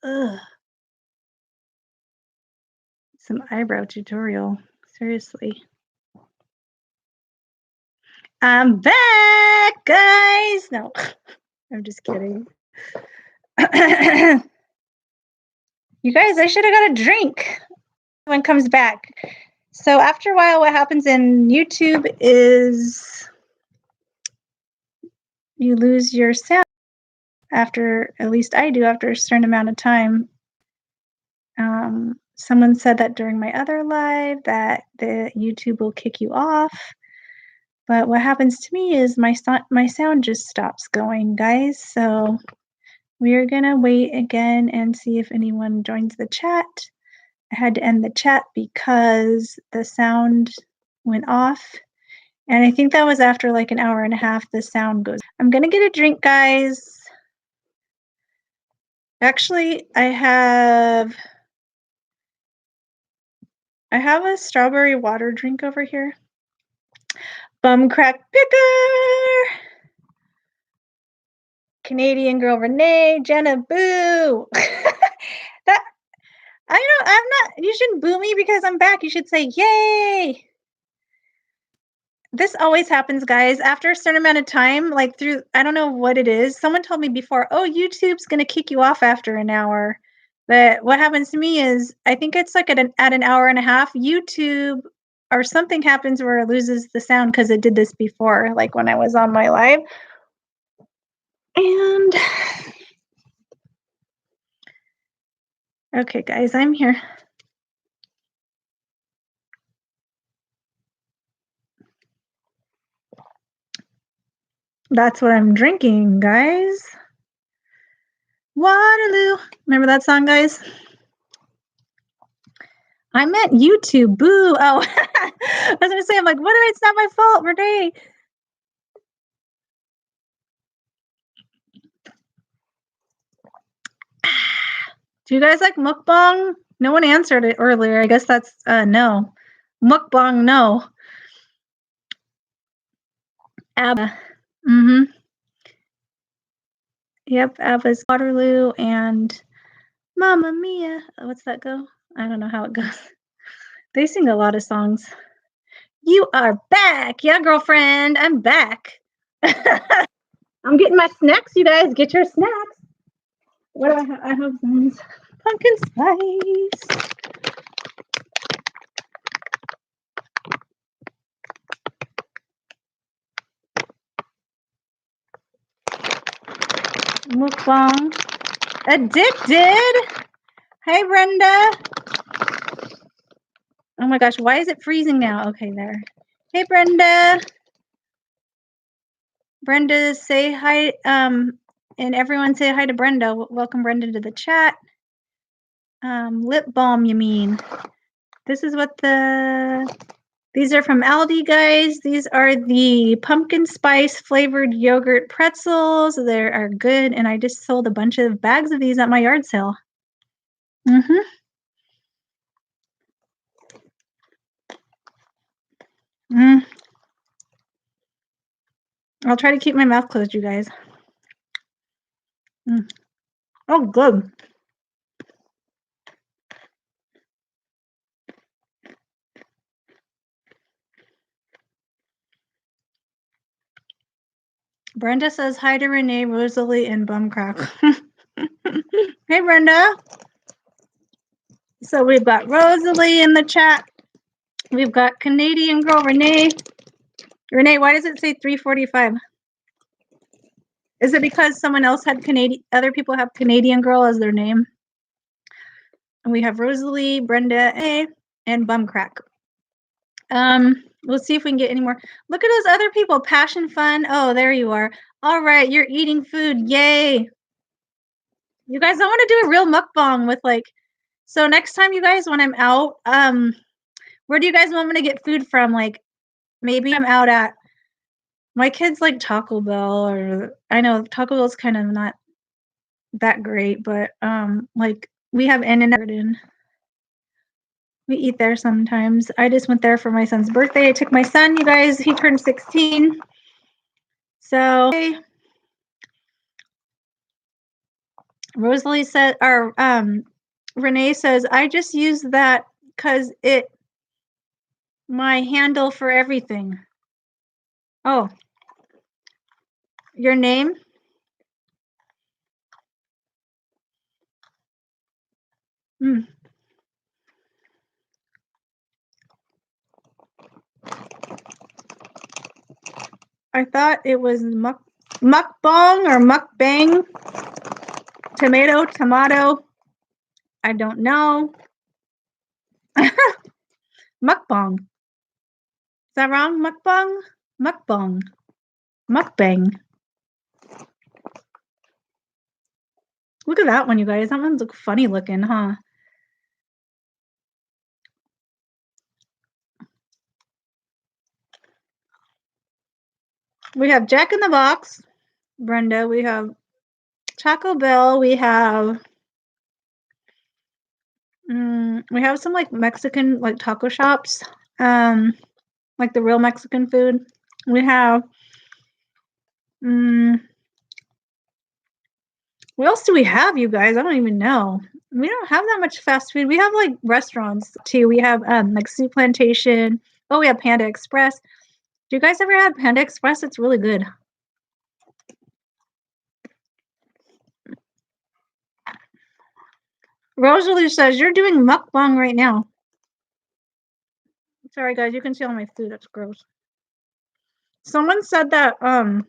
Ugh. Some eyebrow tutorial. Seriously. I'm back, guys. No, I'm just kidding. You guys, I should have got a drink when it comes back. So after a while, what happens in YouTube is you lose your sound after, at least I do, after a certain amount of time. Someone said that during my other live that the YouTube will kick you off. But what happens to me is my sound just stops going, guys. So we're gonna wait again and see if anyone joins the chat. I had to end the chat because the sound went off. And I think that was after like an hour and a half, the sound goes. I'm gonna get a drink, guys. Actually, I have a strawberry water drink over here. Bum crack picker. Canadian girl Renee, Jenna, boo. That I'm not, you shouldn't boo me because I'm back. You should say yay. This always happens, guys, after a certain amount of time, like through, I don't know what it is. Someone told me before, oh, YouTube's gonna kick you off after an hour. But what happens to me is, I think it's like at an hour and a half, YouTube or something happens where it loses the sound because it did this before, like when I was on my live. And okay, guys, I'm here. That's what I'm drinking, guys. Waterloo. Remember that song, guys? I meant YouTube. Boo. Oh, I was going to say, I'm like, what? It's not my fault, Renee. Do you guys like mukbang? No one answered it earlier. I guess that's no. Mukbang, no. ABBA. Mm-hmm. Yep, ABBA's Waterloo and Mamma Mia. What's that go? I don't know how it goes. They sing a lot of songs. You are back. Yeah, girlfriend, I'm back. I'm getting my snacks, you guys. Get your snacks. What do I have? I have some pumpkin spice. Mukbang. Addicted. Hey, Brenda. Oh my gosh, why is it freezing now? Okay, there. Hey, Brenda. Brenda, say hi. And everyone say hi to Brenda. Welcome Brenda to the chat. Lip balm, you mean? This is what these are from Aldi, guys. These are the pumpkin spice flavored yogurt pretzels. They are good, and I just sold a bunch of bags of these at my yard sale. Mm-hmm. I'll try to keep my mouth closed, you guys. Oh, good. Brenda says hi to Renee, Rosalie, and Bumcrack. Hey, Brenda. So we've got Rosalie in the chat. We've got Canadian girl Renee. Renee, why does it say 345? Is it because someone else had other people have Canadian girl as their name? And we have Rosalie, Brenda, A, and Bumcrack. We'll see if we can get any more. Look at those other people. Passion Fun. Oh, there you are. All right, you're eating food. Yay. You guys, I want to do a real mukbang with like, so next time you guys, when I'm out, where do you guys want me to get food from? Like, maybe I'm out at, my kids like Taco Bell, or I know Taco Bell's kind of not that great, but like we have In-N-Out and we eat there sometimes. I just went there for my son's birthday. I took my son, you guys, he turned 16. So Rosalie said, or Renee says, I just use that because it my handle for everything. Oh, your name? Mm. I thought it was mukbang or mukbang. Tomato. I don't know. Mukbang. Is that wrong? Mukbang? Mukbang. Mukbang. Look at that one, you guys. That one's funny looking, huh? We have Jack in the Box, Brenda. We have Taco Bell. We have some like Mexican like taco shops, like the real Mexican food. We have what else do we have, you guys? I don't even know. We don't have that much fast food. We have like restaurants too. We have like Soup Plantation. Oh, we have Panda Express. Do you guys ever have Panda Express? It's really good. Rosalie says you're doing mukbang right now. Sorry guys, you can see all my food. That's gross. Someone said that oh,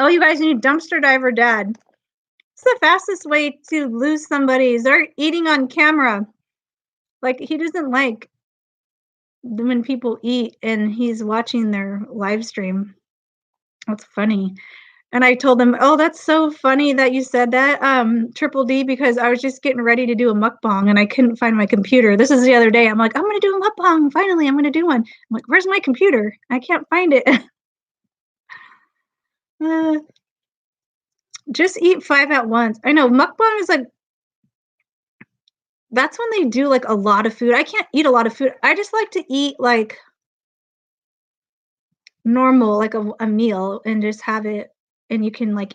you guys need dumpster diver dad. It's the fastest way to lose somebody. They're eating on camera. Like he doesn't like when people eat and he's watching their live stream. That's funny. And I told them, "Oh, that's so funny that you said that, Triple D, because I was just getting ready to do a mukbang and I couldn't find my computer." This is the other day. I'm like, "I'm gonna do a mukbang. Finally, I'm gonna do one." I'm like, "Where's my computer? I can't find it." Just eat 5 at once. I know mukbang is like that's when they do like a lot of food. I can't eat a lot of food. I just like to eat like normal, like a meal and just have it and you can like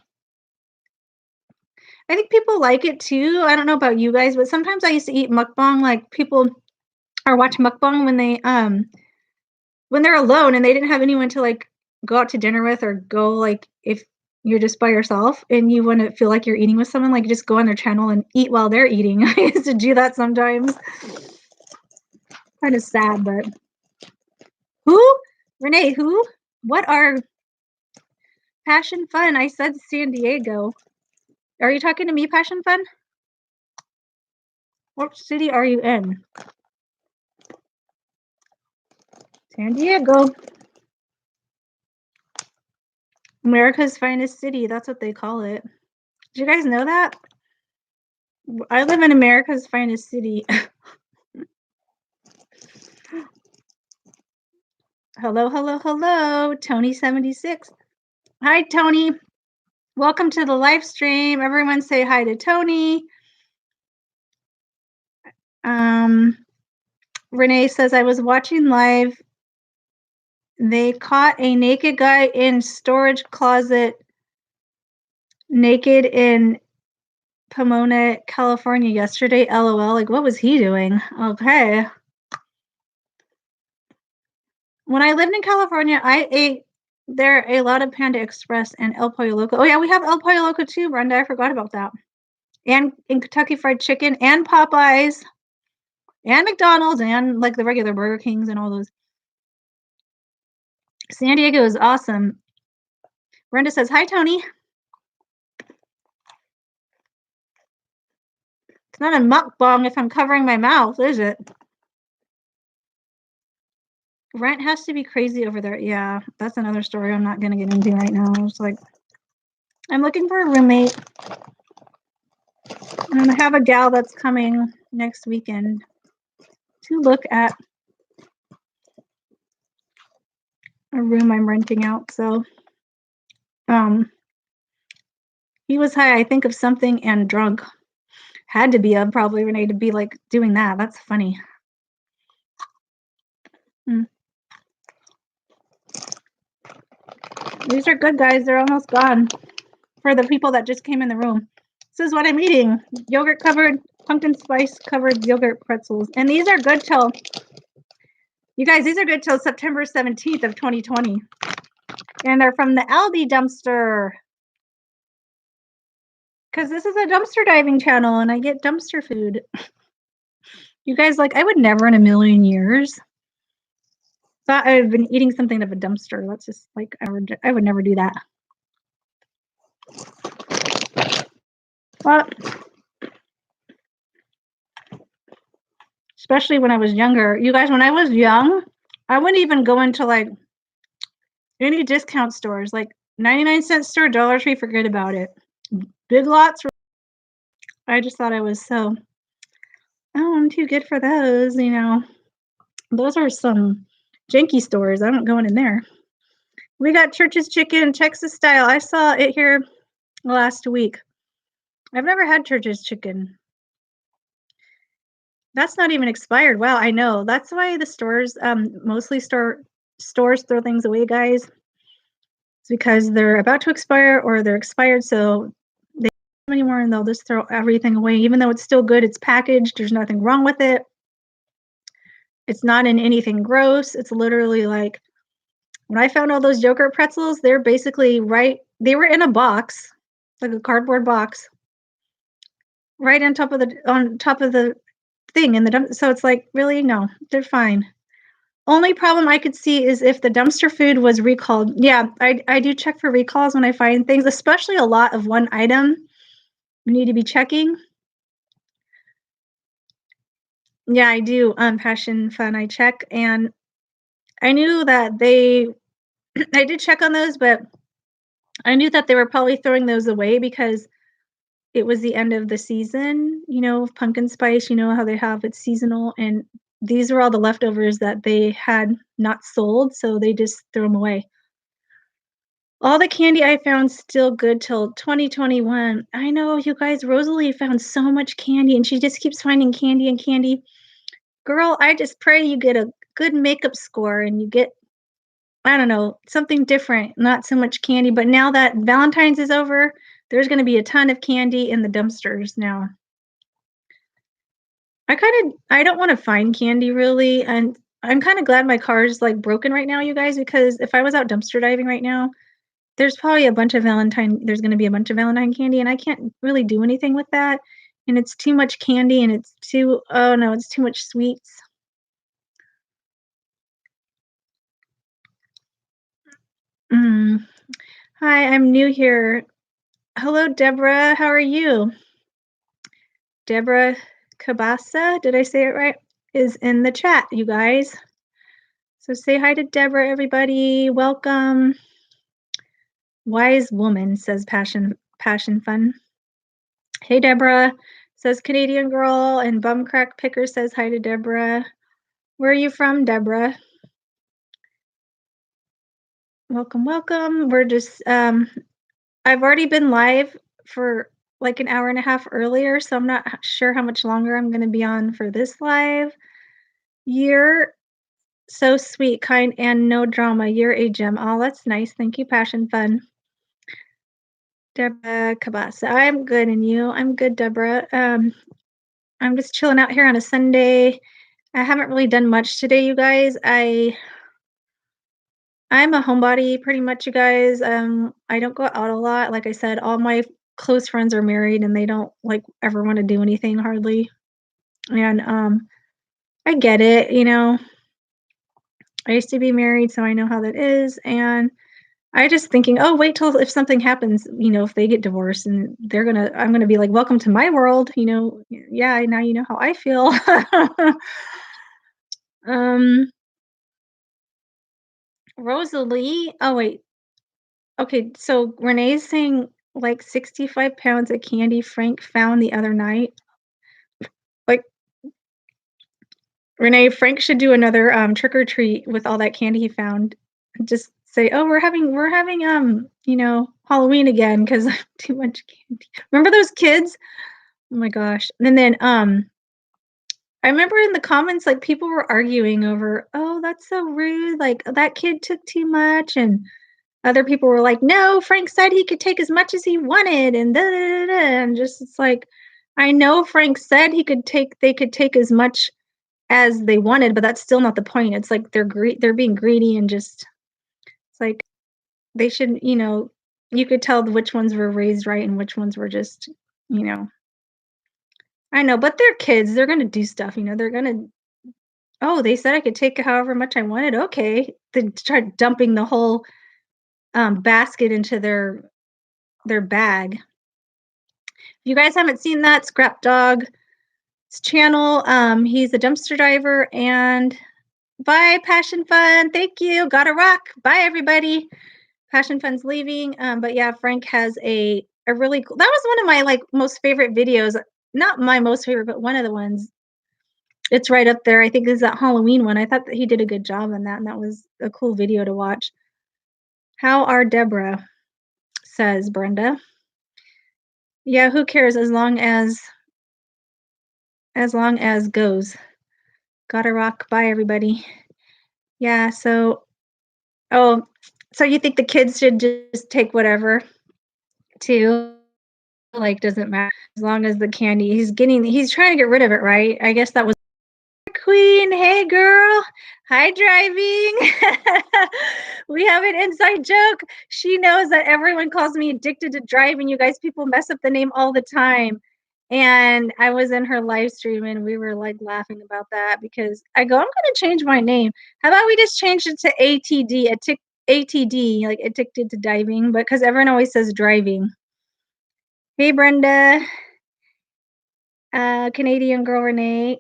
I think people like it too. I don't know about you guys, but sometimes I used to eat mukbang like people or watch mukbang when they're alone and they didn't have anyone to like go out to dinner with or go like if you're just by yourself and you want to feel like you're eating with someone, like just go on their channel and eat while they're eating. I used to do that sometimes. Kind of sad, but who? Renee, who? What are Passion Fun? I said San Diego. Are you talking to me, Passion Fun? What city are you in? San Diego. America's finest city. That's what they call it. Did you guys know that? I live in America's finest city. Hello. Tony76. Hi, Tony. Welcome to the live stream. Everyone say hi to Tony. Renee says, I was watching live. They caught a naked guy in storage closet naked in Pomona, California yesterday. LOL. Like, what was he doing? Okay. When I lived in California, I ate there a lot of Panda Express and El Pollo Loco. Oh yeah, we have El Pollo Loco too, Brenda. I forgot about that. And in Kentucky Fried Chicken and Popeyes and McDonald's and like the regular Burger Kings and all those. San Diego is awesome. Brenda says, hi, Tony. It's not a mukbang if I'm covering my mouth, is it? Rent has to be crazy over there. Yeah, that's another story I'm not going to get into right now. It's like, I'm looking for a roommate. And I have a gal that's coming next weekend to look at a room I'm renting out. So, he was high, I think, of something and drunk. Had to be probably Renee to be like doing that. That's funny. These are good, guys. They're almost gone for the people that just came in the room. This is what I'm eating. Yogurt covered, pumpkin spice covered yogurt pretzels. And these are good till, you guys, these are good till September 17th of 2020. And they're from the Aldi dumpster. Because this is a dumpster diving channel and I get dumpster food. You guys, like, I would never in a million years thought I've been eating something out of a dumpster. That's just like, I would never do that. Well, especially when I was younger. You guys, when I was young, I wouldn't even go into like any discount stores, like 99-cent store, Dollar Tree, forget about it. Big Lots, I just thought I was so, oh, I'm too good for those, you know. Those are some janky stores. I'm not going in there. We got Church's Chicken, Texas style. I saw it here last week. I've never had Church's Chicken. That's not even expired. Wow, I know. That's why the stores, mostly stores throw things away, guys. It's because they're about to expire or they're expired, so they don't have anymore and they'll just throw everything away. Even though it's still good, it's packaged, there's nothing wrong with it. It's not in anything gross. It's literally like, when I found all those yogurt pretzels, they're basically they were in a box, like a cardboard box, right on top of the thing in the dump. So it's like, really, no, they're fine. Only problem I could see is if the dumpster food was recalled. Yeah, I do check for recalls when I find things, especially a lot of one item. You need to be checking. Yeah, I do. Passion Fun, I check, and I knew that I did check on those, but I knew that they were probably throwing those away because it was the end of the season, you know, pumpkin spice, you know how they have it's seasonal, and these were all the leftovers that they had not sold, so they just threw them away. All the candy I found still good till 2021. I know, you guys, Rosalie found so much candy, and she just keeps finding candy and candy. Girl, I just pray you get a good makeup score and you get, I don't know, something different, not so much candy. But now that Valentine's is over, there's going to be a ton of candy in the dumpsters now. I don't want to find candy really, and I'm kind of glad my car is like broken right now, you guys, because if I was out dumpster diving right now, there's probably there's going to be a bunch of Valentine candy, and I can't really do anything with that. And it's too much candy, and it's too much sweets. Mm. Hi, I'm new here. Hello, Deborah. How are you? Deborah Cabasa, did I say it right? Is in the chat, you guys. So say hi to Deborah, everybody. Welcome. Wise woman, says Passion Fun. Hey, Deborah, says Canadian girl, and Bumcrack Picker says hi to Deborah. Where are you from, Deborah? Welcome, welcome. We're just, I've already been live for like an hour and a half earlier, so I'm not sure how much longer I'm going to be on for this live. You're so sweet, kind, and no drama. You're a gem. Oh, that's nice. Thank you, Passion Fun. Deborah Cabasa. I'm good, and you? I'm good, Deborah. I'm just chilling out here on a Sunday. I haven't really done much today, you guys. I'm a homebody pretty much, you guys. I don't go out a lot. Like I said, all my close friends are married and they don't like ever want to do anything hardly. And I get it, you know. I used to be married, so I know how that is. And I just thinking, oh, wait till if something happens, you know, if they get divorced and I'm gonna be like, welcome to my world, you know. Yeah, now you know how I feel. Rosalie. Oh wait. Okay, so Renee's saying like 65 pounds of candy Frank found the other night. Like, Renee, Frank should do another trick or treat with all that candy he found. Just say, oh, we're having you know, Halloween again because I have too much candy. Remember those kids? Oh my gosh. And then I remember in the comments like people were arguing over, oh, that's so rude. Like that kid took too much, and Other people were like, no, Frank said he could take as much as he wanted, and da, da, da, da. And just it's like, I know Frank said they could take as much as they wanted, but that's still not the point. It's like they're being greedy, and just it's like they should, you could tell which ones were raised right and which ones were just, I know, but they're kids. They're gonna do stuff, they're gonna, oh, they said I could take however much I wanted. Okay. They start dumping the whole basket into their bag. If you guys haven't seen that, Scrap Dog's channel, he's a dumpster diver. And bye, Passion Fun. Thank you. Gotta rock. Bye, everybody. Passion Fun's leaving. But yeah, Frank has a really cool, that was one of my most favorite videos. Not my most favorite, but one of the ones. It's right up there. I think this is that Halloween one. I thought that he did a good job on that, and that was a cool video to watch. How are Deborah? Says Brenda. Yeah, who cares as long as goes. Gotta rock. Bye, everybody. Yeah, so so you think the kids should just take whatever too? Like, doesn't matter as long as the candy he's trying to get rid of it, right? I guess that was Queen. Hey girl, hi driving. We have an inside joke. She knows that everyone calls me addicted to driving. You guys, people mess up the name all the time. And I was in her live stream and we were laughing about that because I go, I'm going to change my name. How about we just change it to ATD, ATD, like addicted to diving, but because everyone always says driving. Hey, Brenda. Canadian girl Renee.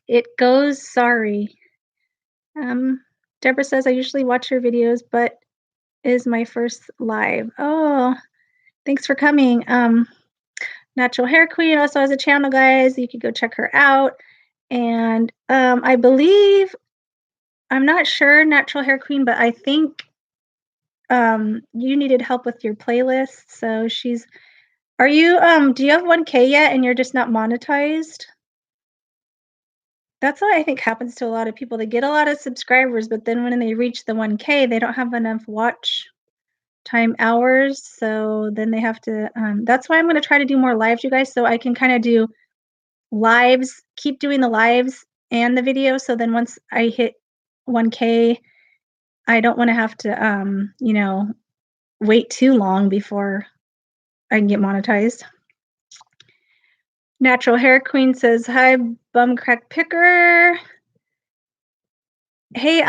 It goes, sorry. Deborah says, I usually watch your videos, but is my first live. Oh, thanks for coming. Natural Hair Queen also has a channel, guys. You could go check her out. And I believe, I'm not sure, Natural Hair Queen, but I think you needed help with your playlist. So are you, do you have 1K yet and you're just not monetized? That's what I think happens to a lot of people. They get a lot of subscribers, but then when they reach the 1K, they don't have enough watch time hours. So then they have to, that's why I'm going to try to do more lives, you guys, so I can kind of do lives, keep doing the lives and the video. So then once I hit 1K, I don't want to have to, wait too long before I can get monetized. Natural Hair Queen says, hi, Bum Crack Picker. Hey,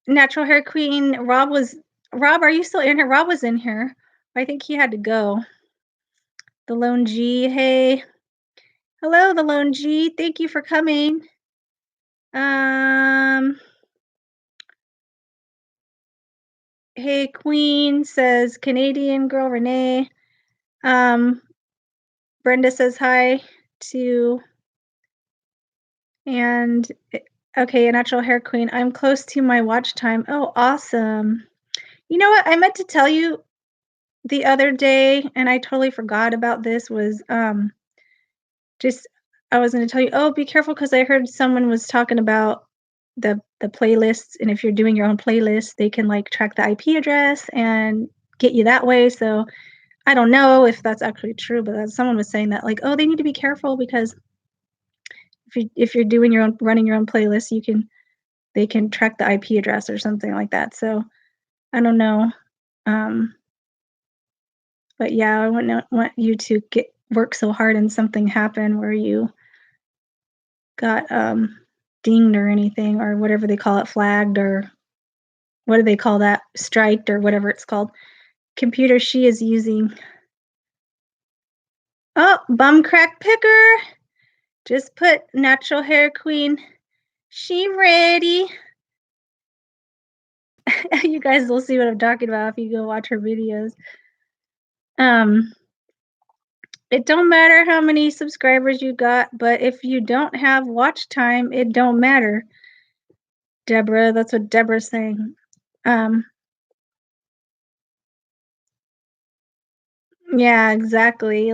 Natural Hair Queen, Rob, are you still in here? Rob was in here. I think he had to go. The Lone G, hey. Hello, the Lone G. Thank you for coming. Hey, Queen, says Canadian girl Renee. Brenda says hi to, and okay, a Natural Hair Queen. I'm close to my watch time. Oh, awesome. You know what? I meant to tell you the other day, and I totally forgot about this, was I was going to tell you, oh, be careful, because I heard someone was talking about the playlists, and if you're doing your own playlist, they can track the IP address and get you that way. So I don't know if that's actually true, but someone was saying that oh, they need to be careful, because if you're doing running your own playlist, they can track the IP address or something like that. So I don't know. But yeah, I wouldn't want you to work so hard and something happen where you got dinged or anything, or whatever they call it, flagged, or what do they call that, striked, or whatever it's called. Computer she is using. Oh, Bum Crack Picker just put Natural Hair Queen, she ready. You guys will see what I'm talking about if you go watch her videos. It don't matter how many subscribers you got, but if you don't have watch time, it don't matter. Deborah, that's what Deborah's saying. Yeah, exactly.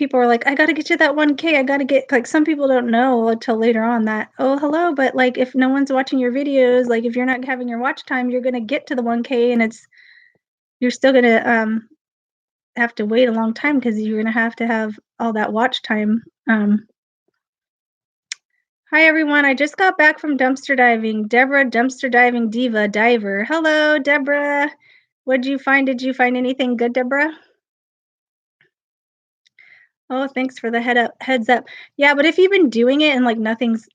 people are like, "I gotta get you that 1K, I gotta get," like, some people don't know until later on that, "Oh, hello, but, like, if no one's watching your videos, like, if you're not having your watch time, you're gonna get to the 1K and you're still gonna, have to wait a long time because 'cause you're gonna have to have all that watch time." Hi, everyone, I just got back from dumpster diving. Deborah, dumpster diving diva, diver. Hello, Deborah. What'd you find? Did you find anything good, Deborah? Oh, thanks for the heads up. Yeah, but if you've been doing it and, like, nothing's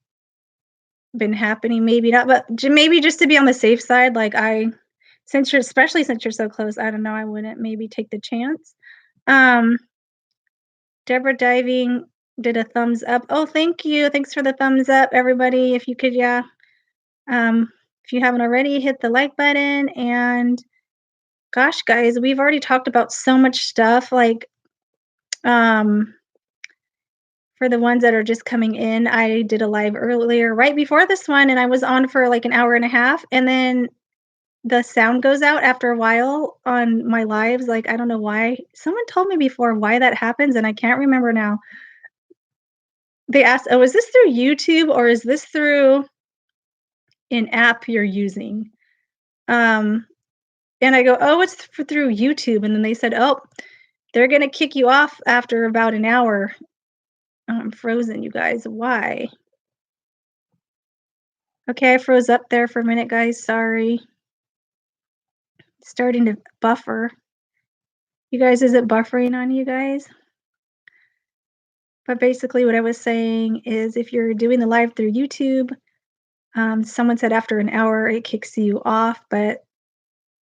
been happening, maybe not, but maybe just to be on the safe side, like, especially since you're so close, I don't know, I wouldn't maybe take the chance. Um, Deborah Diving did a thumbs up. Oh, thank you. Thanks for the thumbs up, everybody. If you could, yeah. Um, if you haven't already, hit the like button. And gosh, guys, we've already talked about so much stuff. Like, um, for the ones that are just coming in, I did a live earlier right before this one, and I was on for like an hour and a half, and then the sound goes out after a while on my lives. Like, I don't know why. Someone told me before why that happens, and I can't remember now. They asked, "Oh, is this through YouTube or is this through an app you're using?" Um, and I go, "Oh, it's through YouTube." And then they said, "Oh, they're gonna kick you off after about an hour." I'm frozen, you guys. Why? Okay, I froze up there for a minute, guys. Sorry. It's starting to buffer. You guys, is it buffering on you guys? But basically, what I was saying is if you're doing the live through YouTube, someone said after an hour it kicks you off, but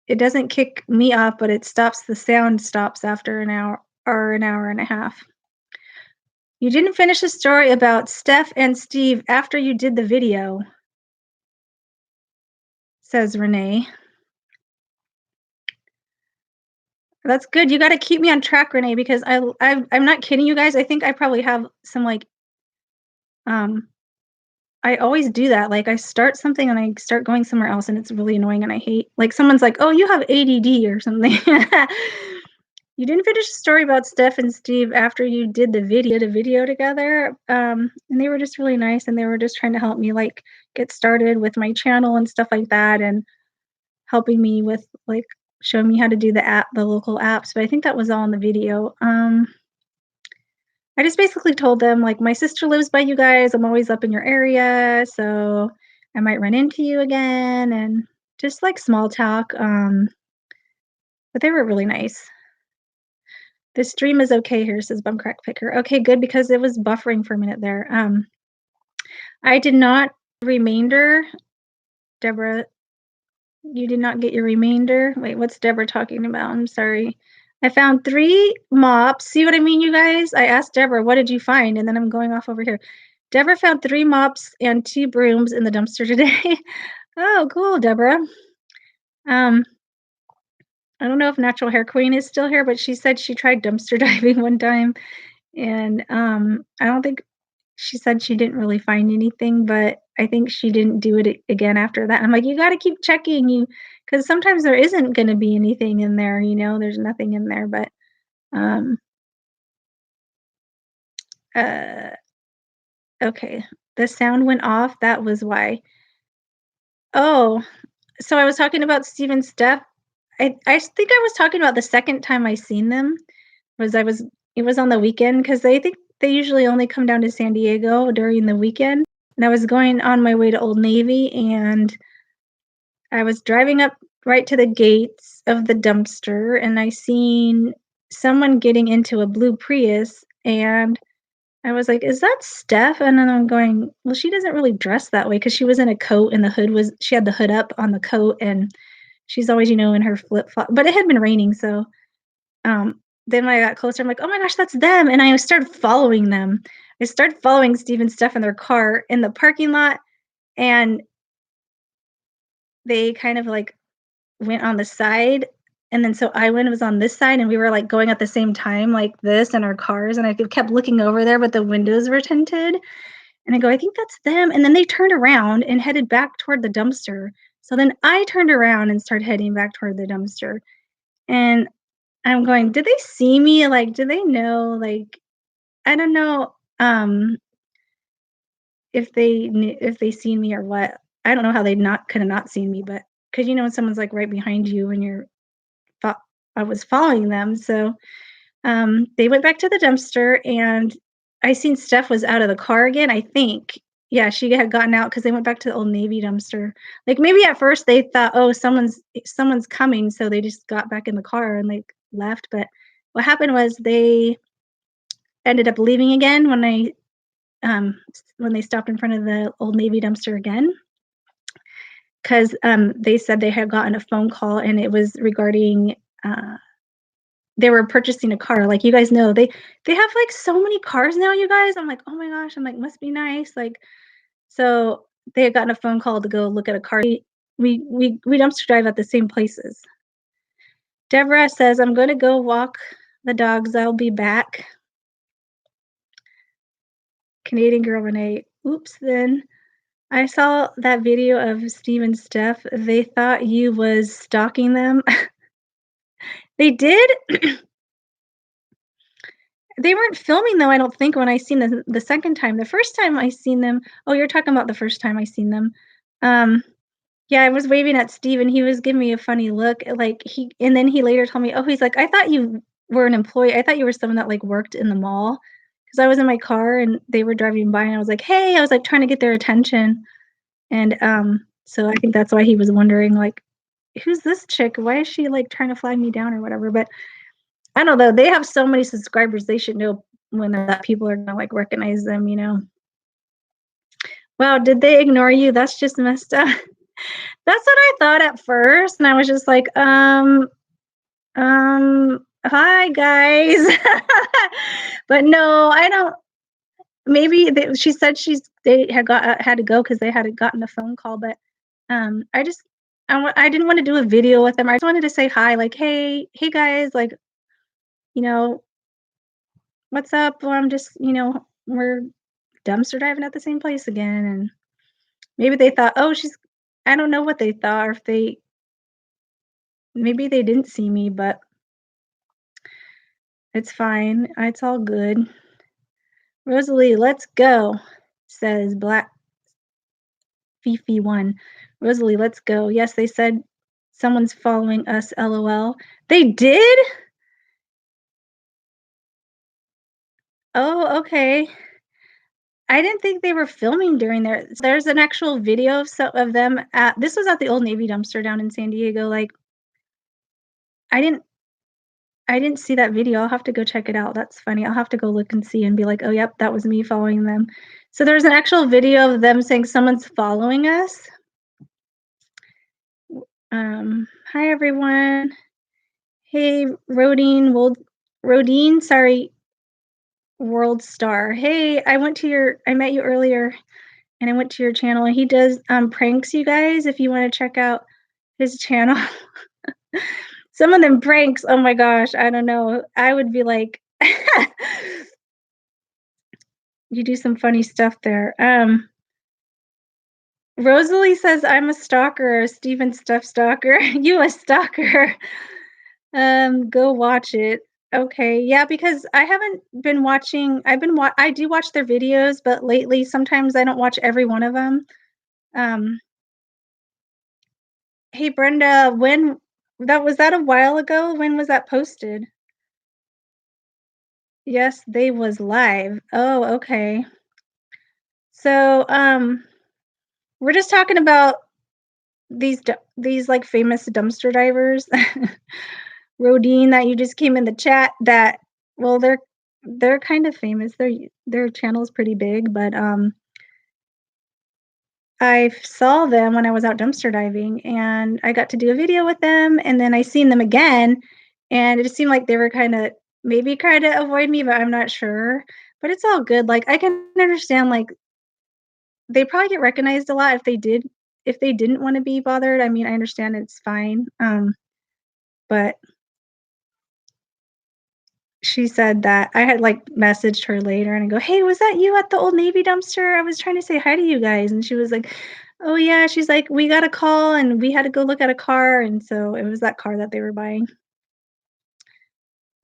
it doesn't kick me off, but it stops, the sound stops after an hour or an hour and a half. You didn't finish the story about Steph and Steve after you did the video, says Renee. That's good. You got to keep me on track, Renee, because I'm not kidding you guys. I think I probably have some like um I always do that. Like I start something and I start going somewhere else and it's really annoying and I hate like someone's like, "Oh, you have ADD or something." You didn't finish the story about Steph and Steve after you did a video together. And they were just really nice and they were just trying to help me like get started with my channel and stuff like that and helping me with like showing me how to do the local apps. But I think that was all in the video. I just basically told them, like, "My sister lives by you guys, I'm always up in your area, so I might run into you again," and just, like, small talk, but they were really nice. "The stream is okay here," says Bumcrack Picker. Okay, good, because it was buffering for a minute there. I did not remainder. Deborah, you did not get your remainder? Wait, what's Deborah talking about? I'm sorry. I found 3 mops. See what I mean, you guys? I asked Deborah, "What did you find?" And then I'm going off over here. Deborah found 3 mops and 2 brooms in the dumpster today. Oh, cool, Deborah. Um, I don't know if Natural Hair Queen is still here, but she said she tried dumpster diving one time, and, I don't think she said she didn't really find anything, but I think she didn't do it again after that. I'm like, "You gotta keep checking, because sometimes there isn't gonna be anything in there, there's nothing in there, but, um, uh, okay. The sound went off, that was why. Oh, so I was talking about Steve and Steph. I think I was talking about the second time I seen them, was I was it was on the weekend because they think they usually only come down to San Diego during the weekend, and I was going on my way to Old Navy, and I was driving up right to the gates of the dumpster, and I seen someone getting into a blue Prius, and I was like, "Is that Steph?" And then I'm going, "Well, she doesn't really dress that way because she was in a coat and she had the hood up on the coat, and she's always, in her flip-flop." But it had been raining, so, then when I got closer, I'm like, "Oh my gosh, that's them," and I started following them. I started following Steve and Steph in their car in the parking lot, and they kind of, like, went on the side, and then so I went was on this side, and we were, like, going at the same time like this in our cars, and I kept looking over there, but the windows were tinted, and I go, "I think that's them," and then they turned around and headed back toward the dumpster. So then I turned around and started heading back toward the dumpster, and I'm going, "Did they see me? Like, do they know, like, I don't know, if they seen me or what. I don't know how they not coulda not seen me, but because when someone's, like, right behind you and you're fo I was following them, so, they went back to the dumpster, and I seen Steph was out of the car again, I think. Yeah, she had gotten out because they went back to the Old Navy dumpster. Like, maybe at first they thought, "Oh, someone's coming," so they just got back in the car and, like, left, but what happened was they ended up leaving again when they stopped in front of the Old Navy dumpster again, 'cause, they said they had gotten a phone call and it was regarding, they were purchasing a car. Like, you guys know, they have, like, so many cars now, you guys. I'm like, "Oh my gosh," I'm like, "Must be nice," like, so they had gotten a phone call to go look at a car. We dumpster dive at the same places. Deborah says, "I'm gonna go walk the dogs, I'll be back." Canadian girl Renee, "Oops, then." I saw that video of Steve and Steph. They thought you was stalking them. They did? They weren't filming though, I don't think, when I seen them the second time. The first time I seen them, oh, you're talking about the first time I seen them. Um, yeah, I was waving at Steve and he was giving me a funny look, like, and then he later told me, "Oh," he's like, "I thought you were an employee. I thought you were someone that, like, worked in the mall, because I was in my car and they were driving by and I was like, 'Hey,' I was, like, trying to get their attention." And, so I think that's why he was wondering, like, "Who's this chick? Why is she, like, trying to flag me down or whatever?" But I don't know, they have so many subscribers, they should know when that people are gonna, like, recognize them, you know? "Wow, did they ignore you? That's just messed up." That's what I thought at first, and I was just like, hi, guys." But no, I don't. Maybe she said they had to go because they had gotten a phone call, but, I just I didn't wanna do a video with them, I just wanted to say hi, like, "Hey, guys," like, you know, "What's up?" Well, I'm just we're dumpster diving at the same place again, and maybe they thought, "Oh, she's." I don't know what they thought, or if maybe they didn't see me, but it's fine, it's all good. "Rosalie, let's go," says Black Fifi one. "Rosalie, let's go." Yes, they said someone's following us, LOL. They did? Oh, okay. I didn't think they were filming during there's an actual video of them at this was at the Old Navy dumpster down in San Diego, like, I didn't I didn't see that video, I'll have to go check it out, that's funny, I'll have to go look and see and be like, "Oh, yep, that was me following them." So there's an actual video of them saying someone's following us? Hi, everyone. Hey, Rodine, sorry, World Star. Hey, I met you earlier and I went to your channel and he does pranks, you guys, if you want to check out his channel. Some of them pranks, oh my gosh, I don't know. I would be like you do some funny stuff there. Rosalie says I'm a stalker, a Steven Stuff stalker. You a stalker. Go watch it. Okay, yeah, because I haven't been watching. I do watch their videos, but lately sometimes I don't watch every one of them. Um, hey Brenda, when that a while ago? When was that posted? Yes, they was live. Oh, okay. So, we're just talking about these like famous dumpster divers. Rodine that you just came in the chat that well, they're kind of famous. Their channel is pretty big, but, I saw them when I was out dumpster diving, and I got to do a video with them, and then I seen them again, and it just seemed like they were kinda maybe trying to avoid me, but I'm not sure. But it's all good, like, I can understand, like, they probably get recognized a lot if they didn't wanna be bothered, I mean, I understand it's fine, but she said that I had, like, messaged her later and I go, "Hey, was that you at the Old Navy dumpster? I was trying to say hi to you guys." And she was like, "Oh, yeah." She's like, "We got a call and we had to go look at a car." And so it was that car that they were buying.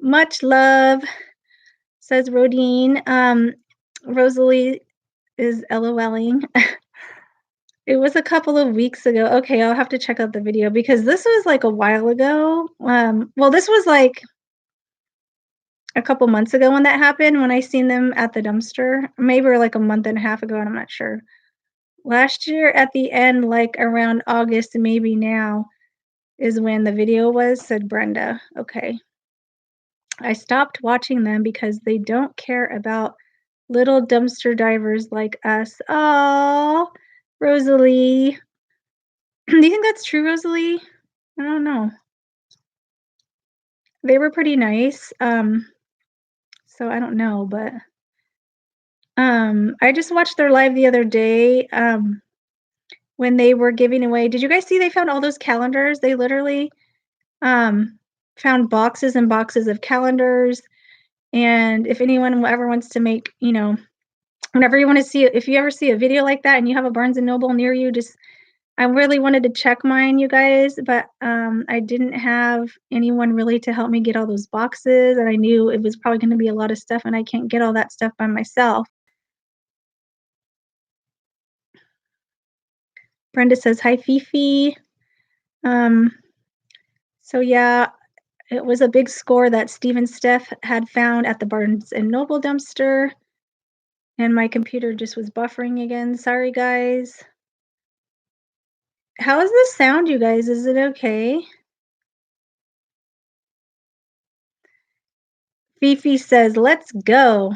Much love. says Rodine. Rosalie is LOLing. It was a couple of weeks ago. Okay, I'll have to check out the video because this was like a while ago. Well, this was like a couple months ago when that happened, when I seen them at the dumpster. Maybe like a month and a half ago, and I'm not sure. Last year at the end, like around August, maybe now, is when the video was, said Brenda. Okay. I stopped watching them because they don't care about little dumpster divers like us. Oh, Rosalie. Do you think that's true, Rosalie? I don't know. They were pretty nice. So I don't know, but I just watched their live the other day. When they were giving away, did you guys see they found all those calendars? They literally found boxes and boxes of calendars. And if anyone ever wants to make, whenever you want to see it, if you ever see a video like that and you have a Barnes and Noble near you, just I really wanted to check mine, you guys, but I didn't have anyone really to help me get all those boxes, and I knew it was probably going to be a lot of stuff, and I can't get all that stuff by myself. Brenda says, hi, Fifi. So yeah, it was a big score that Steve and Steph had found at the Barnes and Noble dumpster, and my computer just was buffering again. Sorry, guys. How is the sound, you guys? Is it okay? Fifi says, let's go.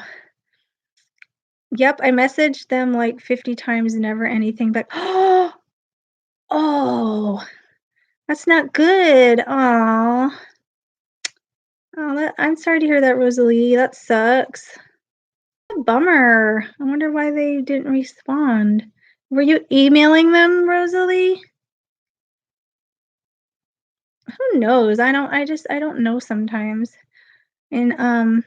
Yep, I messaged them like 50 times, never anything but, oh, that's not good. Aw. Oh, I'm sorry to hear that, Rosalie. That sucks. Bummer. I wonder why they didn't respond. Were you emailing them, Rosalie? Who knows? I don't know sometimes. And I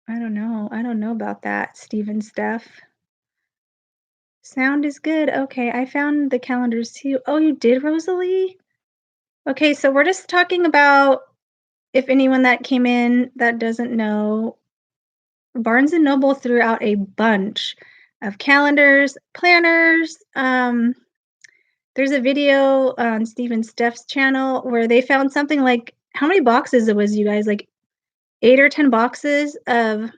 don't know. I don't know about that, Steve and Steph. Sound is good. Okay, I found the calendars too. Oh, you did, Rosalie? Okay, so we're just talking about, if anyone that came in that doesn't know, Barnes and Noble threw out a bunch of calendars, planners. There's a video on Steve and Steph's channel where they found something like, how many boxes it was, you guys? Like 8 or 10 boxes of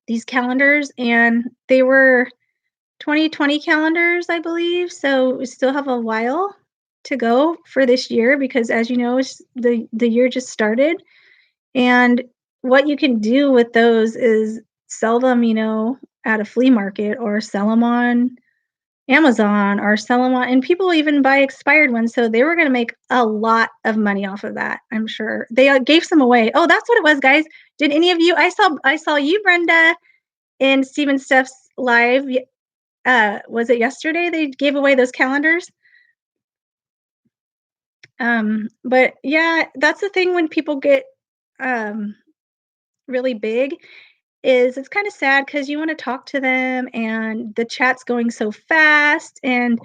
these calendars, and they were 2020 calendars, I believe. So we still have a while to go for this year because, as you know, the year just started. And what you can do with those is sell them, at a flea market, or sell them on Amazon, or sell them on, and people even buy expired ones. So they were going to make a lot of money off of that. I'm sure they gave some away. Oh, that's what it was, guys. Did any of you? I saw you, Brenda, in Steve and Steph's live. Was it yesterday they gave away those calendars? But yeah, that's the thing when people get really big, is it's kind of sad because you want to talk to them and the chat's going so fast. And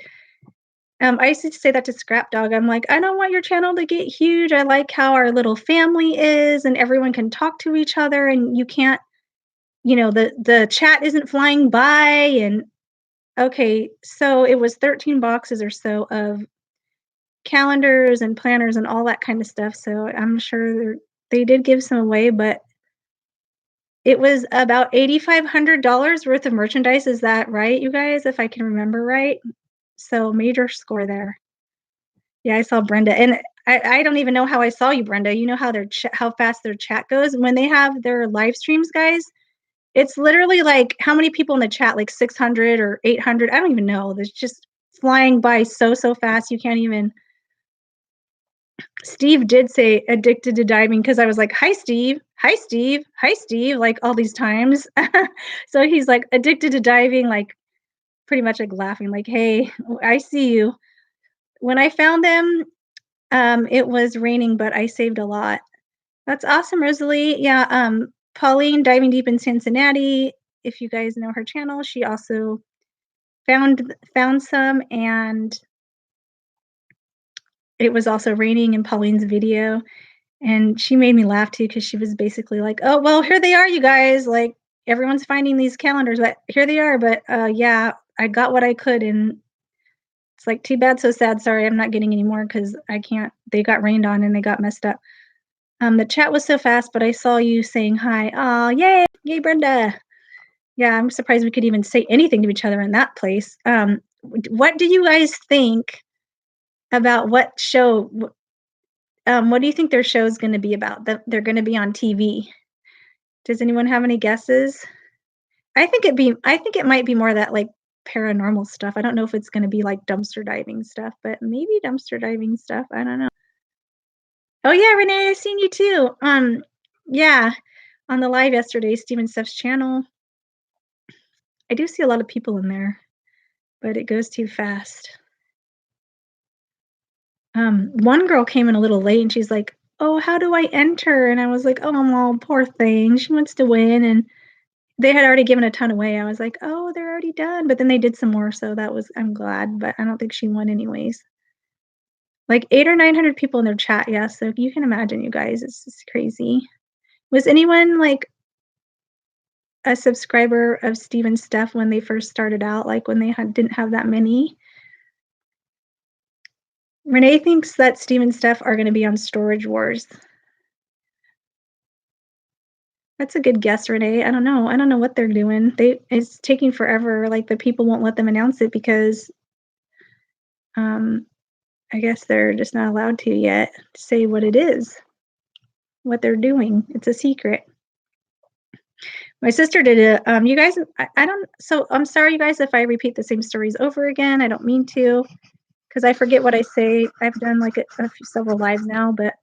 I used to say that to Scrap Dog. I'm like, I don't want your channel to get huge. I like how our little family is and everyone can talk to each other, and you can't, the chat isn't flying by. And okay, so it was 13 boxes or so of calendars and planners and all that kind of stuff. So I'm sure they did give some away, but it was about $8,500 worth of merchandise. Is that right, you guys? If I can remember right. So major score there. Yeah, I saw Brenda, and I don't even know how I saw you, Brenda. You know how how fast their chat goes when they have their live streams, guys. It's literally like, how many people in the chat? Like 600 or 800. I don't even know. There's just flying by so fast. You can't even. Steve did say addicted to diving, because I was like, hi, Steve. Hi, Steve. Hi, Steve. Like all these times. So he's like addicted to diving, like pretty much like laughing, like, hey, I see you. When I found them, it was raining, but I saved a lot. That's awesome, Rosalie. Yeah, Pauline, Diving Deep in Cincinnati. If you guys know her channel, she also found some, and it was also raining in Pauline's video. And she made me laugh too, because she was basically like, "Oh, well, here they are, you guys. Like, everyone's finding these calendars, but here they are. But yeah, I got what I could, and it's like, too bad, so sad. Sorry, I'm not getting any more because I can't. They got rained on and they got messed up. The chat was so fast, but I saw you saying hi. Oh, yay, yay, Brenda. Yeah, I'm surprised we could even say anything to each other in that place. What do you guys think about what show? What do you think their show is going to be about? That they're going to be on TV? Does anyone have any guesses? I think it might be more that like paranormal stuff. I don't know if it's going to be like dumpster diving stuff, but maybe dumpster diving stuff. I don't know. Oh yeah, Renee, I seen you too. Yeah, on the live yesterday, Stephen Steph's channel. I do see a lot of people in there, but it goes too fast. One girl came in a little late and she's like, "Oh, how do I enter?" And I was like, "Oh, well, poor thing. She wants to win." And they had already given a ton away. I was like, "Oh, they're already done." But then they did some more, so I'm glad, but I don't think she won anyways. Like 8 or 900 people in their chat, yeah, so you can imagine, you guys, it's just crazy. Was anyone like a subscriber of Steve and Steph when they first started out, like when they didn't have that many? Renee thinks that Steve and Steph are going to be on Storage Wars. That's a good guess, Renee. I don't know. I don't know what they're doing. It's taking forever. Like the people won't let them announce it because I guess they're just not allowed to yet say what it is, what they're doing. It's a secret. My sister did it. You guys, I don't. So I'm sorry, you guys, if I repeat the same stories over again. I don't mean to, because I forget what I say. I've done like several lives now, but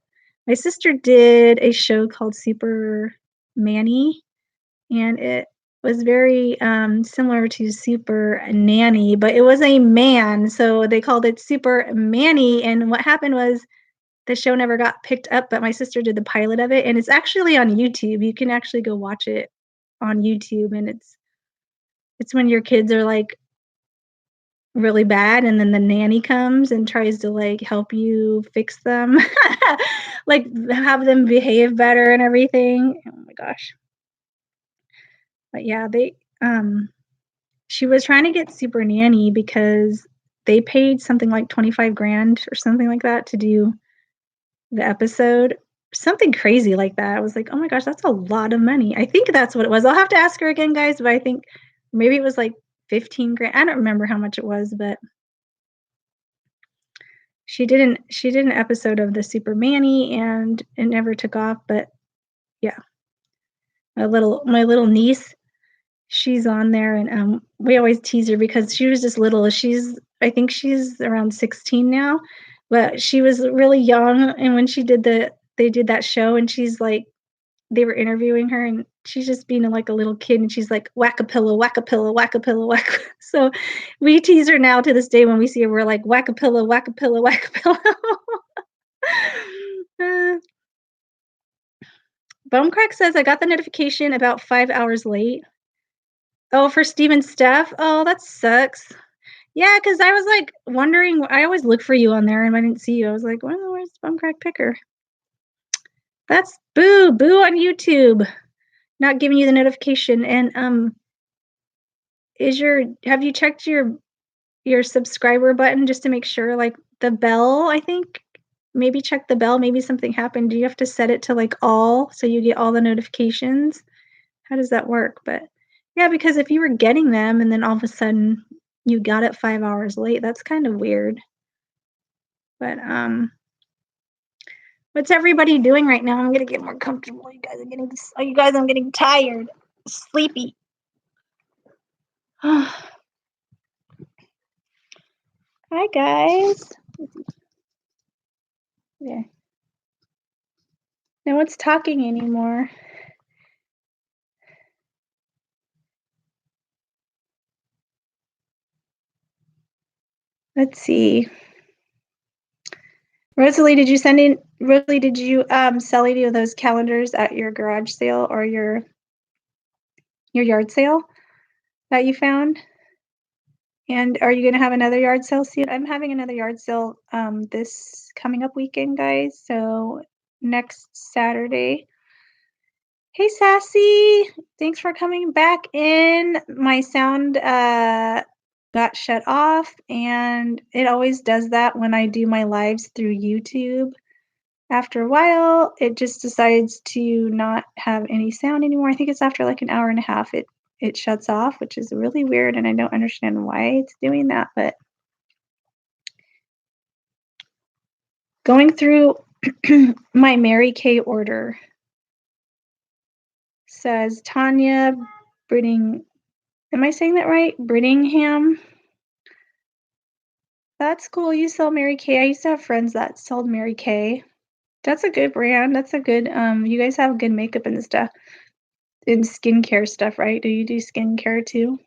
my sister did a show called Super Manny, and it was very similar to Super Nanny, but it was a man, so they called it Super Manny. And what happened was the show never got picked up, but my sister did the pilot of it, and it's actually on YouTube. You can actually go watch it on YouTube, and it's when your kids are like really bad, and then the nanny comes and tries to like help you fix them, like have them behave better and everything. Oh my gosh. But yeah, she was trying to get Super Nanny because they paid something like 25 grand or something like that to do the episode. Something crazy like that. I was like, oh my gosh, that's a lot of money. I think that's what it was. I'll have to ask her again, guys, but I think maybe it was like 15 grand. I don't remember how much it was, but she did an episode of the Super Manny and it never took off. But yeah, my little niece, she's on there, and we always tease her because she was just little. I think she's around 16 now, but she was really young. And when they did that show, and she's like, they were interviewing her, and she's just being like a little kid, and she's like, whack a pillow, whack a pillow, whack a pillow, whack. So we tease her now to this day when we see her. We're like, whack a pillow, whack a pillow, whack a pillow. Bonecrack says, I got the notification about 5 hours late. Oh, for Steve and Steph? Oh, that sucks. Yeah, because I was like wondering. I always look for you on there, and I didn't see you. I was like, well, where's Bonecrack Picker? That's boo on YouTube. Not giving you the notification. And have you checked your subscriber button just to make sure, like the bell? I think maybe check the bell. Maybe something happened. Do you have to set it to like all so you get all the notifications? How does that work? But yeah, because if you were getting them and then all of a sudden you got it 5 hours late, that's kind of weird. But what's everybody doing right now? I'm gonna get more comfortable. You guys, I'm getting tired, sleepy. Hi guys. Yeah. No one's talking anymore. Let's see. Rosalie, did you sell any of those calendars at your garage sale or your yard sale that you found? And are you going to have another yard sale soon? I'm having another yard sale this coming up weekend, guys. So next Saturday. Hey, Sassy. Thanks for coming back in. My sound got shut off, and it always does that when I do my lives through YouTube. After a while, it just decides to not have any sound anymore. I think it's after like an hour and a half, it shuts off, which is really weird, and I don't understand why it's doing that, but going through my Mary Kay order says Tanya Britting. Am I saying that right? Brittingham. That's cool. You sell Mary Kay. I used to have friends that sold Mary Kay. That's a good brand. That's a good you guys have good makeup and stuff. And skincare stuff, right? Do you do skincare too?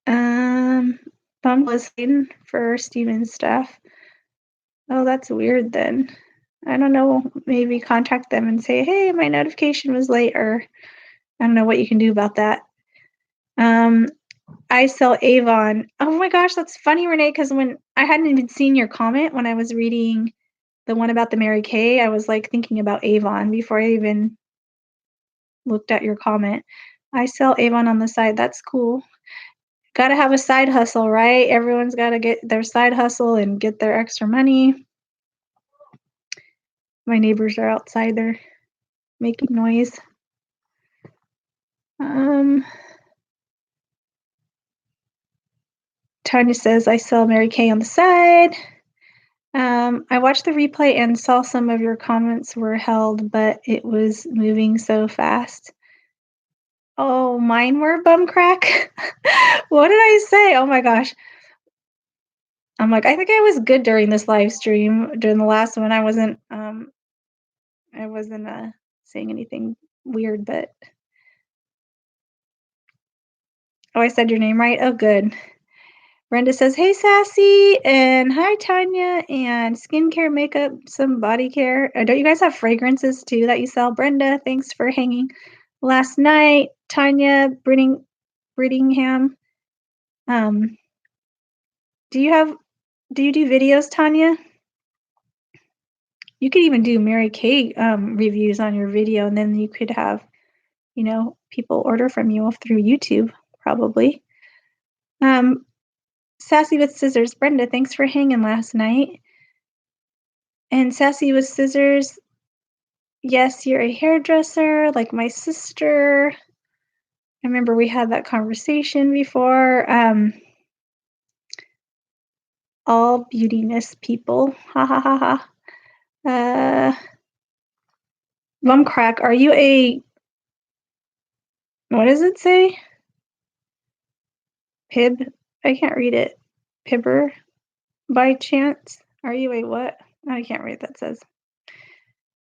Bum listening for Steven's stuff. Oh, that's weird then. I don't know. Maybe contact them and say, hey, my notification was late, or I don't know what you can do about that. I sell Avon. Oh my gosh, that's funny, Renee, because when I hadn't even seen your comment when I was reading the one about the Mary Kay, I was like thinking about Avon before I even looked at your comment. I sell Avon on the side. That's cool. Got to have a side hustle, right? Everyone's got to get their side hustle and get their extra money. My neighbors are outside. They're making noise. Tanya says, I sell Mary Kay on the side. I watched the replay and saw some of your comments were held, but it was moving so fast. Oh, mine were bum crack. What did I say? Oh my gosh. I'm like, I think I was good during this live stream. During the last one, I wasn't saying anything weird, but oh, I said your name right. Oh, good. Brenda says, hey, Sassy, and hi, Tanya, and skincare, makeup, some body care. Don't you guys have fragrances, too, that you sell? Brenda, thanks for hanging last night. Tanya Brittingham. Do you do videos, Tanya? You could even do Mary Kay reviews on your video, and then you could have, people order from you through YouTube, probably. Sassy with Scissors. Brenda, thanks for hanging last night. And Sassy with Scissors, yes, you're a hairdresser like my sister. I remember we had that conversation before. All beautiness people. Ha ha ha ha. Mum Crack, are you what does it say? Pib? I can't read it. Pibber? By chance? Are you a what? I can't read what that says.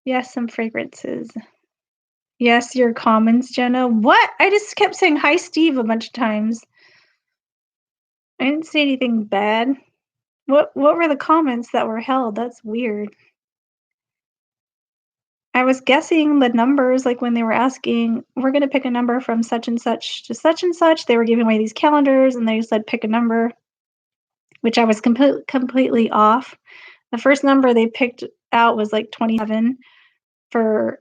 Yes, some fragrances. Yes, your comments, Jenna. What? I just kept saying hi, Steve, a bunch of times. I didn't say anything bad. What were the comments that were held? That's weird. I was guessing the numbers, like when they were asking, we're going to pick a number from such and such to such and such. They were giving away these calendars, and they said pick a number, which I was completely off. The first number they picked out was like 27 for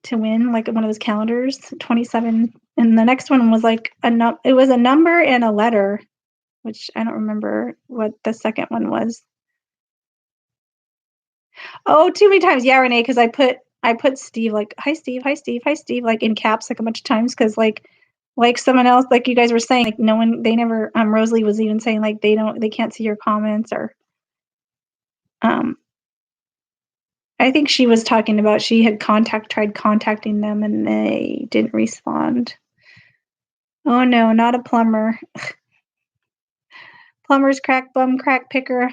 to win, like one of those calendars, 27. And the next one was like it was a number and a letter, which I don't remember what the second one was. Oh, too many times. Yeah, Renee, because I put Steve, like, hi Steve, hi Steve, hi Steve, like in caps, like a bunch of times, because like someone else, like you guys were saying, like no one, they never, Rosalie was even saying like they can't see your comments, or I think she was talking about she had tried contacting them and they didn't respond. Oh no, not a plumber. Plumber's crack, bum crack picker.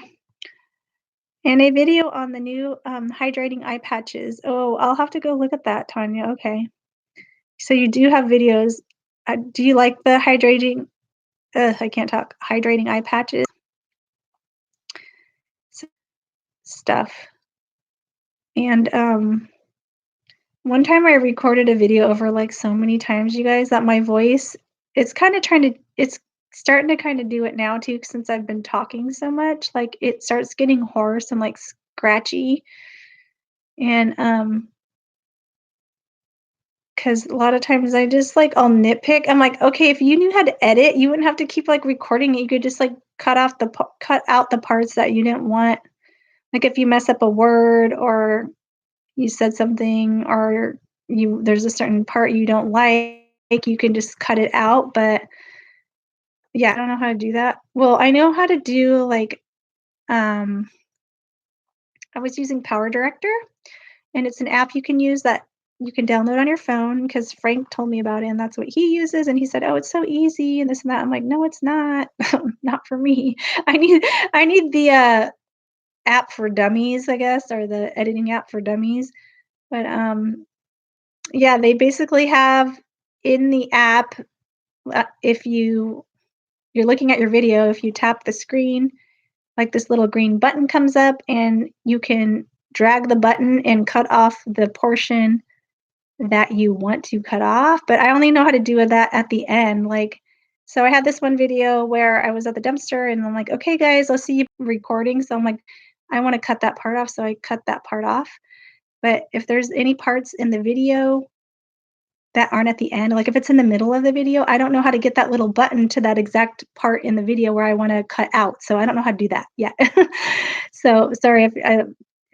And a video on the new hydrating eye patches. Oh, I'll have to go look at that, Tanya. Okay. So you do have videos. Do you like the hydrating? I can't talk. Hydrating eye patches stuff. And one time I recorded a video over like so many times, you guys, that my voice, it's kind of starting to kind of do it now too since I've been talking so much. Like it starts getting hoarse and like scratchy. And because a lot of times I just like I'll nitpick. I'm like, okay, if you knew how to edit, you wouldn't have to keep like recording it. You could just like cut out the parts that you didn't want. Like if you mess up a word or you said something or there's a certain part you don't like, you can just cut it out. But yeah, I don't know how to do that. Well, I know how to do like um I was using Power Director, and it's an app you can use that you can download on your phone because Frank told me about it and that's what he uses, and he said, "Oh, it's so easy," and this and that. I'm like, "No, it's not. Not for me. I need the app for dummies, I guess, or the editing app for dummies." But yeah, they basically have in the app if you're looking at your video, if you tap the screen, like this little green button comes up and you can drag the button and cut off the portion that you want to cut off, but I only know how to do that at the end. Like, so I had this one video where I was at the dumpster and I'm like, okay, guys, I'll see you recording. So I'm like, I want to cut that part off. So I cut that part off. But if there's any parts in the video that aren't at the end, like if it's in the middle of the video, I don't know how to get that little button to that exact part in the video where I want to cut out. So I don't know how to do that yet. So sorry if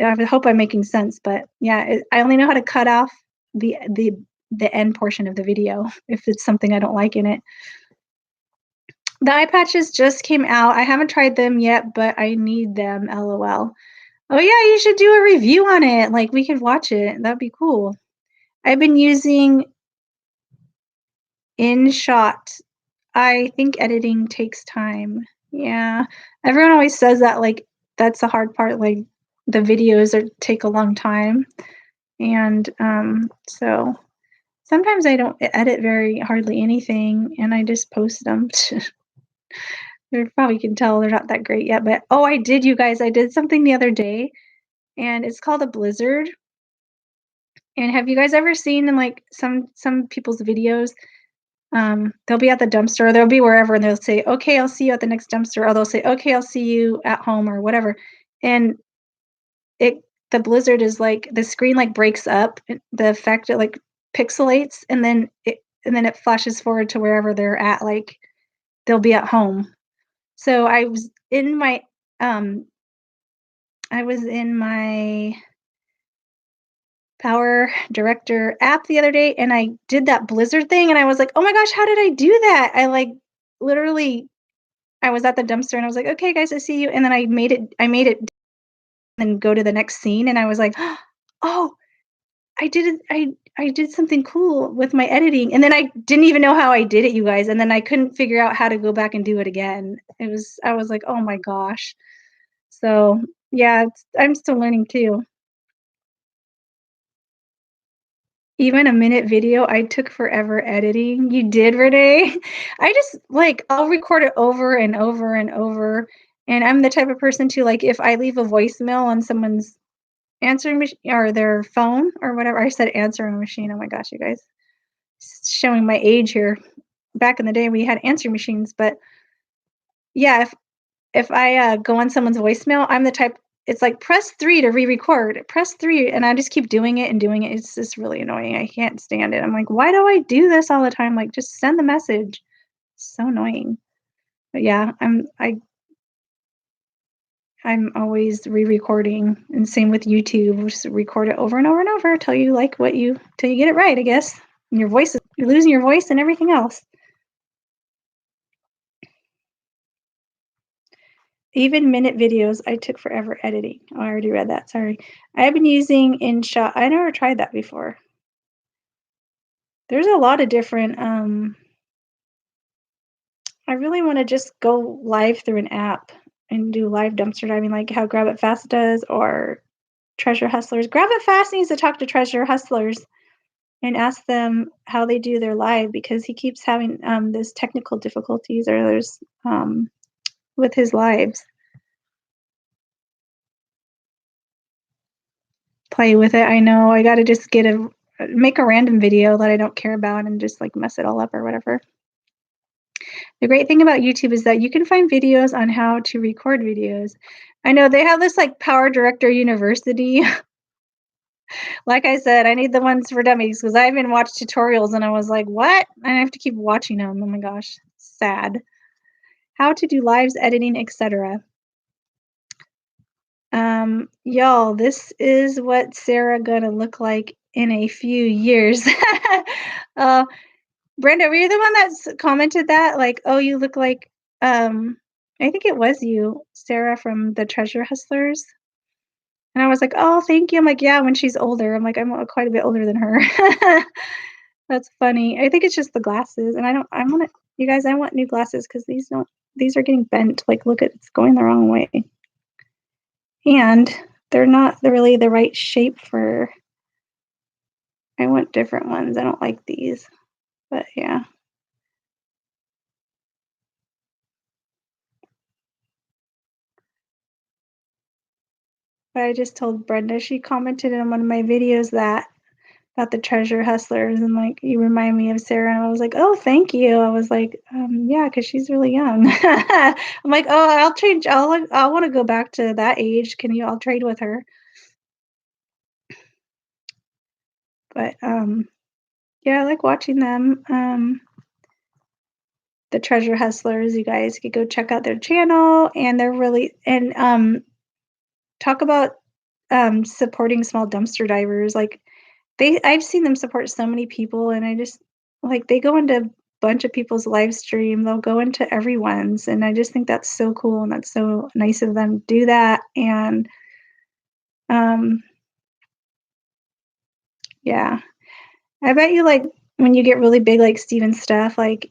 I hope I'm making sense, but yeah, I only know how to cut off the the the end portion of the video if it's something I don't like in it. The eye patches just came out. I haven't tried them yet, but I need them. LOL. Oh yeah, you should do a review on it. Like we could watch it. That'd be cool. I've been using InShot. I think editing takes time. Yeah. Everyone always says that like that's the hard part, like the videos take a long time. And so sometimes I don't edit very hardly anything and I just post them. You probably can tell they're not that great yet, but oh, I did, you guys. I did something the other day and it's called a blizzard. And have you guys ever seen in like some people's videos, they'll be at the dumpster, or they'll be wherever, and they'll say, "Okay, I'll see you at the next dumpster," or they'll say, "Okay, I'll see you at home," or whatever. And it the blizzard is like the screen like breaks up, the effect it like pixelates, and then it flashes forward to wherever they're at, like they'll be at home. So um I was in my Power Director app the other day and I did that blizzard thing and I was like, "Oh my gosh, how did I do that?" I like literally I was at the dumpster and I was like, "Okay, guys, I see you." And then I made it and go to the next scene and I was like, "Oh, I did it. I did something cool with my editing." And then I didn't even know how I did it, you guys. And then I couldn't figure out how to go back and do it again. I was like, "Oh my gosh." So, yeah, I'm still learning too. Even a minute video, I took forever editing. You did, Renee? I just like I'll record it over and over and over. And I'm the type of person to like if I leave a voicemail on someone's answering machine or their phone or whatever. I said answering machine. Oh my gosh, you guys. Showing my age here. Back in the day we had answering machines, but yeah, if I go on someone's voicemail, I'm the type it's like press 3 to re-record. Press 3 and I just keep doing it and doing it. It's just really annoying. I can't stand it. I'm like, "Why do I do this all the time? Like just send the message." So annoying. But yeah, I'm always re-recording and same with YouTube. Just record it over and over and over till you like till you get it right, I guess. And you're losing your voice and everything else. Even minute videos, I took forever editing. Oh, I already read that. Sorry. I've been using InShot. I never tried that before. There's a lot of different. I really want to just go live through an app and do live dumpster diving, like how Grab It Fast does, or Treasure Hustlers. Grab It Fast needs to talk to Treasure Hustlers and ask them how they do their live because he keeps having this technical difficulties or there's with his lives. Play with it. I know I got to just make a random video that I don't care about and just like mess it all up or whatever. The great thing about YouTube is that you can find videos on how to record videos. I know they have this like Power Director University. Like I said, I need the ones for dummies because I even watched tutorials and I was like, what? And I have to keep watching them. Oh my gosh, sad. How to do lives, editing, etc. Y'all, this is what Sarah gonna look like in a few years. uh, Brenda, were you the one that commented that? Like, oh, you look like, I think it was you, Sarah from the Treasure Hustlers. And I was like, oh, thank you. I'm like, yeah, when she's older. I'm like, I'm quite a bit older than her. That's funny. I think it's just the glasses. And I want to, you guys, I want new glasses because these are getting bent. Like, look at, it's going the wrong way. And they're not really the right shape for, I want different ones. I don't like these, but yeah. But I just told Brenda, she commented in one of my videos that about the Treasure Hustlers and like you remind me of Sarah, and I was like, oh, thank you. I was like, yeah, because she's really young. I'm like, oh, I'll change. I want to go back to that age. Can you all trade with her? But yeah, I like watching them. The Treasure Hustlers, you guys could go check out their channel, and they're really and talk about supporting small dumpster divers. Like I've seen them support so many people, and I just like they go into a bunch of people's live stream. They'll go into everyone's, and I just think that's so cool and that's so nice of them to do that. And yeah, I bet you like when you get really big, like Steven stuff, like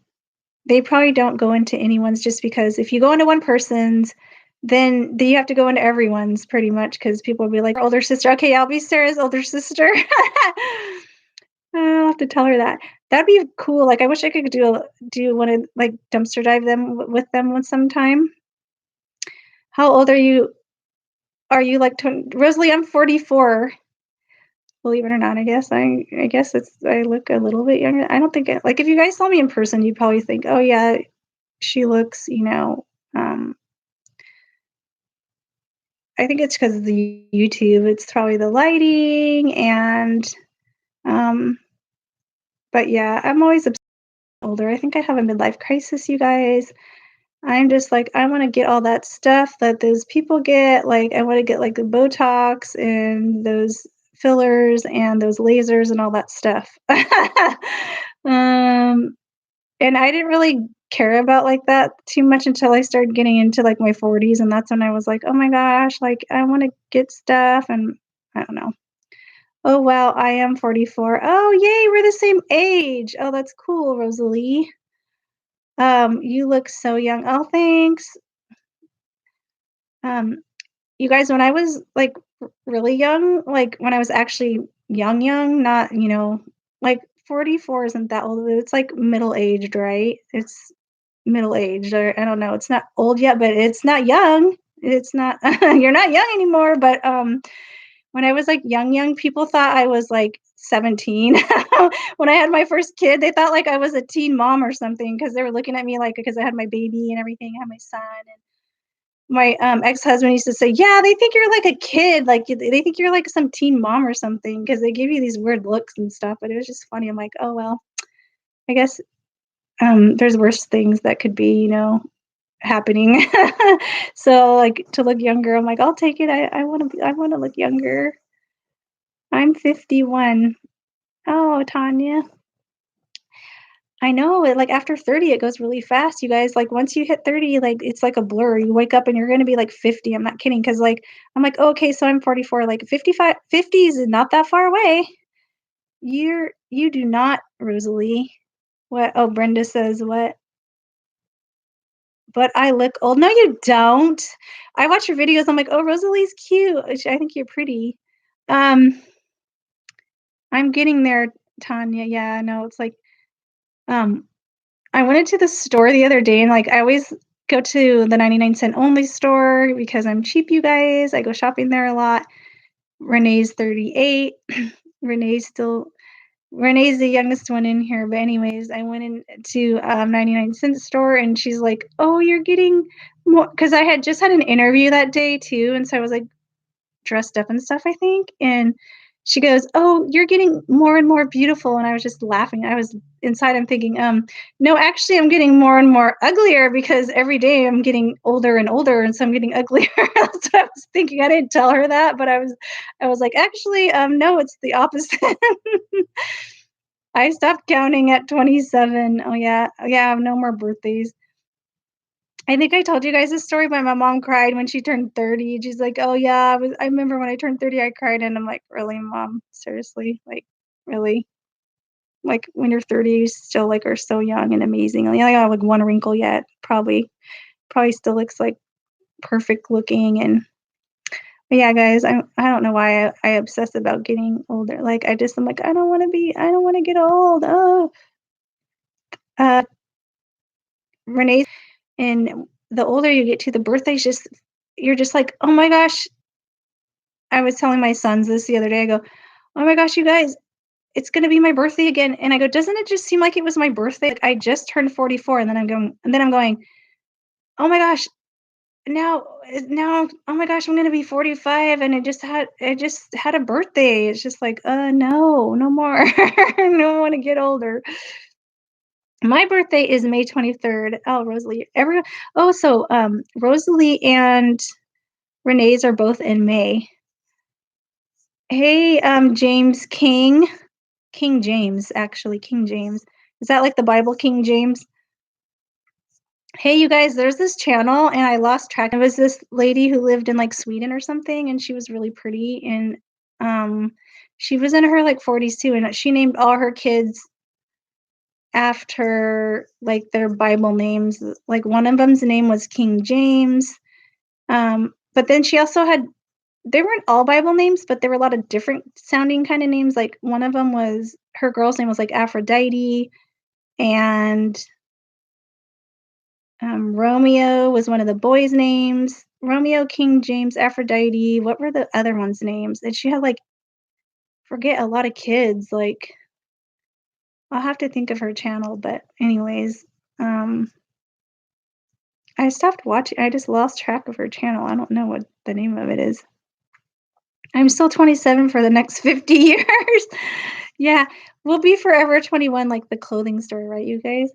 they probably don't go into anyone's just because if you go into one person's, then you have to go into everyone's pretty much because people will be like, older sister. Okay, I'll be Sarah's older sister. I'll have to tell her that. That'd be cool. Like, I wish I could do one of like dumpster dive them with them one sometime. How old are you? Are you like Rosalie? I'm 44. Believe it or not, I guess I guess I look a little bit younger. I don't think like if you guys saw me in person, you'd probably think, oh yeah, she looks, I think it's because of the YouTube. It's probably the lighting and um but yeah, I'm always older. I think I have a midlife crisis, you guys. I'm just like, I want to get all that stuff that those people get. Like, I want to get like the Botox and those fillers and those lasers and all that stuff. And I didn't really care about like that too much until I started getting into like my 40s. And that's when I was like, oh my gosh, like I want to get stuff. And I don't know. Oh, wow. I am 44. Oh, yay. We're the same age. Oh, that's cool, Rosalie. You look so young. Oh, thanks. Um, you guys, when I was like really young, like when I was actually young, not, like 44 isn't that old. It's like middle aged, right? It's middle aged, or I don't know. It's not old yet, but it's not young. It's not, you're not young anymore. But when I was like young, people thought I was like 17. When I had my first kid, they thought like I was a teen mom or something because they were looking at me like because I had my baby and everything, I had my son. And my ex-husband used to say, yeah, they think you're like a kid, like they think you're like some teen mom or something because they give you these weird looks and stuff. But it was just funny. I'm like, oh well, I guess there's worse things that could be, happening. So like to look younger, I'm like, I'll take it. I want to look younger. I'm 51. Oh, Tanya. I know it, like after 30 it goes really fast, you guys. Like once you hit 30, like it's like a blur. You wake up and you're gonna be like 50. I'm not kidding. Cause like I'm like, oh, okay, so I'm 44. Like 55, 50 is not that far away. You do not, Rosalie. What? Oh, Brenda says what? But I look old. No, you don't. I watch your videos. I'm like, oh, Rosalie's cute. I think you're pretty. Um, I'm getting there, Tanya. Yeah, no, it's like um I went into the store the other day and like I always go to the 99-cent only store because I'm cheap, you guys. I go shopping there a lot. Renee's 38. Renee's still Renee's the youngest one in here, but anyways, I went into 99-cent store and she's like, "Oh, you're getting more," because I had just had an interview that day too, and so I was like dressed up and stuff, I think, and she goes, "Oh, you're getting more and more beautiful," and I was just laughing. I was inside. I'm thinking, no, actually, I'm getting more and more uglier because every day I'm getting older and older, and so I'm getting uglier. That's what I was thinking. I didn't tell her that, but I was like, actually, no, it's the opposite. I stopped counting at 27. Oh yeah, yeah, no more birthdays. I think I told you guys this story, but my mom cried when she turned 30. She's like, "Oh yeah, I remember when I turned 30, I cried." And I'm like, "Really, mom? Seriously? Like, really? Like when you're 30, you still like are so young and amazing. Like, I got like one wrinkle yet. Probably still looks like perfect looking." And but yeah, guys, I don't know why I obsess about getting older. Like I'm like, I don't want to get old. Oh, uh, Renee, and the older you get to, the birthdays just you're just like, oh my gosh. I was telling my sons this the other day. I go, oh my gosh, you guys, it's gonna be my birthday again. And I go, doesn't it just seem like it was my birthday? Like I just turned 44, and then I'm going, oh my gosh, now, oh my gosh, I'm gonna be 45, and I just had a birthday. It's just like, no, no more. I don't want to get older. My birthday is May 23rd. Oh, Rosalie, everyone. Oh, so Rosalie and Renee's are both in May. Hey, James King. King James, actually, King James. Is that like the Bible King James? Hey, you guys, there's this channel and I lost track. It was this lady who lived in like Sweden or something, and she was really pretty. And she was in her like 40s too, and she named all her kids after like their Bible names. Like one of them's name was King James. But then she also had, they weren't all Bible names, but there were a lot of different sounding kind of names. Like one of them was, her girl's name was like Aphrodite, and Romeo was one of the boys' names. Romeo, King James, Aphrodite. What were the other ones' names? And she had like, forget, a lot of kids. Like, I'll have to think of her channel. But anyways, I stopped watching. I just lost track of her channel. I don't know what the name of it is. I'm still 27 for the next 50 years. Yeah, we'll be forever 21, like the clothing store, right, you guys?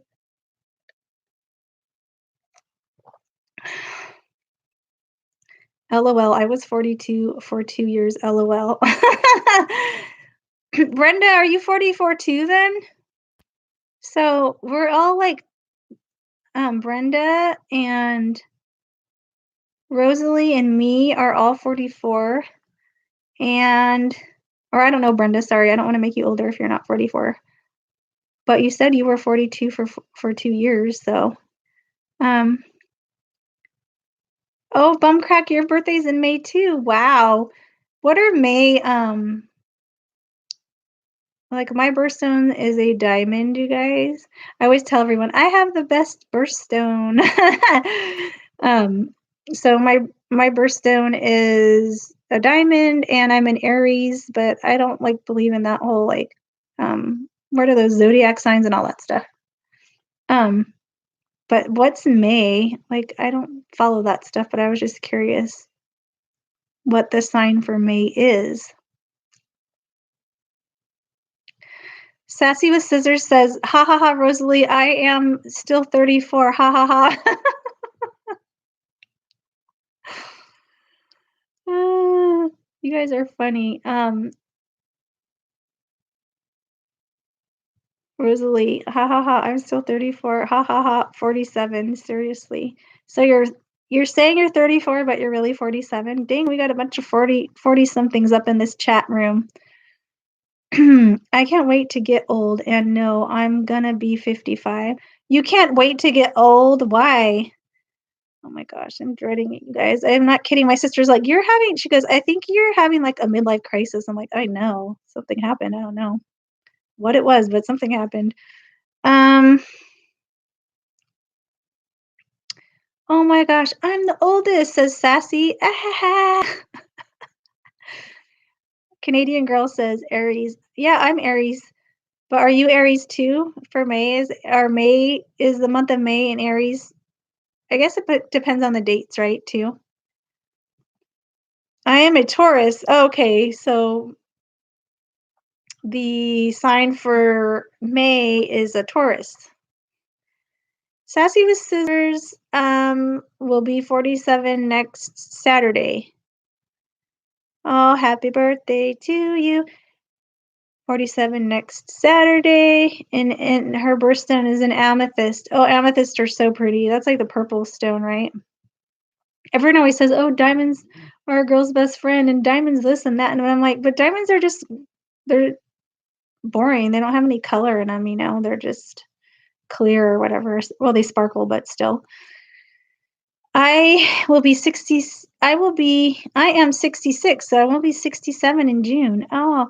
LOL, I was 42 for 2 years, LOL. Brenda, are you 44 too then? So we're all like Brenda and Rosalie and me are all 44. And or I don't know, Brenda, sorry, I don't want to make you older if you're not 44. But you said you were 42 for 2 years, so um oh, Bumcrack, your birthday's in May too. Wow. What are May like my birthstone is a diamond, you guys. I always tell everyone I have the best birthstone. um, so my birthstone is a diamond, and I'm an Aries, but I don't like believe in that whole like what are those zodiac signs and all that stuff. Um, but what's May? Like I don't follow that stuff, but I was just curious what the sign for May is. Sassy with Scissors says, ha ha ha, Rosalie, I am still 34. Ha ha ha. You guys are funny. Rosalie, ha ha ha, I'm still 34. Ha ha ha, 47. Seriously. So you're saying you're 34, but you're really 47. Dang, we got a bunch of 40 somethings up in this chat room. I can't wait to get old, and no, I'm gonna be 55. You can't wait to get old? Why? Oh my gosh, I'm dreading it, you guys. I'm not kidding. My sister's like, she goes, I think you're having like a midlife crisis. I'm like, I know. Something happened. I don't know what it was, but something happened. Oh my gosh, I'm the oldest, says Sassy. Canadian girl says Aries. Yeah, I'm Aries. But are you Aries too for May? May is the month of May in Aries? I guess it depends on the dates, right, too? I am a Taurus. Okay, so the sign for May is a Taurus. Sassy with Scissors will be 47 next Saturday. Oh, happy birthday to you. 47 next Saturday, and her birthstone is an amethyst. Oh, amethysts are so pretty. That's like the purple stone, right? Everyone always says, oh, diamonds are a girl's best friend, and diamonds this and that. And I'm like, but diamonds are they're boring. They don't have any color in them, you know? They're just clear or whatever. Well, they sparkle, but still. I am 66, so I will be 67 in June. Oh,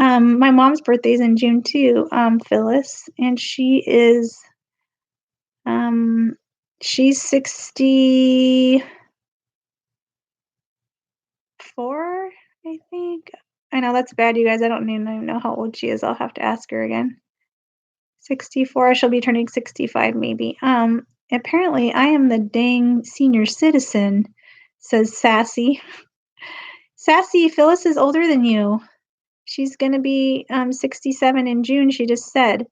my mom's birthday is in June too, Phyllis, and she's 64, I think. I know that's bad, you guys. I don't even know how old she is. I'll have to ask her again. 64. She'll be turning 65 maybe. Apparently I am the dang senior citizen, says Sassy. Sassy, Phyllis is older than you. She's going to be 67 in June, she just said.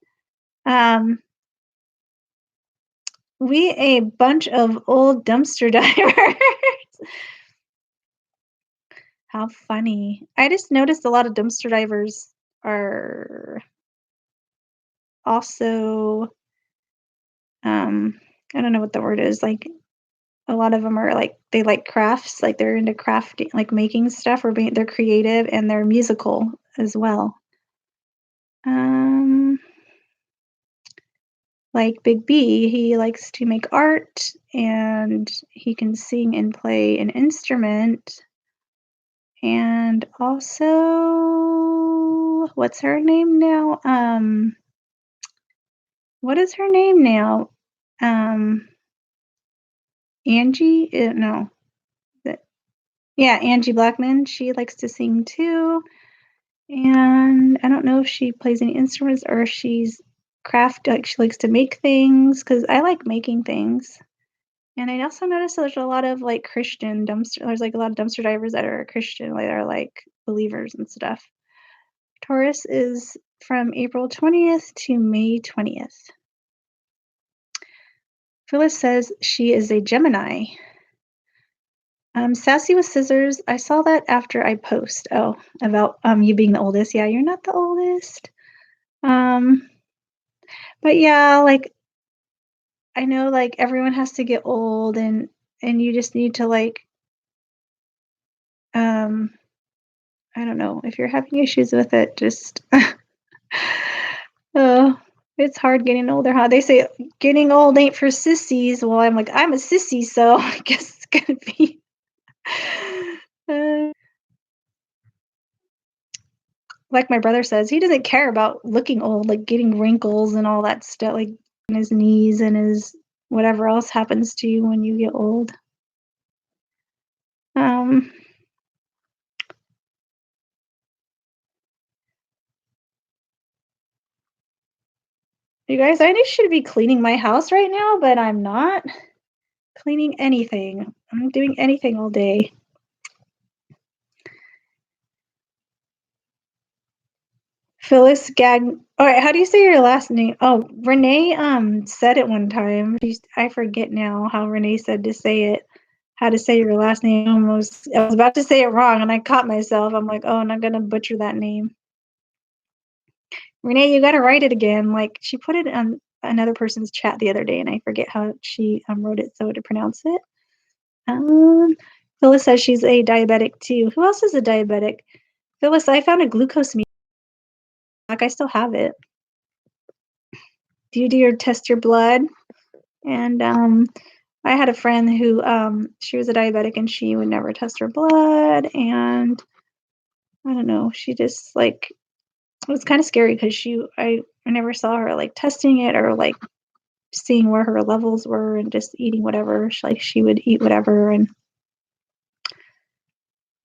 We a bunch of old dumpster divers. How funny. I just noticed a lot of dumpster divers are also, I don't know what the word is, like a lot of them are like, they like crafts, like they're into crafting, like making stuff, or they're creative, and they're musical as well. Like Big B, he likes to make art, and he can sing and play an instrument. And also, what's her name now? What is her name now? Angie? No. Yeah, Angie Blackman. She likes to sing too. And I don't know if she plays any instruments or if she's like she likes to make things, because I like making things. And I also noticed there's a lot of like there's like a lot of dumpster divers that are Christian, like are like believers and stuff. Taurus is from April 20th to May 20th. Phyllis says she is a Gemini. Sassy with Scissors, I saw that after I post. Oh, about you being the oldest. Yeah, you're not the oldest. But yeah, like I know like everyone has to get old, and you just need to like I don't know, if you're having issues with it, just oh, it's hard getting older, huh? They say getting old ain't for sissies. Well, I'm like, I'm a sissy, so I guess it's gonna be like my brother says, he doesn't care about looking old, like getting wrinkles and all that stuff, like in his knees and his whatever else happens to you when you get old. You guys, I should be cleaning my house right now, but I'm not cleaning anything. I'm doing anything all day. Phyllis Gag. All right, how do you say your last name? Oh, Renee said it one time. I forget now how Renee said to say it. How to say your last name. I was about to say it wrong, and I caught myself. I'm like, oh, I'm not gonna butcher that name. Renee, you gotta write it again. Like she put it on another person's chat the other day, and I forget how she wrote it so to pronounce it. Phyllis says she's a diabetic too. Who else is a diabetic? Phyllis, I found a glucose meter. Like I still have it. Do you test your blood? And I had a friend who she was a diabetic, and she would never test her blood, and I don't know, she just like, it was kind of scary because I never saw her like testing it or like seeing where her levels were, and just eating whatever. She would eat whatever, and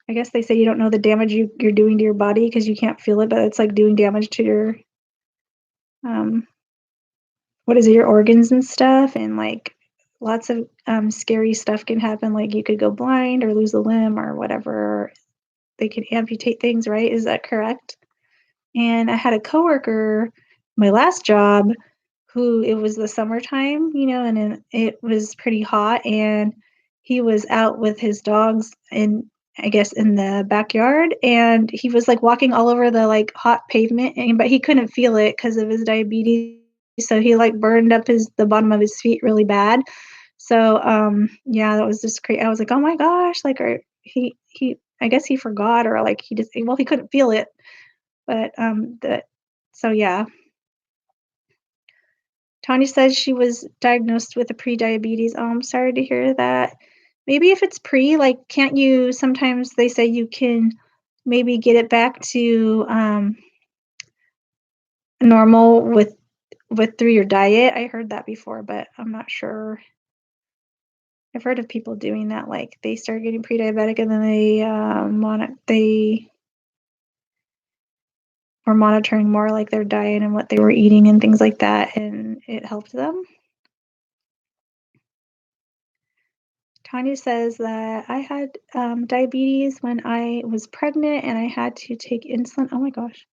I guess they say you don't know the damage you're doing to your body because you can't feel it, but it's like doing damage to what is it, your organs and stuff, and like lots of scary stuff can happen. Like you could go blind or lose a limb or whatever. They can amputate things, right? Is that correct? And I had a coworker, my last job, who it was the summertime, and it was pretty hot, and he was out with his dogs in, I guess, in the backyard, and he was like walking all over the like hot pavement, but he couldn't feel it because of his diabetes. So he like burned up the bottom of his feet really bad. So yeah, that was just crazy. I was like, oh my gosh, like he I guess he forgot, or like he just, well, he couldn't feel it. But the so yeah. Tanya says she was diagnosed with a pre-diabetes. Oh, I'm sorry to hear that. Maybe if it's pre, like, can't you, sometimes they say you can maybe get it back to normal with through your diet. I heard that before, but I'm not sure. I've heard of people doing that, like they start getting pre-diabetic and then they were monitoring more like their diet and what they were eating and things like that, and it helped them. Tanya says that I had diabetes when I was pregnant and I had to take insulin. Oh my gosh.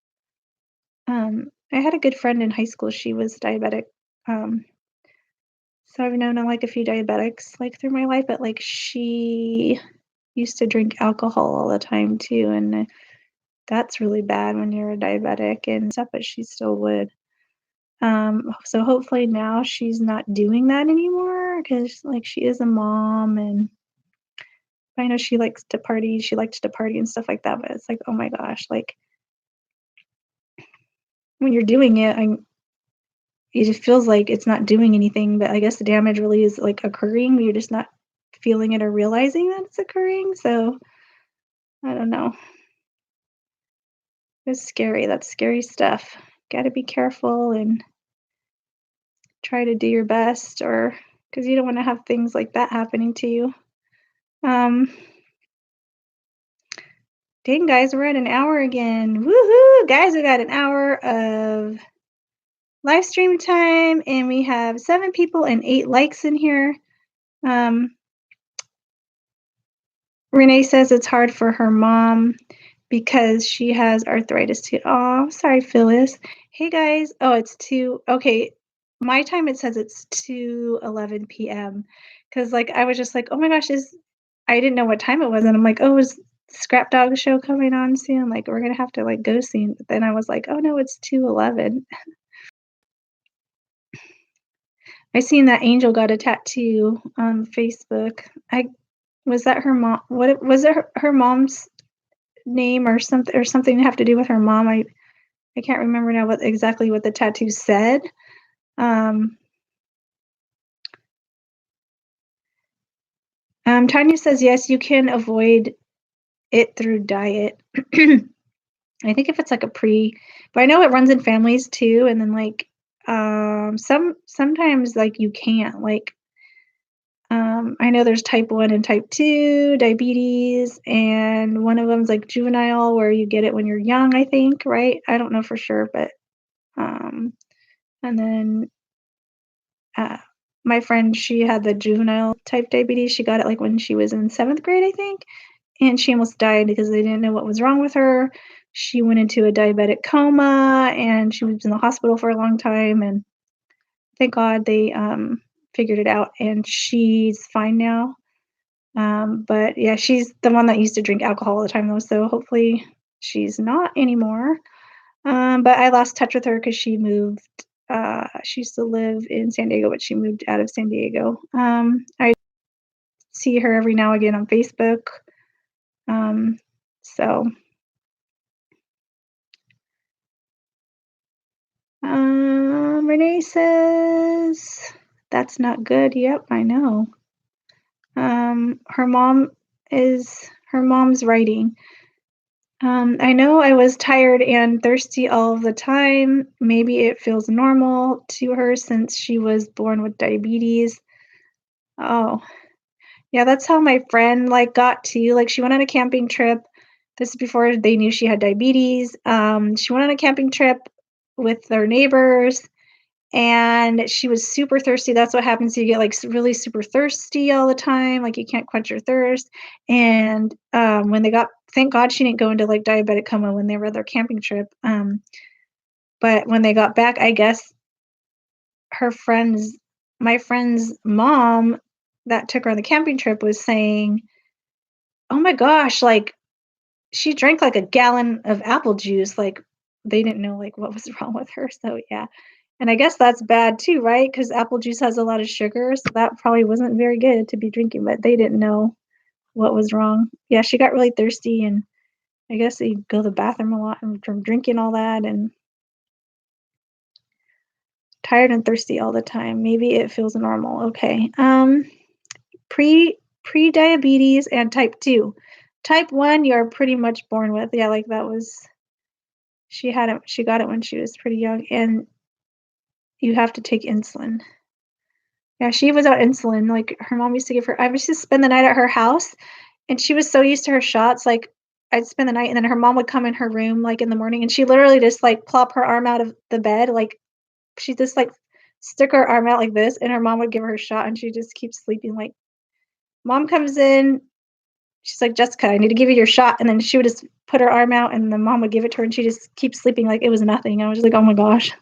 I had a good friend in high school. She was diabetic. Um, so I've known like a few diabetics like through my life, but like she used to drink alcohol all the time too. And that's really bad when you're a diabetic and stuff, but she still would. So hopefully now she's not doing that anymore because like she is a mom, and I know she likes to party. She likes to party and stuff like that, but it's like, oh my gosh, like when you're doing it, it just feels like it's not doing anything, but I guess the damage really is like occurring. You're just not feeling it or realizing that it's occurring. So I don't know. It's scary. That's scary stuff. Got to be careful and try to do your best, or because you don't want to have things like that happening to you. Dang, guys, we're at an hour again. Woohoo! Guys, we got an hour of live stream time, and we have 7 people and 8 likes in here. Renee says it's hard for her mom because she has arthritis too. Oh, sorry, Phyllis. Hey guys. Oh, it's 2. Okay. My time, it says it's 2:11 p.m. Because like I was just like, oh my gosh, I didn't know what time it was, and I'm like, oh, is Scrap Dog show coming on soon? Like we're gonna have to like go soon. But then I was like, oh no, it's 2:11. I seen that Angel got a tattoo on Facebook. Was that her mom? What was it? Her mom's name or something to have to do with her mom. I can't remember now exactly what the tattoo said. Tanya says yes, you can avoid it through diet. I think if it's like a but I know it runs in families too, and then like sometimes like you can't, like I know there's type 1 and type 2 diabetes, and one of them's like juvenile where you get it when you're young, I think, right? I don't know for sure, but and then my friend, she had the juvenile type diabetes. She got it like when she was in 7th grade, I think, and she almost died because they didn't know what was wrong with her. She went into a diabetic coma, and she was in the hospital for a long time, and thank God they figured it out, and she's fine now. But yeah, she's the one that used to drink alcohol all the time though, so hopefully she's not anymore. But I lost touch with her because she moved. She used to live in San Diego, but she moved out of San Diego. I see her every now and again on Facebook. So Renee says that's not good. Yep, I know. Her mom's writing. I know I was tired and thirsty all of the time. Maybe it feels normal to her since she was born with diabetes. Oh, yeah, that's how my friend like got to, like she went on a camping trip. This is before they knew she had diabetes. She went on a camping trip with their neighbors, and she was super thirsty. That's what happens. You get like really super thirsty all the time. Like you can't quench your thirst. And when they got, thank God she didn't go into like diabetic coma when they were their camping trip. But when they got back, I guess her friend's, my friend's mom that took her on the camping trip was saying, "Oh my gosh, like she drank like a gallon of apple juice." Like they didn't know like what was wrong with her. So yeah. And I guess that's bad too, right? Because apple juice has a lot of sugar, so that probably wasn't very good to be drinking, but they didn't know what was wrong. Yeah, she got really thirsty, and I guess they go to the bathroom a lot and from drinking all that, and tired and thirsty all the time. Maybe it feels normal. Okay. Pre-diabetes and type 2. Type 1 you're pretty much born with. Yeah, like that was, she got it when she was pretty young, and you have to take insulin. Yeah, she was on insulin, like, her mom used to give her, I used to spend the night at her house, and she was so used to her shots, like, I'd spend the night, and then her mom would come in her room, like, in the morning, and she literally just, like, plop her arm out of the bed, like, she just, like, stick her arm out like this, and her mom would give her a shot, and she just keeps sleeping, like, mom comes in, she's like, "Jessica, I need to give you your shot," and then she would just put her arm out, and the mom would give it to her, and she just keeps sleeping like it was nothing. I was just like, "Oh my gosh."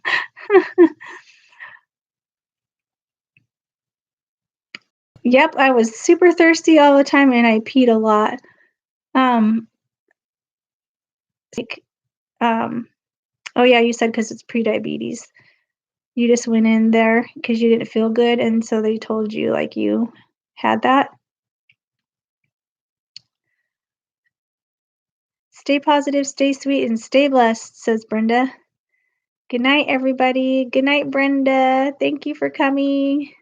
Yep, I was super thirsty all the time, and I peed a lot. Um, like, um oh, yeah, you said because it's prediabetes. You just went in there because you didn't feel good, and so they told you, like, you had that? "Stay positive, stay sweet, and stay blessed," says Brenda. Good night, everybody. Good night, Brenda. Thank you for coming.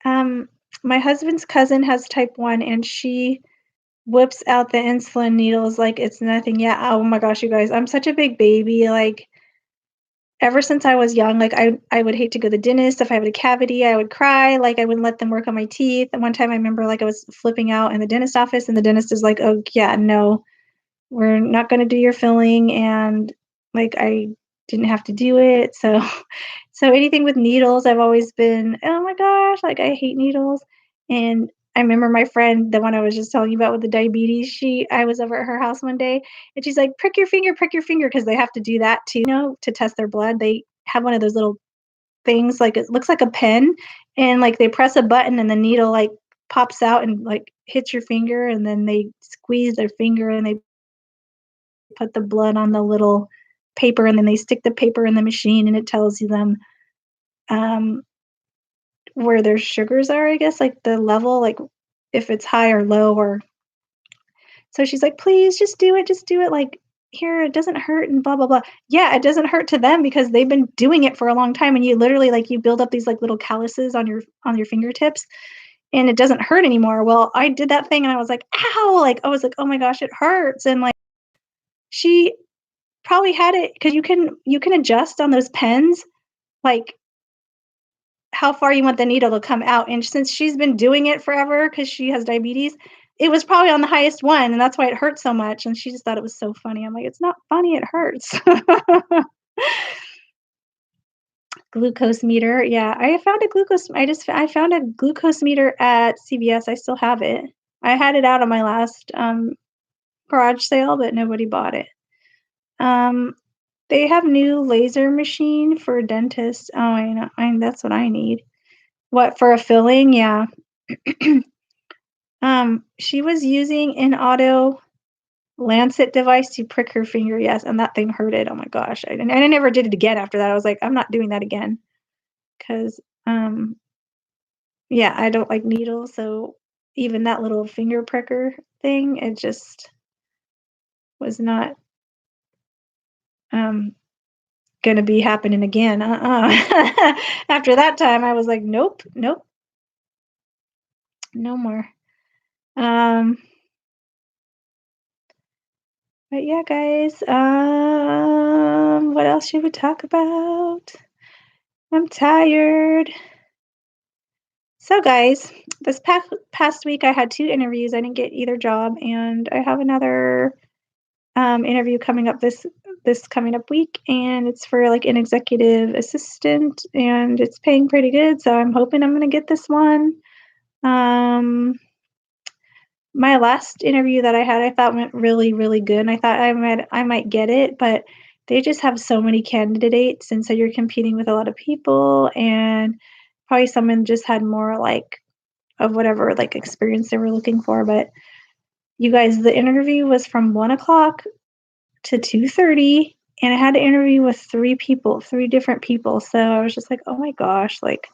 Um, my husband's cousin has type 1, and she whips out the insulin needles like it's nothing. Yeah, oh my gosh, you guys, I'm such a big baby, like, ever since I was young, like, I would hate to go to the dentist. If I had a cavity, I would cry, like, I wouldn't let them work on my teeth, and one time I remember, like, I was flipping out in the dentist office, and the dentist is like, "Oh, yeah, no, we're not gonna do your filling," and, like, I didn't have to do it, so so anything with needles, I've always been, "Oh my gosh," like, I hate needles, and I remember my friend, the one I was just telling you about with the diabetes, I was over at her house one day, and she's like, prick your finger," because they have to do that too, to test their blood. They have one of those little things, like, it looks like a pen, and, like, they press a button, and the needle, like, pops out and, like, hits your finger, and then they squeeze their finger, and they put the blood on the little paper, and then they stick the paper in the machine, and it tells you them, um, where their sugars are, I guess, like the level, like if it's high or low, or so she's like, "Please just do it, like, here, it doesn't hurt and blah, blah, blah." Yeah, it doesn't hurt to them because they've been doing it for a long time, and you literally, like, you build up these, like, little calluses on your fingertips, and it doesn't hurt anymore. Well, I did that thing, and I was like, "Ow!" Like, I was like, "Oh my gosh, it hurts," and, like, she probably had it because you can adjust on those pens, like, how far you want the needle to come out, and since she's been doing it forever because she has diabetes, it was probably on the highest one, and that's why it hurts so much, and she just thought it was so funny. I'm like, "It's not funny, it hurts." Glucose meter, yeah, I found a glucose meter at CVS. I still have it. I had it out on my last, garage sale, but nobody bought it. Um, they have new laser machine for dentists. Oh, I know, that's what I need. What, for a filling? Yeah. She was using an auto lancet device to prick her finger, yes, and that thing hurted. Oh my gosh. And I never did it again after that. I was like, I'm not doing that again. Cause yeah, I don't like needles, so even that little finger pricker thing, it just was not um gonna be happening again. After that time I was like, nope, nope, no more. Um but yeah, guys, what else should we talk about? I'm tired. So, guys, this past week I had 2 interviews. I didn't get either job, and I have another interview coming up this coming up week, and it's for like an executive assistant, and it's paying pretty good. So I'm hoping I'm going to get this one. My last interview that I had, I thought went really, really good. And I thought I might get it, but they just have so many candidates, and so you're competing with a lot of people, and probably someone just had more like of whatever like experience they were looking for. But you guys, the interview was from 1 o'clock to 2:30, and I had to interview with three different people. So I was just like, oh my gosh, like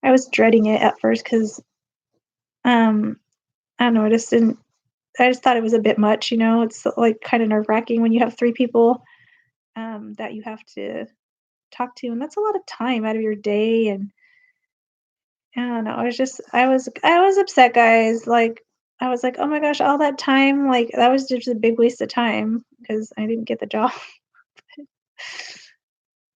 I was dreading it at first because I don't know, I just thought it was a bit much, you know. It's like kind of nerve-wracking when you have three people that you have to talk to, and that's a lot of time out of your day. And I don't know, I was upset, guys. Like I was like, oh my gosh, all that time, like that was just a big waste of time because I didn't get the job.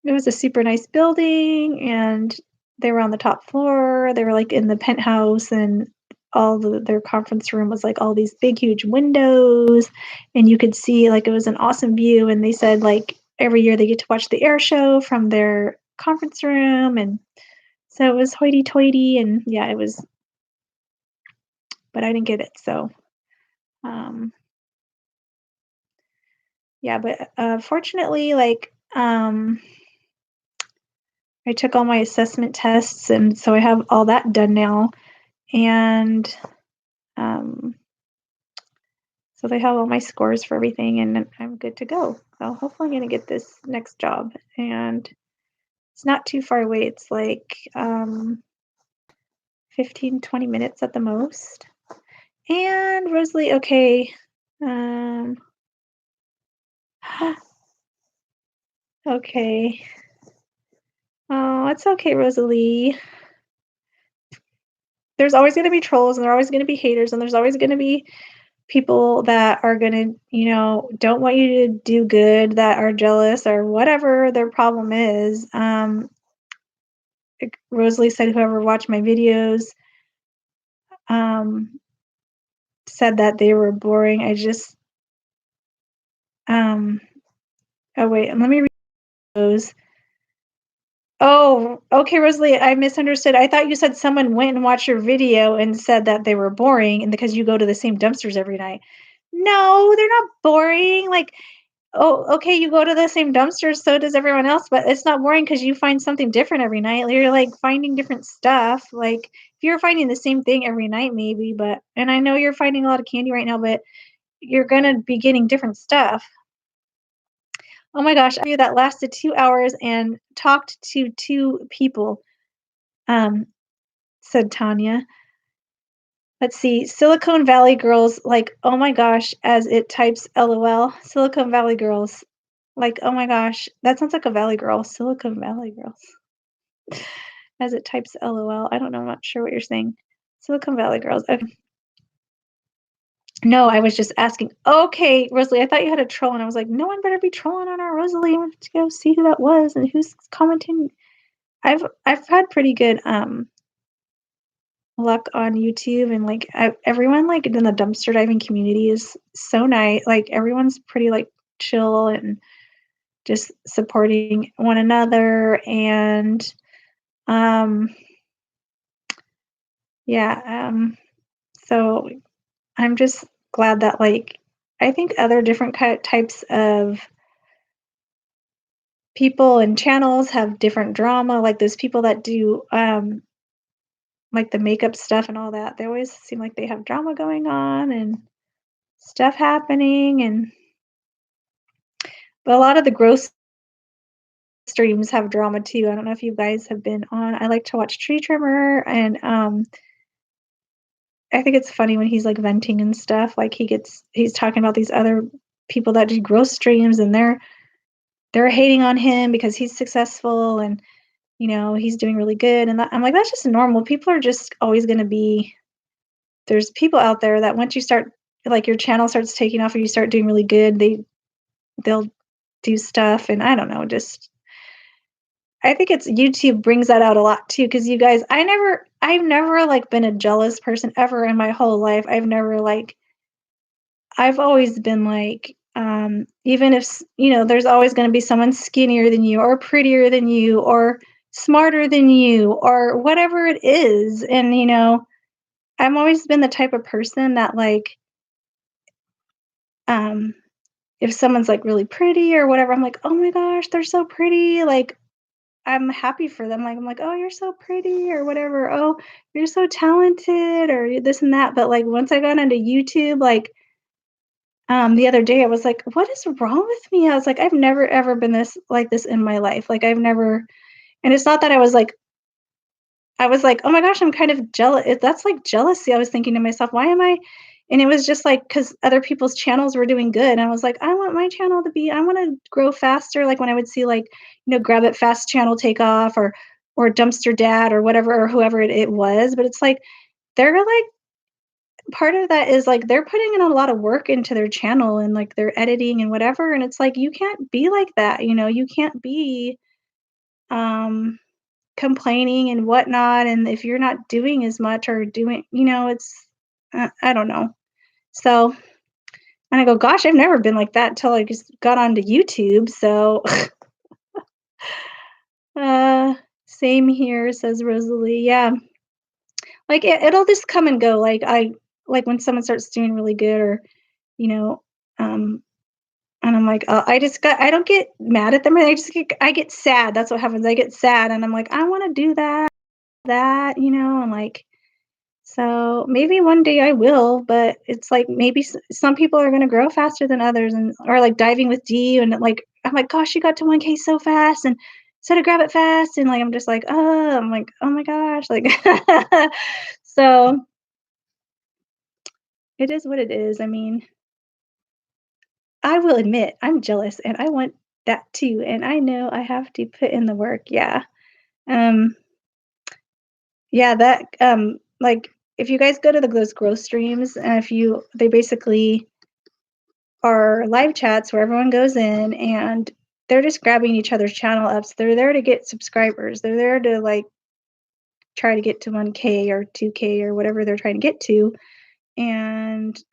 It was a super nice building, and they were on the top floor. They were like in the penthouse, and their conference room was like all these big, huge windows, and you could see like it was an awesome view. And they said like every year they get to watch the air show from their conference room, and so it was hoity-toity, and yeah, it was, but I didn't get it. So, um, yeah, but fortunately, like I took all my assessment tests, and so I have all that done now. And um, so they have all my scores for everything, and I'm good to go. So hopefully I'm going to get this next job. And it's not too far away. It's like 15, 20 minutes at the most. And Rosalie, okay. Okay. Oh, it's okay, Rosalie. There's always going to be trolls, and there's always going to be haters, and there's always going to be people that are going to, you know, don't want you to do good, that are jealous or whatever their problem is. Rosalie said whoever watched my videos um, said that they were boring. Oh wait, let me read those. Oh, okay, Rosalie, I misunderstood. I thought you said someone went and watched your video and said that they were boring and because you go to the same dumpsters every night. No, they're not boring. Like, oh, okay, you go to the same dumpsters, so does everyone else, but it's not boring because you find something different every night. You're like finding different stuff. Like, if you're finding the same thing every night, maybe, but, and I know you're finding a lot of candy right now, but you're gonna be getting different stuff. Oh my gosh, I that lasted 2 hours and talked to 2 people, um, said Tanya. Let's see, Silicon Valley Girls, like, oh my gosh, as it types LOL, Silicon Valley Girls. Like, oh my gosh, that sounds like a Valley Girl, Silicon Valley Girls. As it types LOL. I don't know, I'm not sure what you're saying. Silicon Valley Girls. Okay. No, I was just asking. Okay, Rosalie, I thought you had a troll, and I was like, no one better be trolling on our Rosalie. I wanted to go see who that was and who's commenting. I've had pretty good luck on YouTube, and like everyone like in the dumpster diving community is so nice. Like everyone's pretty like chill and just supporting one another. And um yeah, so I'm just glad that like I think other different types of people and channels have different drama. Like those people that do like the makeup stuff and all that, they always seem like they have drama going on and stuff happening. And but a lot of the gross streams have drama too. I don't know if you guys have been on. I like to watch Tree Trimmer, and I think it's funny when he's like venting and stuff. Like he's talking about these other people that do gross streams, and they're hating on him because he's successful, and you know he's doing really good. And I'm like, that's just normal. People are just always going to be. There's people out there that once you start like your channel starts taking off or you start doing really good, they'll do stuff. And I don't know, just I think it's YouTube brings that out a lot too, because you guys, I've never like been a jealous person ever in my whole life. I've always been like Even if, there's always going to be someone skinnier than you or prettier than you or smarter than you or whatever it is. And, I've always been the type of person that like, um, if someone's like really pretty or whatever, I'm like, oh my gosh, they're so pretty. Like, I'm happy for them. Like, I'm like, oh, you're so pretty or whatever. Oh, you're so talented or this and that. But like, once I got onto YouTube, like, the other day I was like, "What is wrong with me?" I was like, "I've never ever been this in my life." Like I've never and it's not that I was like, "Oh my gosh, I'm kind of jealous." That's like jealousy. I was thinking to myself, "Why am I?" And it was just like cuz other people's channels were doing good. And I was like, "I want my channel to be I want to grow faster." Like when I would see like, Grab It Fast channel take off or Dumpster Dad or whatever or whoever it was, but it's like they're like part of that is, like, they're putting in a lot of work into their channel and, like, their editing and whatever, and it's like, you can't be like that, you can't be, um, complaining and whatnot, and if you're not doing as much or doing it's I don't know. So and I go, "Gosh, I've never been like that until I just got onto YouTube," so, uh, "Same here," says Rosalie, yeah. Like, it'll just come and go, like, when someone starts doing really good or, you know, um and I'm like, I don't get mad at them, I get sad, that's what happens, I get sad, and I'm like, "I wanna do that," and, like so, maybe one day I will, but it's like maybe some people are gonna grow faster than others and or, like, diving with D and, like I'm like, "Gosh, you got to 1K so fast," and said to grab it fast," and, like, I'm just like, "Oh," I'm like, "Oh my gosh," like so, it is what it is, I mean I will admit, I'm jealous, and I want that too, and I know I have to put in the work, yeah. Um, yeah, like, if you guys go to those growth streams, and if you they basically are live chats where everyone goes in, and they're just grabbing each other's channel ups, they're there to get subscribers, they're there to, like, try to get to 1K or 2K or whatever they're trying to get to, and,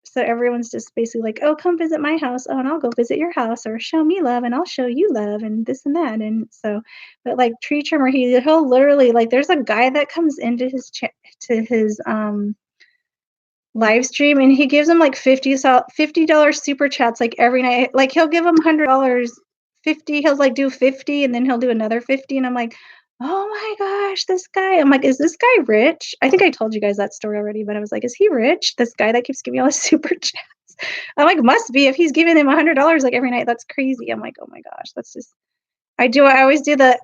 so everyone's just basically like, "Oh, come visit my house. Oh, and I'll go visit your house," or "Show me love, and I'll show you love," and this and that, and so but, like, Tree Trimmer, he'll literally like, there's a guy that comes into to his, live stream, and he gives him, like, $50 super chats, like, every night. Like, he'll give him $100, 50 he'll, like, do 50, and then he'll do another 50, and I'm like, "Oh my gosh, this guy" I'm like, "Is this guy rich?" I think I told you guys that story already, but I was like, "Is he rich? This guy that keeps giving me all his super chats?" I'm like, "Must be if he's giving him $100, like, every night, that's crazy." I'm like, "Oh my gosh, that's just" I always do the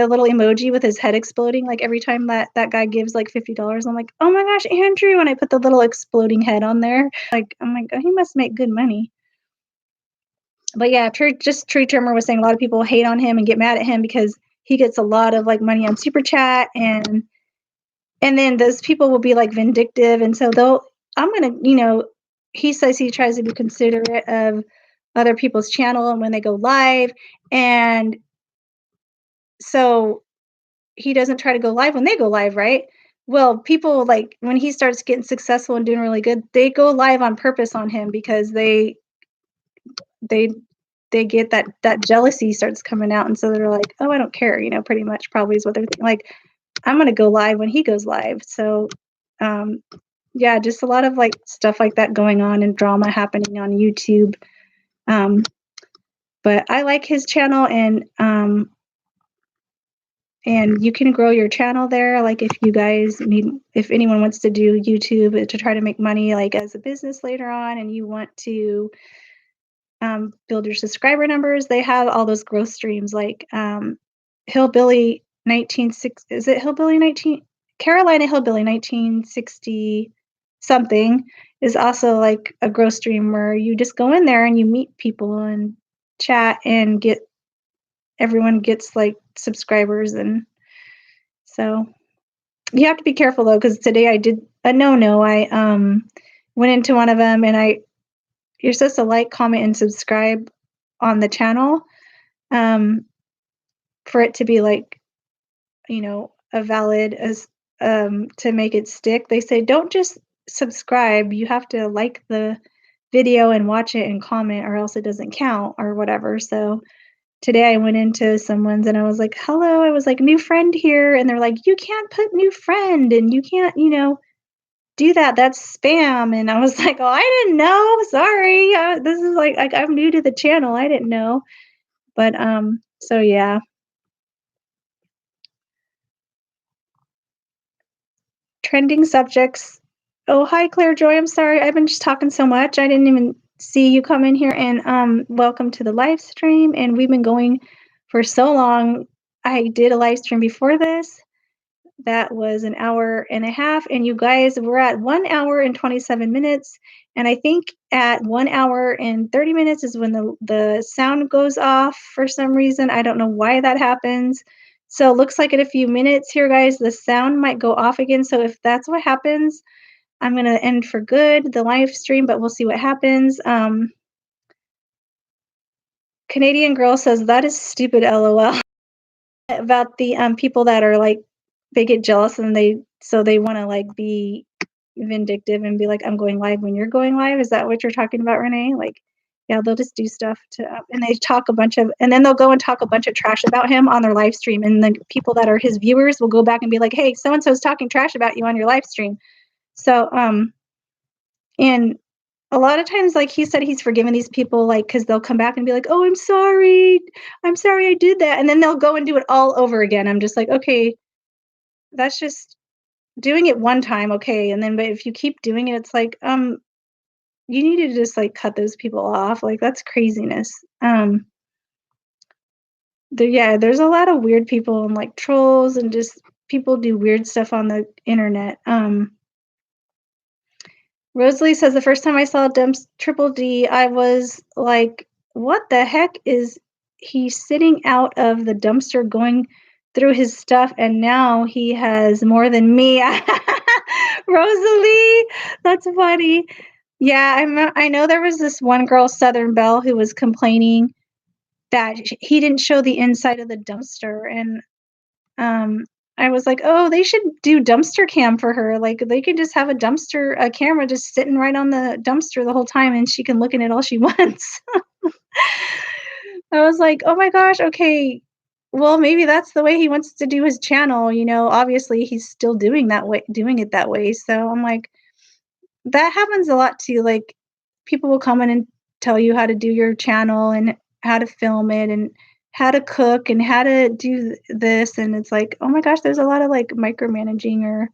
little emoji with his head exploding, like, every time that guy gives, like, $50, I'm like, "Oh my gosh, Andrew," and I put the little exploding head on there. Like, I'm like, "Oh, he must make good money." But yeah, Tree Trimmer was saying a lot of people hate on him and get mad at him because he gets a lot of, like, money on Super Chat, and then those people will be, like, vindictive, and so I'm gonna he says he tries to be considerate of other people's channel and when they go live, and so he doesn't try to go live when they go live, right? Well, people like when he starts getting successful and doing really good, they go live on purpose on him because they they get that jealousy starts coming out, and so they're like, "Oh, I don't care," pretty much probably is what they're thinking. Like, I'm gonna go live when he goes live. So, um, yeah, just a lot of like stuff like that going on and drama happening on YouTube. Um, but I like his channel, and you can grow your channel there, like, if anyone wants to do YouTube to try to make money, like, as a business later on and you want to, build your subscriber numbers, they have all those growth streams, like, Hillbilly 196 is it Hillbilly 19 Carolina Hillbilly 1960 something is also, like, a growth stream where you just go in there and you meet people and chat and everyone gets, like, subscribers, and so you have to be careful though, because today I did a no. I went into one of them, and you're supposed to like, comment, and subscribe on the channel for it to be like a valid as to make it stick. They say don't just subscribe, you have to like video and watch it and comment or else it doesn't count or whatever. So today I went into someone's and I was like, "Hello," I was like, "New friend here," and they're like, "You can't put new friend and you can't, do that. That's spam." And I was like, "Oh, I didn't know. Sorry. This is like I'm new to the channel. I didn't know." But so yeah. Trending subjects. Oh, hi, Claire Joy. I'm sorry. I've been just talking so much. I didn't even see you come in here. And welcome to the live stream. And we've been going for so long. I did a live stream before this. That was an hour and a half. And you guys were at 1 hour and 27 minutes. And I think at 1 hour and 30 minutes is when the sound goes off for some reason. I don't know why that happens. So it looks like in a few minutes here, guys, the sound might go off again. So if that's what happens, I'm going to end for good the live stream, but we'll see what happens. Canadian Girl says, that is stupid, LOL. About the people that are like, they get jealous and they want to like be vindictive and be like, I'm going live when you're going live. Is that what you're talking about, Renee? Like, yeah, they'll just do stuff to, and they talk and then they'll go and talk a bunch of trash about him on their live stream. And the people that are his viewers will go back and be like, hey, so-and-so's talking trash about you on your live stream. So, and a lot of times, like he said, he's forgiven these people, like, because they'll come back and be like, oh, I'm sorry I did that. And then they'll go and do it all over again. I'm just like, okay, that's just doing it one time. Okay. And then, but if you keep doing it, it's like, you need to just like cut those people off. Like that's craziness. There's a lot of weird people and like trolls and just people do weird stuff on the internet. Rosalie says the first time I saw Triple D, I was like, what the heck is he sitting out of the dumpster going through his stuff? And now he has more than me. Rosalie, that's funny. Yeah, I know there was this one girl, Southern Belle, who was complaining that he didn't show the inside of the dumpster. And I was like, oh, they should do dumpster cam for her. Like they could just have a camera just sitting right on the dumpster the whole time and she can look in it all she wants. I was like, oh my gosh, okay. Well, maybe that's the way he wants to do his channel. Obviously he's still doing it that way. So I'm like, that happens a lot too. Like people will come in and tell you how to do your channel and how to film it and how to cook and how to do this. And it's like, oh my gosh, there's a lot of like micromanaging or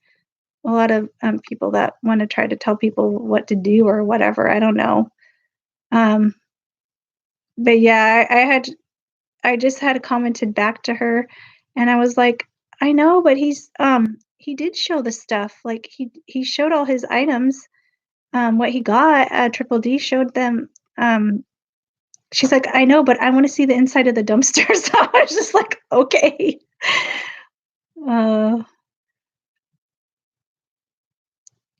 a lot of people that want to try to tell people what to do or whatever. I don't know. But yeah, I just had commented back to her and I was like, I know, but he did show the stuff. Like he showed all his items, what he got. Triple D showed them. She's like, I know, but I want to see the inside of the dumpster. So I was just like, okay.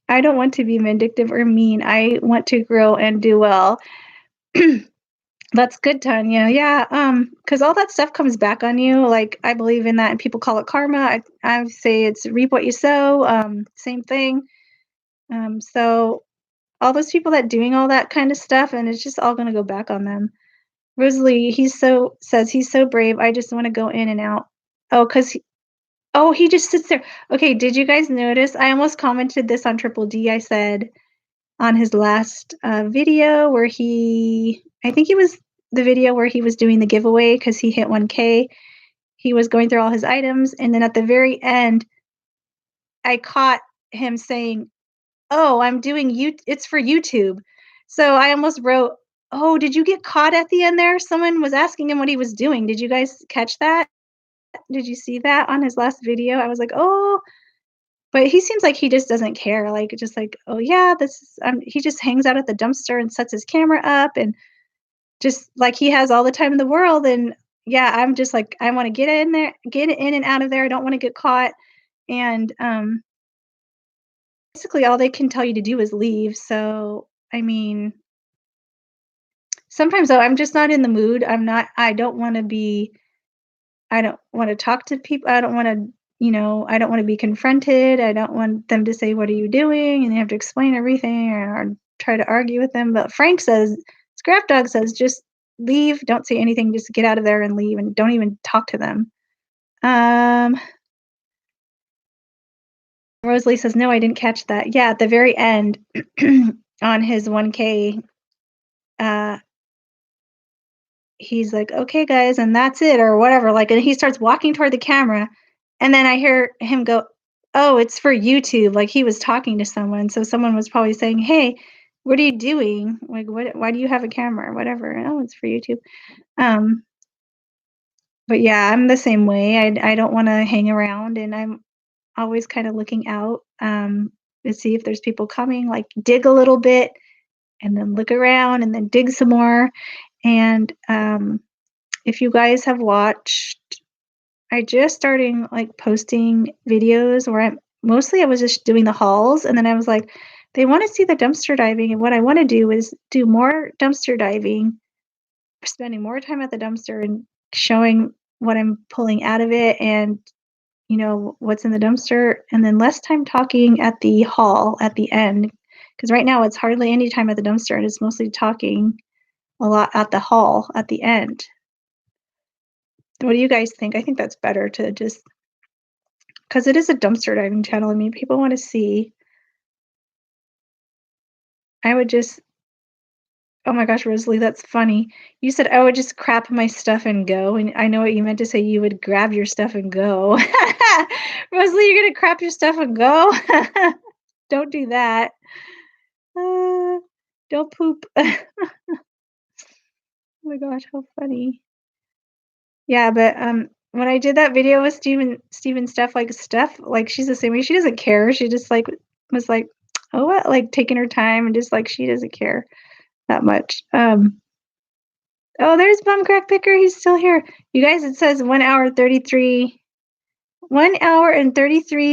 I don't want to be vindictive or mean. I want to grow and do well. That's good, Tanya. Yeah, because all that stuff comes back on you. Like I believe in that, and people call it karma. I say it's reap what you sow. Same thing. So all those people that doing all that kind of stuff, and it's just all gonna go back on them. Rosalie, says he's so brave. I just want to go in and out. Oh, he just sits there. Okay, did you guys notice? I almost commented this on Triple D. I said on his last video where I think it was the video where he was doing the giveaway because he hit 1K. He was going through all his items, and then at the very end, I caught him saying, "Oh, I'm doing it's for YouTube." So I almost wrote, "Oh, did you get caught at the end there?" Someone was asking him what he was doing. Did you guys catch that? Did you see that on his last video? I was like, "Oh," but he seems like he just doesn't care. Like just like, "Oh yeah, this is." He just hangs out at the dumpster and sets his camera up and just like he has all the time in the world. And yeah, I'm just like, I want to get in there, get in and out of there. I don't want to get caught. And basically all they can tell you to do is leave. So, I mean, sometimes though, I'm just not in the mood. I don't want to talk to people. I don't want to, I don't want to be confronted. I don't want them to say, what are you doing? And they have to explain everything or try to argue with him. But Frank says, Scrap Dog says, just leave, don't say anything, just get out of there and leave, and don't even talk to them. Rosalie says, no, I didn't catch that. Yeah, at the very end on his 1K, he's like, okay, guys, and that's it, or whatever. Like, and he starts walking toward the camera, and then I hear him go, oh, it's for YouTube. Like, he was talking to someone. So someone was probably saying, hey, what are you doing? Like, why do you have a camera? Whatever. Oh, it's for YouTube. But yeah, I'm the same way. I don't want to hang around, and I'm always kind of looking out to see if there's people coming, like dig a little bit and then look around and then dig some more. And if you guys have watched, I just starting like posting videos where I was just doing the hauls, and then I was like, they want to see the dumpster diving, and what I want to do is do more dumpster diving, spending more time at the dumpster and showing what I'm pulling out of it and what's in the dumpster, and then less time talking at the haul at the end, because right now it's hardly any time at the dumpster and it's mostly talking a lot at the haul at the end. What do you guys think? I think that's better to just, because it is a dumpster diving channel. I mean, people want to see. I would just, oh my gosh, Rosalie, that's funny. You said I would just crap my stuff and go, and I know what you meant to say. You would grab your stuff and go. Rosalie, you're gonna crap your stuff and go? Don't do that. Don't poop. Oh my gosh, how funny. Yeah, but when I did that video with Steven Steph, like she's the same way. She doesn't care. She just like was like, oh what? Like taking her time and just like she doesn't care that much. Oh, there's Bum Crack Picker. He's still here. You guys, it says 1 hour 33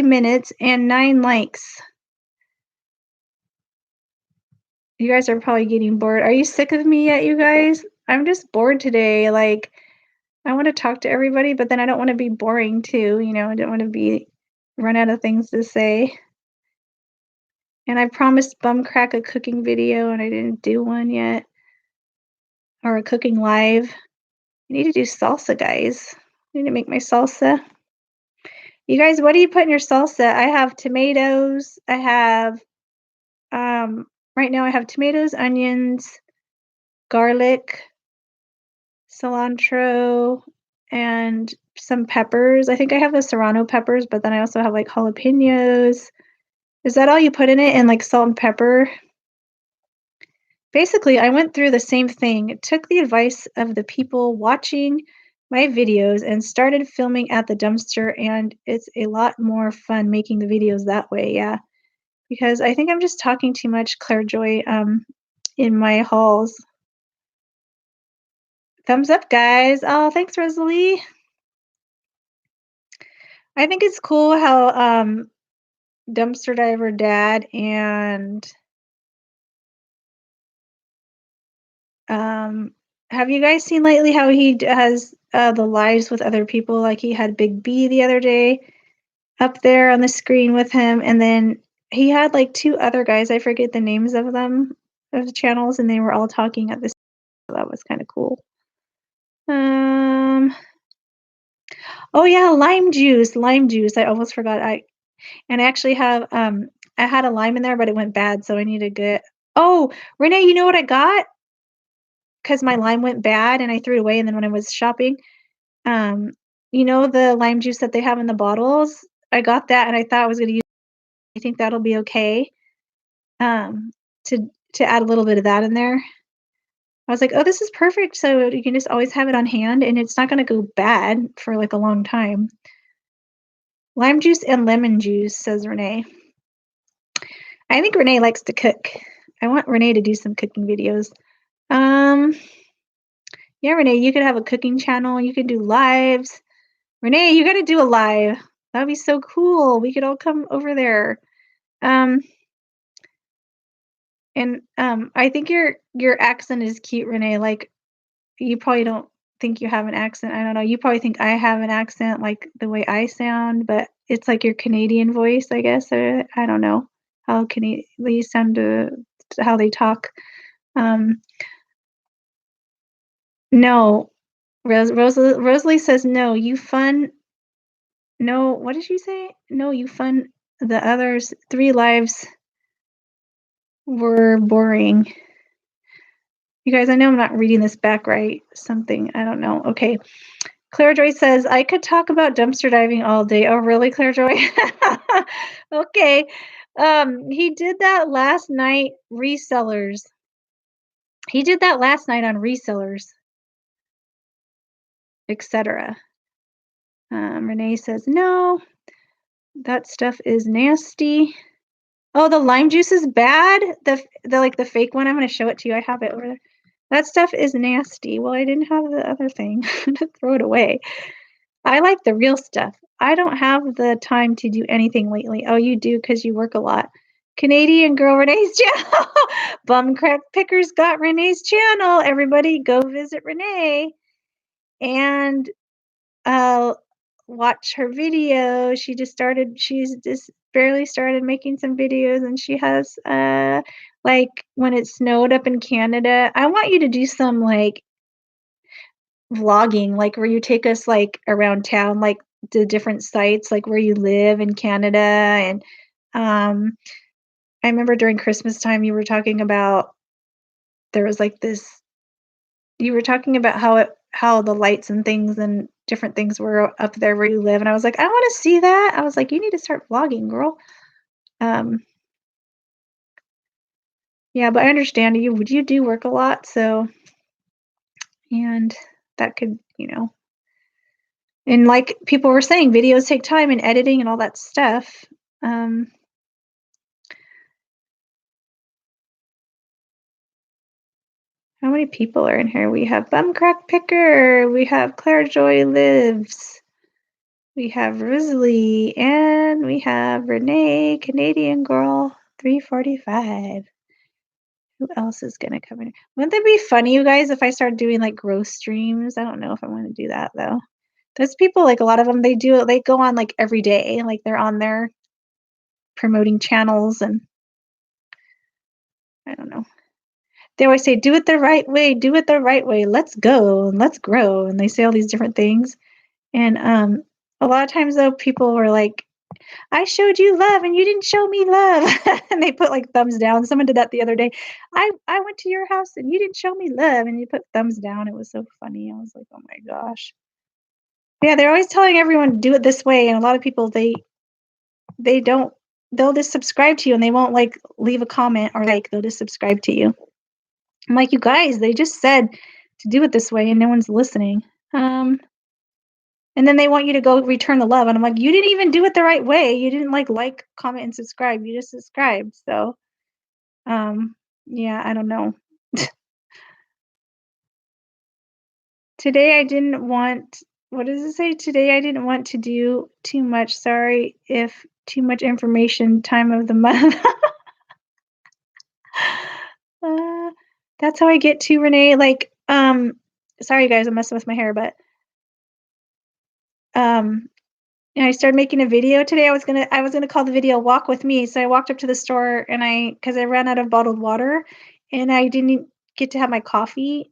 minutes and 9 likes. You guys are probably getting bored. Are you sick of me yet, you guys? I'm just bored today. Like, I want to talk to everybody, but then I don't want to be boring too. I don't want to run out of things to say. And I promised Bum Crack a cooking video, and I didn't do one yet. Or a cooking live. I need to do salsa, guys. I need to make my salsa. You guys, what do you put in your salsa? I have tomatoes. I have, right now I have tomatoes, onions, garlic, cilantro, and some peppers. I think I have the serrano peppers, but then I also have like jalapenos. Is that all you put in it? And like salt and pepper? Basically, I went through the same thing. Took the advice of the people watching my videos and started filming at the dumpster, and it's a lot more fun making the videos that way. Yeah, because I think I'm just talking too much, Claire Joy, in my hauls. Thumbs up, guys. Oh, thanks, Rosalie. I think it's cool how Dumpster Diver Dad and have you guys seen lately how he has the lives with other people? Like he had Big B the other day up there on the screen with him, and then he had like 2 other guys. I forget the names of them, of the channels, and they were all talking at this. So that was kind of cool. Oh yeah, lime juice. I almost forgot. I actually have I had a lime in there, but it went bad, so I need to get. Oh, Renee, you know what I got? Because my lime went bad and I threw it away, and then when I was shopping, the lime juice that they have in the bottles? I got that, and I thought I was gonna use. I think that'll be okay, to add a little bit of that in there. I was like, "Oh, this is perfect, so you can just always have it on hand, and it's not gonna go bad for, like, a long time." Lime juice and lemon juice, says Renee. I think Renee likes to cook. I want Renee to do some cooking videos. Yeah, Renee, you could have a cooking channel. You could do lives. Renee, you got to do a live. That'd be so cool. We could all come over there. I think your accent is cute, Renee. Like you probably don't think you have an accent. I don't know. You probably think I have an accent, like the way I sound, but it's like your Canadian voice, I guess. I don't know how Canadian you sound to how they talk. Um, no, Rosalie says, "No, you fun." No, what did she say? No, you fun. The others 3 lives were boring. You guys, I know I'm not reading this back right. Something, I don't know. Okay. Claire Joy says, I could talk about dumpster diving all day. Oh, really, Claire Joy? Okay. He did that last night, resellers. He did that last night on resellers, etc. Renee says, no, that stuff is nasty. Oh, the lime juice is bad? The like the fake one? I'm going to show it to you. I have it over there. That stuff is nasty. Well, I didn't have the other thing to throw it away. I like the real stuff. I don't have the time to do anything lately. Oh, you do because you work a lot. Canadian Girl Renee's channel. Bum Crack Pickers got Renee's channel. Everybody go visit Renee and watch her video. She's just barely started making some videos, and she has like when it snowed up in Canada. I want you to do some like vlogging, like where you take us like around town, like the different sites, like where you live in Canada. And I remember during Christmas time you were talking about there was like this you were talking about how the lights and things and different things were up there where you live, and I was like, I want to see that. I was like, you need to start vlogging, girl. Yeah, but I understand you do work a lot, so and that could, and like people were saying, videos take time and editing and all that stuff. How many people are in here? We have Bum Crack Picker, we have Claire Joy Lives, we have Rosalie, and we have Renee, Canadian Girl 345. Who else is gonna come in? Wouldn't that be funny, you guys, if I started doing like growth streams? I don't know if I want to do that though. Those people, like a lot of them, they go on like every day, like they're on there promoting channels, and I don't know. They always say, do it the right way, do it the right way. Let's go and let's grow. And they say all these different things. And a lot of times though, people were like, I showed you love and you didn't show me love. And they put like thumbs down. Someone did that the other day. I went to your house and you didn't show me love, and you put thumbs down. It was so funny. I was like, oh my gosh. Yeah, they're always telling everyone to do it this way. And a lot of people, they don't, they'll just subscribe to you and they won't like leave a comment or like they'll just subscribe to you. I'm like, you guys, they just said to do it this way and no one's listening. And then they want you to go return the love. And I'm like, you didn't even do it the right way. You didn't like, comment, and subscribe. You just subscribed. So, yeah, I don't know. Today I didn't want, what does it say? Today I didn't want to do too much. Sorry if too much information, time of the month. That's how I get to Renee. Like, sorry guys, I'm messing with my hair, but and I started making a video today. I was gonna call the video "Walk with Me." So I walked up to the store and because I ran out of bottled water, and I didn't get to have my coffee,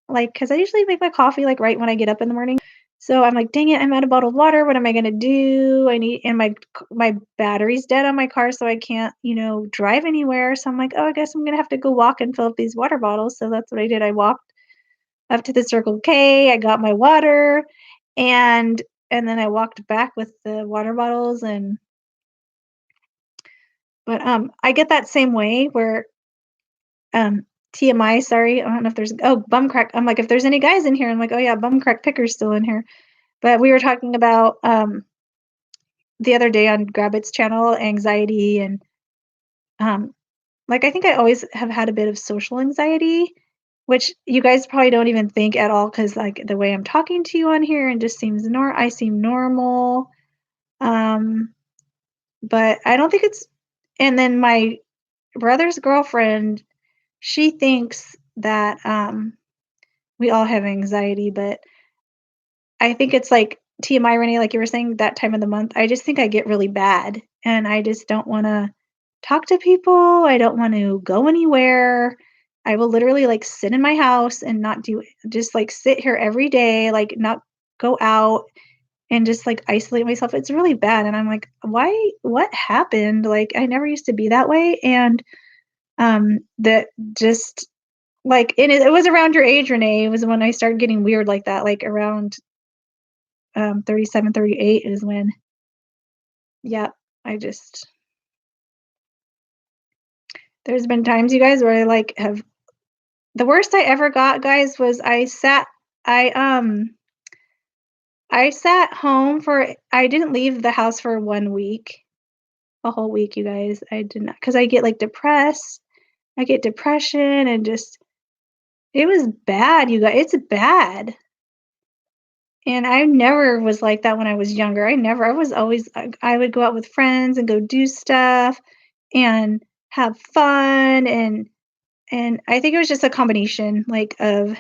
like because I usually make my coffee like right when I get up in the morning. So I'm like, dang it, I'm out of bottled water. What am I gonna do? And my battery's dead on my car, so I can't, drive anywhere. So I'm like, oh, I guess I'm gonna have to go walk and fill up these water bottles. So that's what I did. I walked up to the Circle K. I got my water, and then I walked back with the water bottles. But I get that same way where TMI, sorry, I don't know if there's Bum Crack. I'm like, if there's any guys in here, I'm like, oh yeah, Bum Crack Picker's still in here. But we were talking about the other day on Grabbit's channel, anxiety, and like I think I always have had a bit of social anxiety, which you guys probably don't even think at all because like the way I'm talking to you on here and just seems I seem normal. But I don't think it's, and then my brother's girlfriend, she thinks that we all have anxiety, but I think it's like TMI, Renee, like you were saying, that time of the month. I just think I get really bad and I just don't want to talk to people. I don't want to go anywhere. I will literally like sit in my house and not do just like sit here every day, like not go out and just like isolate myself. It's really bad. And I'm like, why? What happened? Like, I never used to be that way. And that just like, and it was around your age, Renee. It was when I started getting weird like that, like around 37, 38 is when, yeah, I just, there's been times, you guys, where I like have the worst I ever got, guys, was I I sat home for I didn't leave the house for 1 week, a whole week, you guys. I did not, because I get, like, depressed. I get depression and just it was bad, you guys. It's bad. And I never was like that when I was younger. I was always I would go out with friends and go do stuff and have fun, and I think it was just a combination, like, of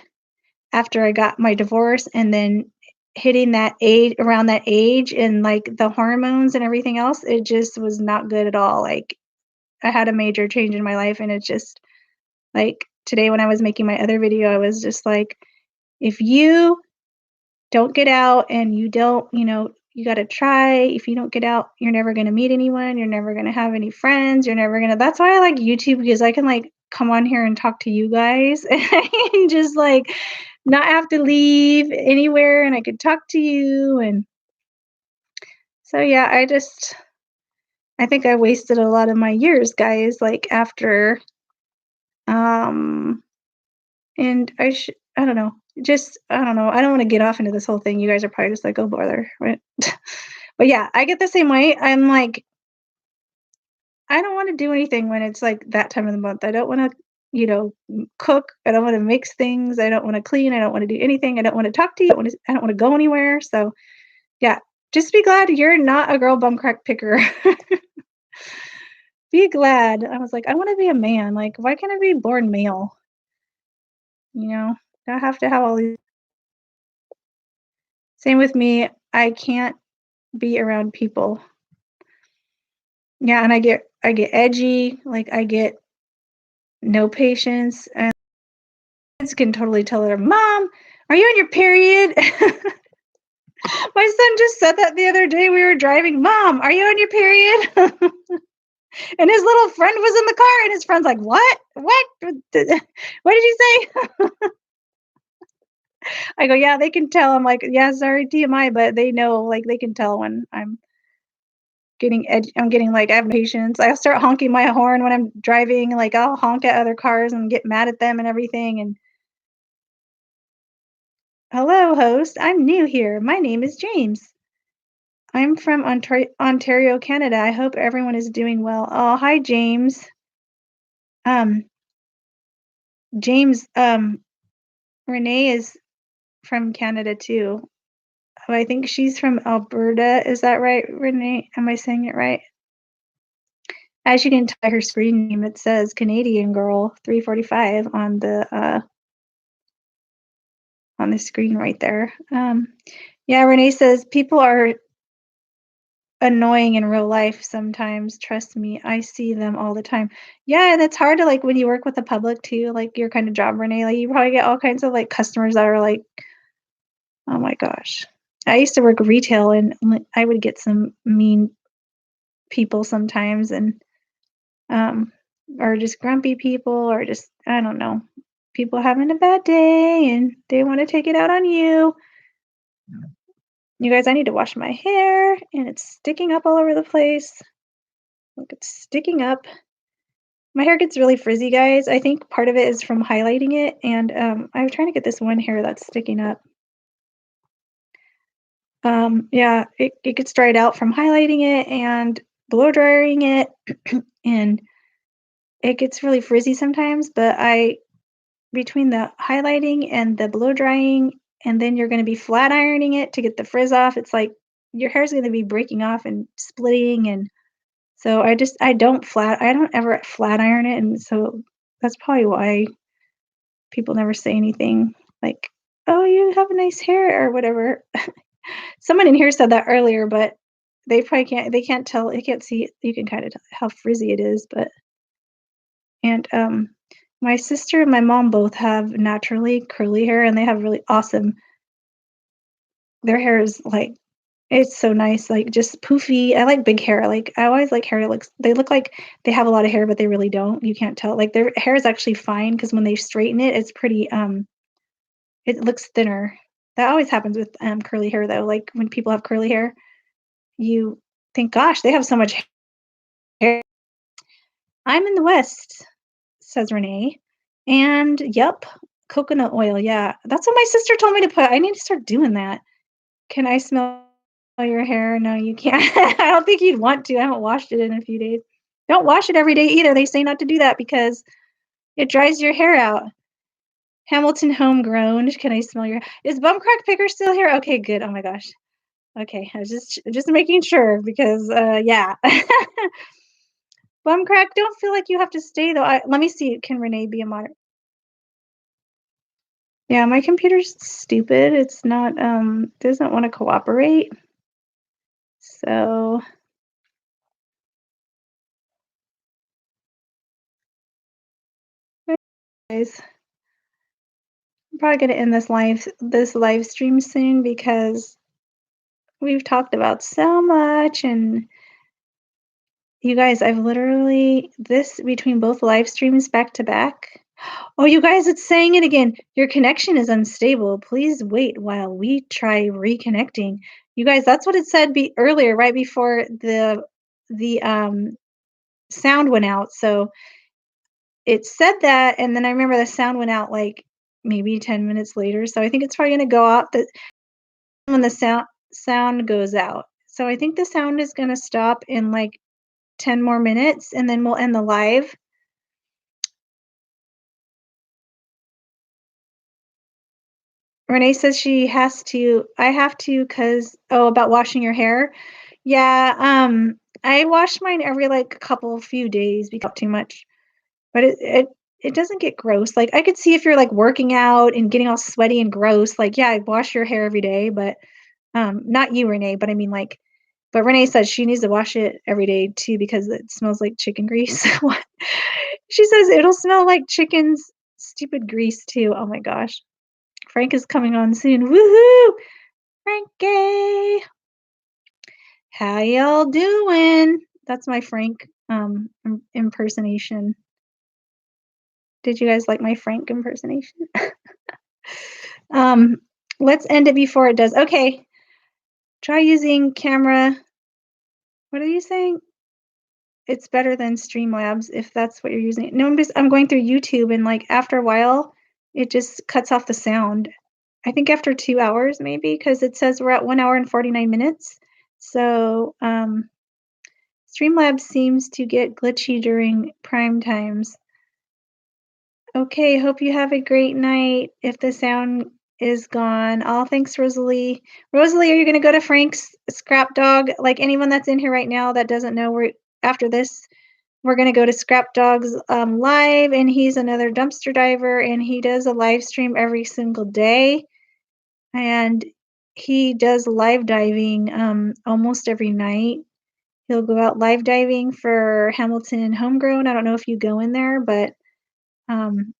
after I got my divorce and then hitting that age around that age and, like, the hormones and everything else, it just was not good at all. Like, I had a major change in my life, and it just like, today when I was making my other video, I was just like, "If you don't get out and you don't, you gotta try. If you don't get out, you're never gonna meet anyone, you're never gonna have any friends, you're never gonna." That's why I like YouTube, because I can, like, come on here and talk to you guys and just, like, not have to leave anywhere, and I could talk to you, and so, yeah, I think I wasted a lot of my years, guys, like, after, um and I don't know, just I don't know, I don't wanna get off into this whole thing. You guys are probably just like, "Oh, bother," right? But, yeah, I get the same way. I'm like, I don't wanna do anything when it's, like, that time of the month. I don't wanna, cook. I don't wanna mix things. I don't wanna clean. I don't wanna do anything. I don't wanna talk to you. I don't wanna go anywhere, so, yeah, just be glad you're not a girl bum crack picker. Be glad. I was like, "I wanna be a man." Like, why can't I be born male? You know? I have to have all these Same with me. I can't be around people. Yeah, and I get edgy, like, I get no patience, and kids can totally tell her, "Mom, are you on your period?" My son just said that the other day. We were driving, "Mom, are you on your period?" And his little friend was in the car, and his friend's like, "What? What did you say?" I go, "Yeah, they can tell." I'm like, "Yeah, sorry, TMI, but they know, like, they can tell when I'm getting, like, I have patience. I'll start honking my horn when I'm driving, like, I'll honk at other cars and get mad at them and everything, and, "Hello, host. I'm new here. My name is James. I'm from Ontario, Canada. I hope everyone is doing well." "Oh, hi, James." Um, James, Renee is from Canada too. I think she's from Alberta. Is that right, Renee? Am I saying it right? As you can tell by her screen name, it says Canadian Girl 345 on the screen right there. Yeah, Renee says people are annoying in real life sometimes. Trust me, I see them all the time. Yeah, and it's hard to like when you work with the public too, like your kind of job, Renee. Like you probably get all kinds of like customers that are like, oh my gosh. I used to work retail, and like, I would get some mean people sometimes, and um, or just grumpy people, or just I don't know, people having a bad day and they want to take it out on you. You guys, I need to wash my hair, and it's sticking up all over the place. Look, it's sticking up. My hair gets really frizzy, guys. I think part of it is from highlighting it, and I'm trying to get this one hair that's sticking up. Yeah, it gets dried out from highlighting it and blow drying it, and it gets really frizzy sometimes. But I between the highlighting and the blow drying, and then you're going to be flat ironing it to get the frizz off. It's like your hair's going to be breaking off and splitting, and so I don't ever flat iron it, and so that's probably why people never say anything like, "Oh, you have a nice hair," or whatever. Someone in here said that earlier, but they can't tell, they can't see, you can kinda tell how frizzy it is, but and, my sister and my mom both have naturally curly hair, and they have really awesome their hair is, like it's so nice, like, just poofy. I like big hair, like, I always like hair that looks they look like they have a lot of hair, but they really don't, you can't tell, like, their hair is actually fine because when they straighten it, it's pretty, it looks thinner. That always happens with, curly hair, though, like, when people have curly hair, you think, "Gosh, they have so much hair." "I'm in the West," says Renee, and yep, coconut oil, yeah, that's what my sister told me to put, I need to start doing that. "Can I smell your hair?" "No, you can't." I don't think you'd want to, I haven't washed it in a few days. Don't wash it every day either, they say not to do that because it dries your hair out. Hamilton homegrown, "Can I smell your" Is Bumcrack Picker still here? Okay, good, oh my gosh. Okay, I was just making sure because, yeah. Bumcrack, don't feel like you have to stay though, let me see, can Renee be a moder Yeah, my computer's stupid, it's not, doesn't wanna cooperate, so guys. I'm probably gonna end this live stream soon because we've talked about so much and you guys, I've literally this between both live streams back to back. Oh, you guys, it's saying it again. Your connection is unstable. Please wait while we try reconnecting. You guys, that's what it said earlier, right before the sound went out. So it said that, and then I remember the sound went out like maybe 10 minutes later. So I think it's probably gonna go out when the sound goes out. So I think the sound is gonna stop in, like, 10 more minutes, and then we'll end the live. Renee says she has to I have to, cause oh, about washing your hair? Yeah, I wash mine every, like, couple few days because too much, but it doesn't get gross, like, I could see if you're, like, working out and getting all sweaty and gross, like, yeah, I'd wash your hair every day, but, not you, Renee, but I mean, like, but Renee says she needs to wash it every day too because it smells like chicken grease. What? She says it'll smell like chicken's stupid grease too. Oh my gosh. Frank is coming on soon. Woohoo! Frankie! How y'all doing? That's my Frank impersonation. Did you guys like my Frank impersonation? um, let's end it before it does. Okay. Try using camera. What are you saying? It's better than Streamlabs if that's what you're using. No, I'm going through YouTube and, like, after a while, it just cuts off the sound. I think after 2 hours maybe, because it says we're at 1 hour and 49 minutes. So, Streamlabs seems to get glitchy during prime times. Okay, hope you have a great night if the sound is gone. Oh, thanks, Rosalie. Rosalie, are you gonna go to Frank's Scrap Dog? Like, anyone that's in here right now that doesn't know, we're after this we're gonna go to Scrap Dog's live, and he's another dumpster diver, and he does a live stream every single day, and he does live diving almost every night. He'll go out live diving for Hamilton Homegrown. I don't know if you go in there, but um,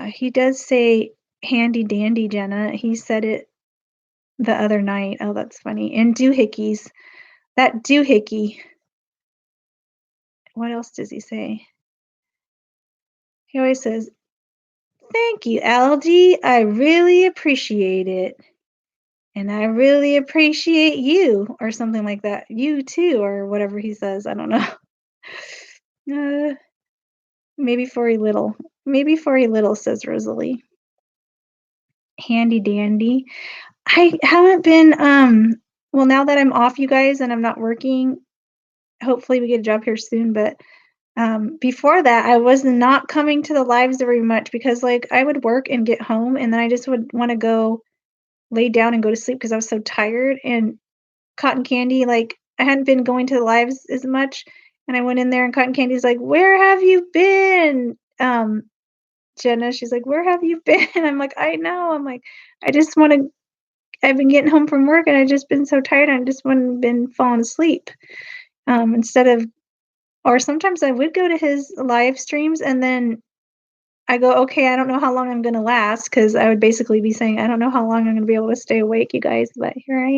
he does say handy dandy, Jenna. He said it the other night. Oh, that's funny. And doohickeys. That doohickey. What else does he say? He always says, "Thank you, Algie. I really appreciate it. And I really appreciate you," or something like that. "You too," or whatever he says. I don't know. Uh, maybe for a little. Maybe for a little, says Rosalie. Handy dandy. I haven't been, well, now that I'm off, you guys, and I'm not working, hopefully we get a job here soon, but before that, I was not coming to the lives very much because, like, I would work and get home, and then I just would wanna go lay down and go to sleep because I was so tired, and Cotton Candy, like, I hadn't been going to the lives as much, and I went in there, and Cotton Candy's like, "Where have you been?" Jenna, she's like, "Where have you been?" I'm like, "I know." I'm like, "I just wanna I've been getting home from work and I've just been so tired. I just been falling asleep. Instead of, or sometimes I would go to his live streams and then I go, okay, I don't know how long I'm going to last because I would basically be saying, I don't know how long I'm going to be able to stay awake, you guys, but here I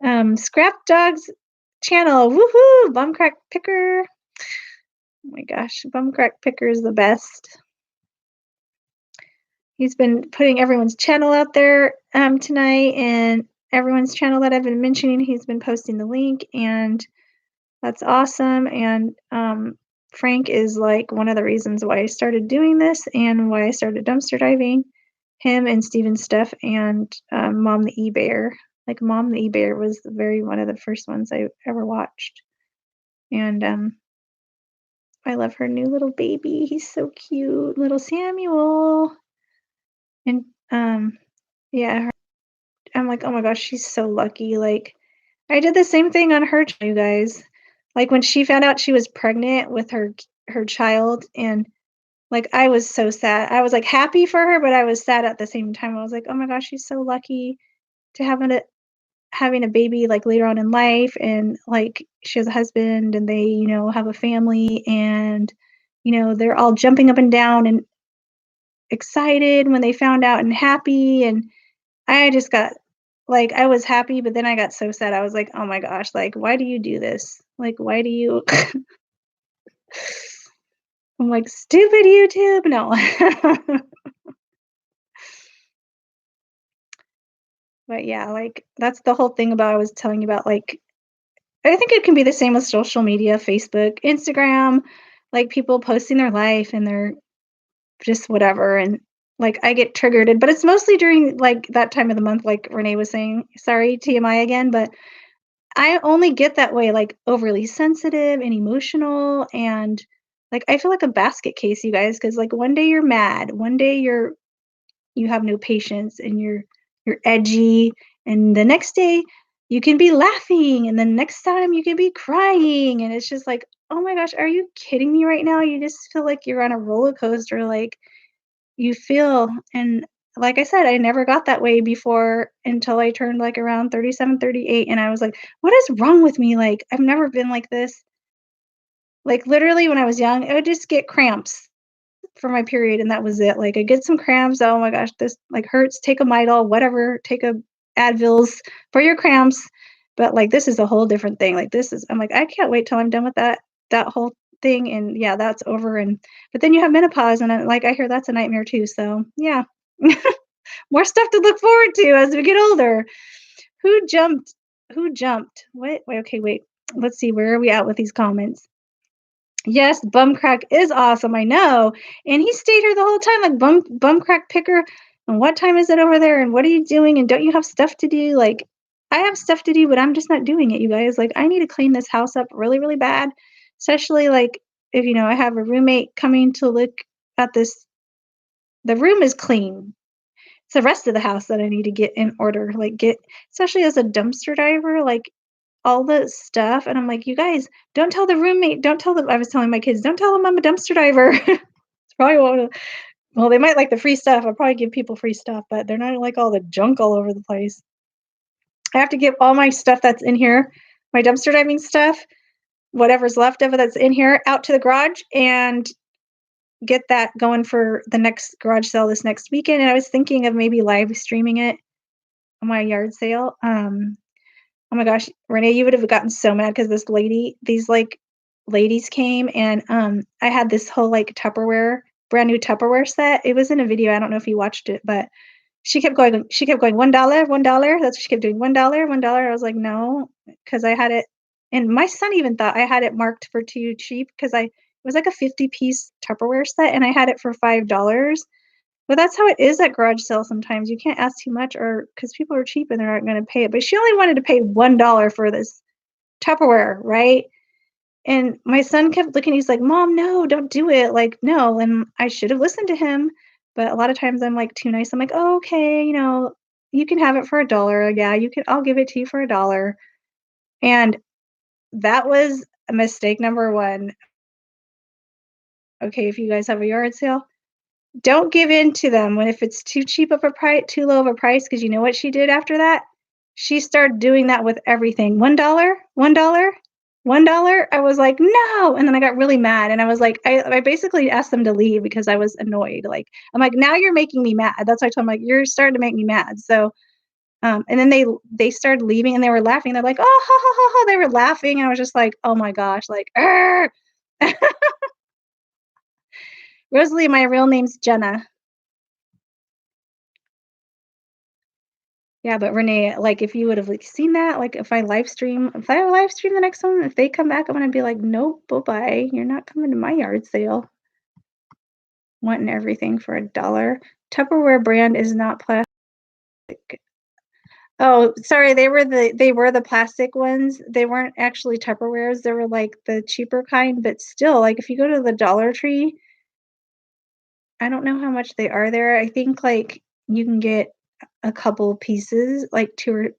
am. Scrap Dog's channel, woohoo! Bumcrack Picker. Oh my gosh, Bumcrack Picker is the best. He's been putting everyone's channel out there tonight, and everyone's channel that I've been mentioning, he's been posting the link, and that's awesome. And Frank is like one of the reasons why I started doing this and why I started dumpster diving. Him and Steven Steph and Mom the E-Bear. Like Mom the E-Bear was one of the first ones I ever watched. And I love her new little baby. He's so cute, little Samuel. And yeah, I'm like, oh my gosh, she's so lucky. Like I did the same thing on her, you guys. Like when she found out she was pregnant with her child, and like I was so sad. I was like happy for her, but I was sad at the same time. I was like, oh my gosh, she's so lucky to having a baby like later on in life, and like she has a husband and they, you know, have a family, and you know, they're all jumping up and down and excited when they found out and happy. And I just got like, I was happy, but then I got so sad. I was like, oh my gosh, like why do you do this? Like why do you I'm like, stupid YouTube. No. But yeah, like that's the whole thing about I was telling you about. Like I think it can be the same with social media, Facebook, Instagram, like people posting their life and their just whatever. And like I get triggered, but it's mostly during like that time of the month, like Renee was saying. Sorry, TMI again, but I only get that way, like overly sensitive and emotional. And like I feel like a basket case, you guys, because like one day you're mad, one day you have no patience and you're edgy, and the next day you can be laughing, and then next time you can be crying, and it's just like, oh my gosh, are you kidding me right now? You just feel like you're on a roller coaster. Like you feel, and like I said, I never got that way before until I turned like around 37, 38, and I was like, what is wrong with me? Like I've never been like this. Like literally when I was young, I would just get cramps for my period, and that was it. Like I get some cramps, oh my gosh, this like hurts, take a Midol, whatever, take a Advils for your cramps. But like this is a whole different thing. Like this is, I'm like, I can't wait till I'm done with that whole thing, and yeah, that's over. And but then you have menopause, and like I hear that's a nightmare too. So yeah. More stuff to look forward to as we get older. Who jumped? Who jumped? What? Wait, okay, wait. Let's see, where are we at with these comments? Yes, Bumcrack is awesome, I know, and he stayed here the whole time, like, Bumcrack Picker, and what time is it over there, and what are you doing, and don't you have stuff to do? Like, I have stuff to do, but I'm just not doing it, you guys. Like, I need to clean this house up really, really bad, especially, like, if, you know, I have a roommate coming to look at this. The room is clean. It's the rest of the house that I need to get in order, like, get, especially as a dumpster diver, like, all the stuff, and I'm like, "You guys, don't tell the roommate, don't tell them." I was telling my kids, "Don't tell them I'm a dumpster diver." It's probably won't, well, they might like the free stuff. I'll probably give people free stuff, but they're not like all the junk all over the place. I have to get all my stuff that's in here, my dumpster diving stuff, whatever's left of it that's in here, out to the garage and get that going for the next garage sale this next weekend. And I was thinking of maybe live streaming it on my yard sale. Oh my gosh, Renee, you would have gotten so mad because these like ladies came, and I had this whole like Tupperware, brand new Tupperware set. It was in a video. I don't know if you watched it, but she kept going $1, $1. That's what she kept doing. $1, $1. I was like, no, because I had it, and my son even thought I had it marked for too cheap because it was like a 50-piece Tupperware set, and I had it for $5. But that's how it is at garage sales sometimes. You can't ask too much, or because people are cheap and they're not gonna pay it. But she only wanted to pay $1 for this Tupperware, right? And my son kept looking, he's like, "Mom, no, don't do it, like, no." And I should have listened to him, but a lot of times I'm, like, too nice. I'm like, "Oh, okay, you know, you can have it for $1. Yeah, you can I'll give it to you for $1." And that was a mistake number 1. Okay, if you guys have a yard sale, Don't give in to them when if it's too cheap of a price, too low of a price, because you know what she did after that? She started doing that with everything. $1, $1, $1. I was like, no. And then I got really mad. And I was like, I basically asked them to leave because I was annoyed. Like, I'm like, now you're making me mad. That's why I told them, like, you're starting to make me mad. So, and then they started leaving and they were laughing. They're like, oh, ha, ha, ha, ha. They were laughing. I was just like, oh my gosh, like, Rosalie, my real name's Jenna. Yeah, but Renee, like, if you would have, like, seen that, like, if I live stream the next one, if they come back, I'm gonna be like, "Nope, bye-bye. You're not coming to my yard sale, wanting everything for $1." Tupperware brand is not plastic. Oh, sorry, they were the plastic ones. They weren't actually Tupperwares, they were, like, the cheaper kind, but still, like, if you go to the Dollar Tree, I don't know how much they are there. I think, like, you can get a couple pieces, like 2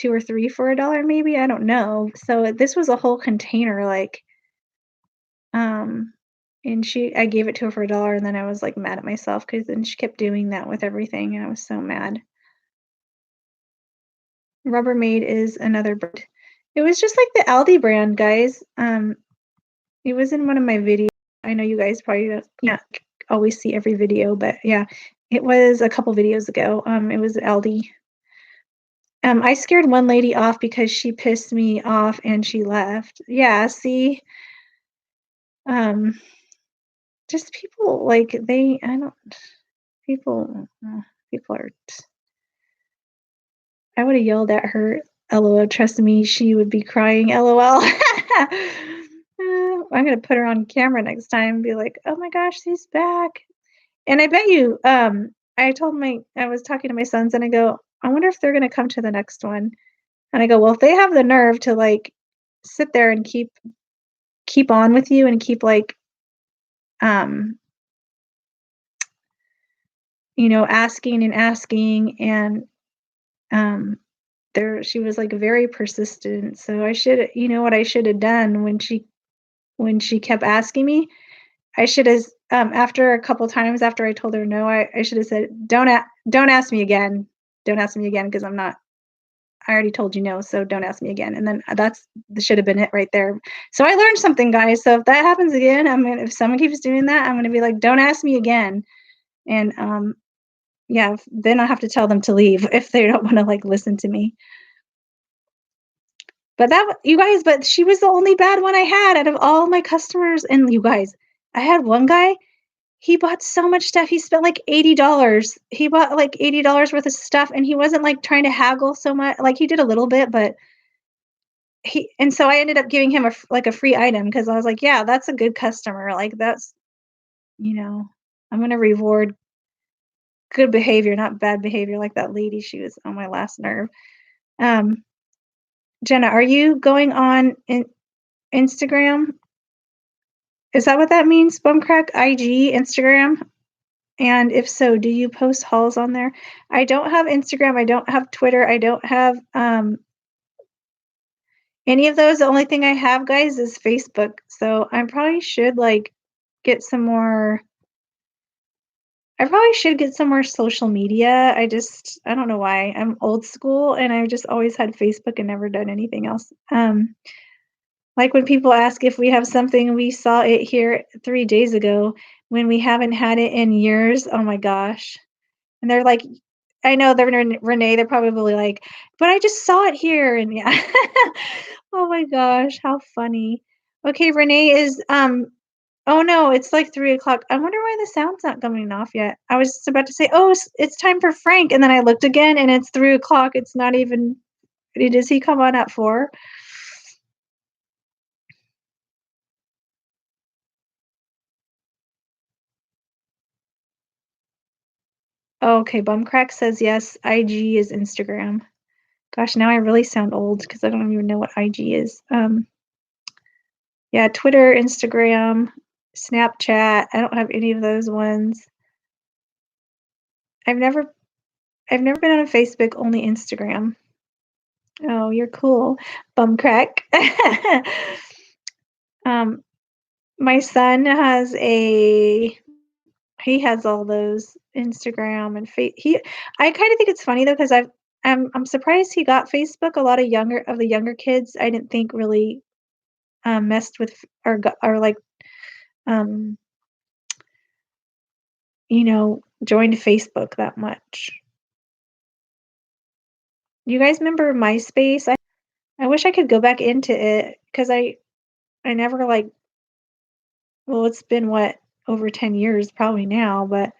or 3 for $1 maybe, I don't know. So this was a whole container, like, um, and I gave it to her for $1, and then I was, like, mad at myself because then she kept doing that with everything, and I was so mad. Rubbermaid is another brand. It was just like the Aldi brand, guys. It was in one of my videos. I know you guys probably don't always see every video, but yeah, it was a couple videos ago. It was Aldi. I scared one lady off because she pissed me off and she left. Yeah, see? Um, just people, like, I don't people are I woulda yelled at her, LOL, trust me, she would be crying, LOL. I'm gonna put her on camera next time and be like, "Oh my gosh, she's back." And I bet you, I was talking to my sons and I go, "I wonder if they're gonna come to the next one." And I go, "Well, if they have the nerve to, like, sit there and keep on with you and keep, like, um, asking and asking and, um, she was, like, very persistent, so I should what I should have done when she kept asking me, I should have after a couple times after I told her no, I should have said, "Don't ask me again. Don't ask me again because I already told you no, so don't ask me again." And then that should have been it right there. So I learned something, guys. So if that happens again, if someone keeps doing that, I'm gonna be like, "Don't ask me again." And yeah, then I'll have to tell them to leave if they don't wanna, like, listen to me. But you guys, but she was the only bad one I had out of all my customers, and you guys, I had one guy, he bought so much stuff, he spent, like, $80. He bought, like, $80 worth of stuff, and he wasn't, like, trying to haggle so much. Like, he did a little bit, but so I ended up giving him a free item because I was like, "Yeah, that's a good customer, like, that's" you know, I'm gonna reward good behavior, not bad behavior like that lady, she was on my last nerve. Um, Jenna, are you going on Instagram? Is that what that means? Bumcrack IG, Instagram? And if so, do you post hauls on there? I don't have Instagram, I don't have Twitter, I don't have, any of those. The only thing I have, guys, is Facebook, so I probably should, like, get some more I probably should get some more social media. I don't know why. I'm old school, and I've just always had Facebook and never done anything else. Like when people ask if we have something, we saw it here 3 days ago when we haven't had it in years. Oh my gosh. And they're like, I know they're Renee, they're probably like, "But I just saw it here," and yeah. Oh my gosh, how funny. Okay, Renee is, oh no, it's like 3 o'clock. I wonder why the sound's not coming off yet. I was just about to say, "Oh, it's time for Frank," and then I looked again and it's 3 o'clock. It's not even does he come on at 4? Oh, okay, Bumcrack says yes, IG is Instagram. Gosh, now I really sound old because I don't even know what IG is. Yeah, Twitter, Instagram, Snapchat. I don't have any of those ones. I've never I've never been on Facebook, only Instagram. Oh, you're cool, Bumcrack. Um, my son has he has all those Instagram and I kind of think it's funny though because I'm surprised he got Facebook. A lot of the younger kids I didn't think really messed with or like um joined Facebook that much. You guys remember MySpace? I wish I could go back into it because I never well, it's been over 10 years probably now, but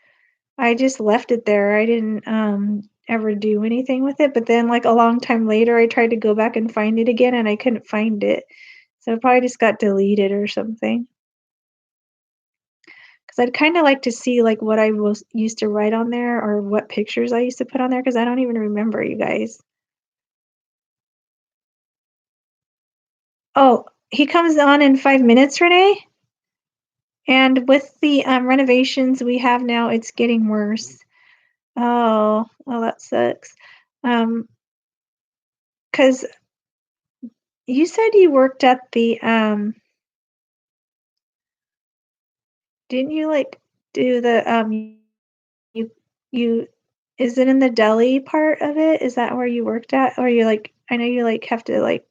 I just left it there. I didn't ever do anything with it. But then like a long time later, I tried to go back and find it again and I couldn't find it. So it probably just got deleted or something. Because I'd kind of like to see like what I used to write on there or what pictures I used to put on there because I don't even remember, you guys. Oh, he comes on in 5 minutes, Renee. And with the renovations we have now, it's getting worse. Oh, that sucks. Because you said you worked at the didn't you like do the you is it in the deli part of it? Is that where you worked at? Or you like I know you like have to like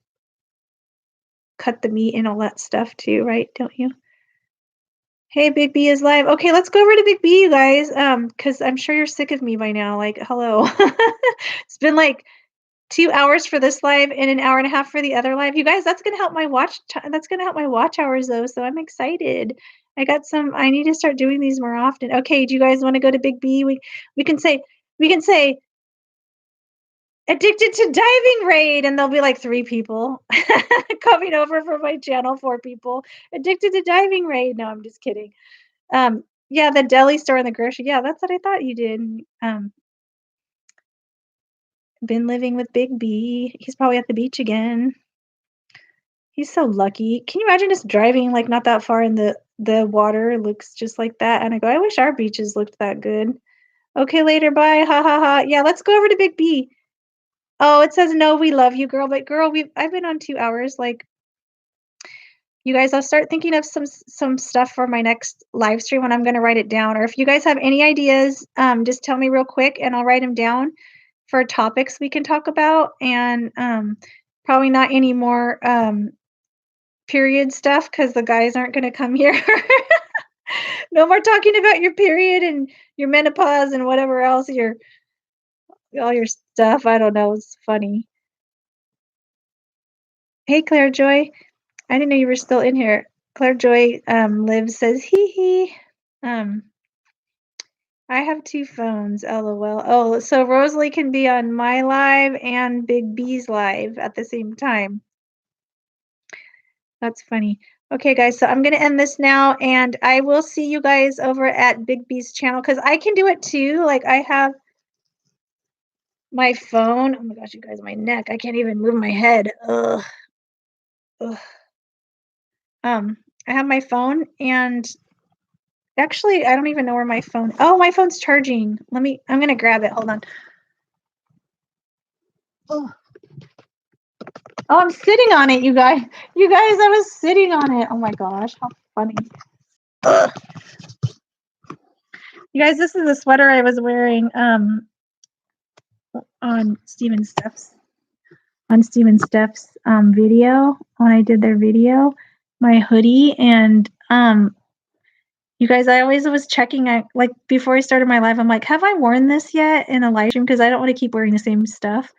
cut the meat and all that stuff too, right? Don't you? Hey, Big B is live. Okay, let's go over to Big B, you guys. Because I'm sure you're sick of me by now. Like, hello. It's been like 2 hours for this live and an hour and a half for the other live. You guys, that's gonna help my that's gonna help my watch hours though, so I'm excited. I need to start doing these more often. Okay, do you guys want to go to Big B? We can say addicted to diving raid and there'll be like 3 people coming over for my channel, 4 people. Addicted to diving raid. No, I'm just kidding. Yeah, the deli store and the grocery. Yeah, that's what I thought you did. Been living with Big B. He's probably at the beach again. He's so lucky. Can you imagine just driving like not that far and the water looks just like that? And I go, I wish our beaches looked that good. Okay, later, bye. Ha ha ha. Yeah, let's go over to Big B. Oh, it says no, we love you, girl. But girl, I've been on 2 hours. Like, you guys, I'll start thinking of some stuff for my next live stream when I'm gonna write it down. Or if you guys have any ideas, just tell me real quick and I'll write them down for topics we can talk about. And probably not any more period stuff because the guys aren't gonna come here. No more talking about your period and your menopause and whatever else all your stuff. I don't know. It's funny. Hey, Claire Joy. I didn't know you were still in here. Claire Joy Liv says, hee hee. I have 2 phones, lol. Oh, so Rosalie can be on my live and Big B's live at the same time. That's funny. Okay, guys, so I'm going to end this now, and I will see you guys over at Big B's channel, because I can do it too. Like, I have my phone. Oh my gosh, you guys, my neck. I can't even move my head. Ugh. Ugh. I have my phone, and actually, I don't even know where my phone. Oh, my phone's charging. I'm going to grab it. Hold on. Oh, I'm sitting on it, you guys. You guys, I was sitting on it. Oh my gosh, how funny. Ugh. You guys, this is the sweater I was wearing on Steve and Steph's video when I did their video. My hoodie, and you guys, I always was checking. Like before I started my live, I'm like, have I worn this yet in a live stream? Because I don't want to keep wearing the same stuff.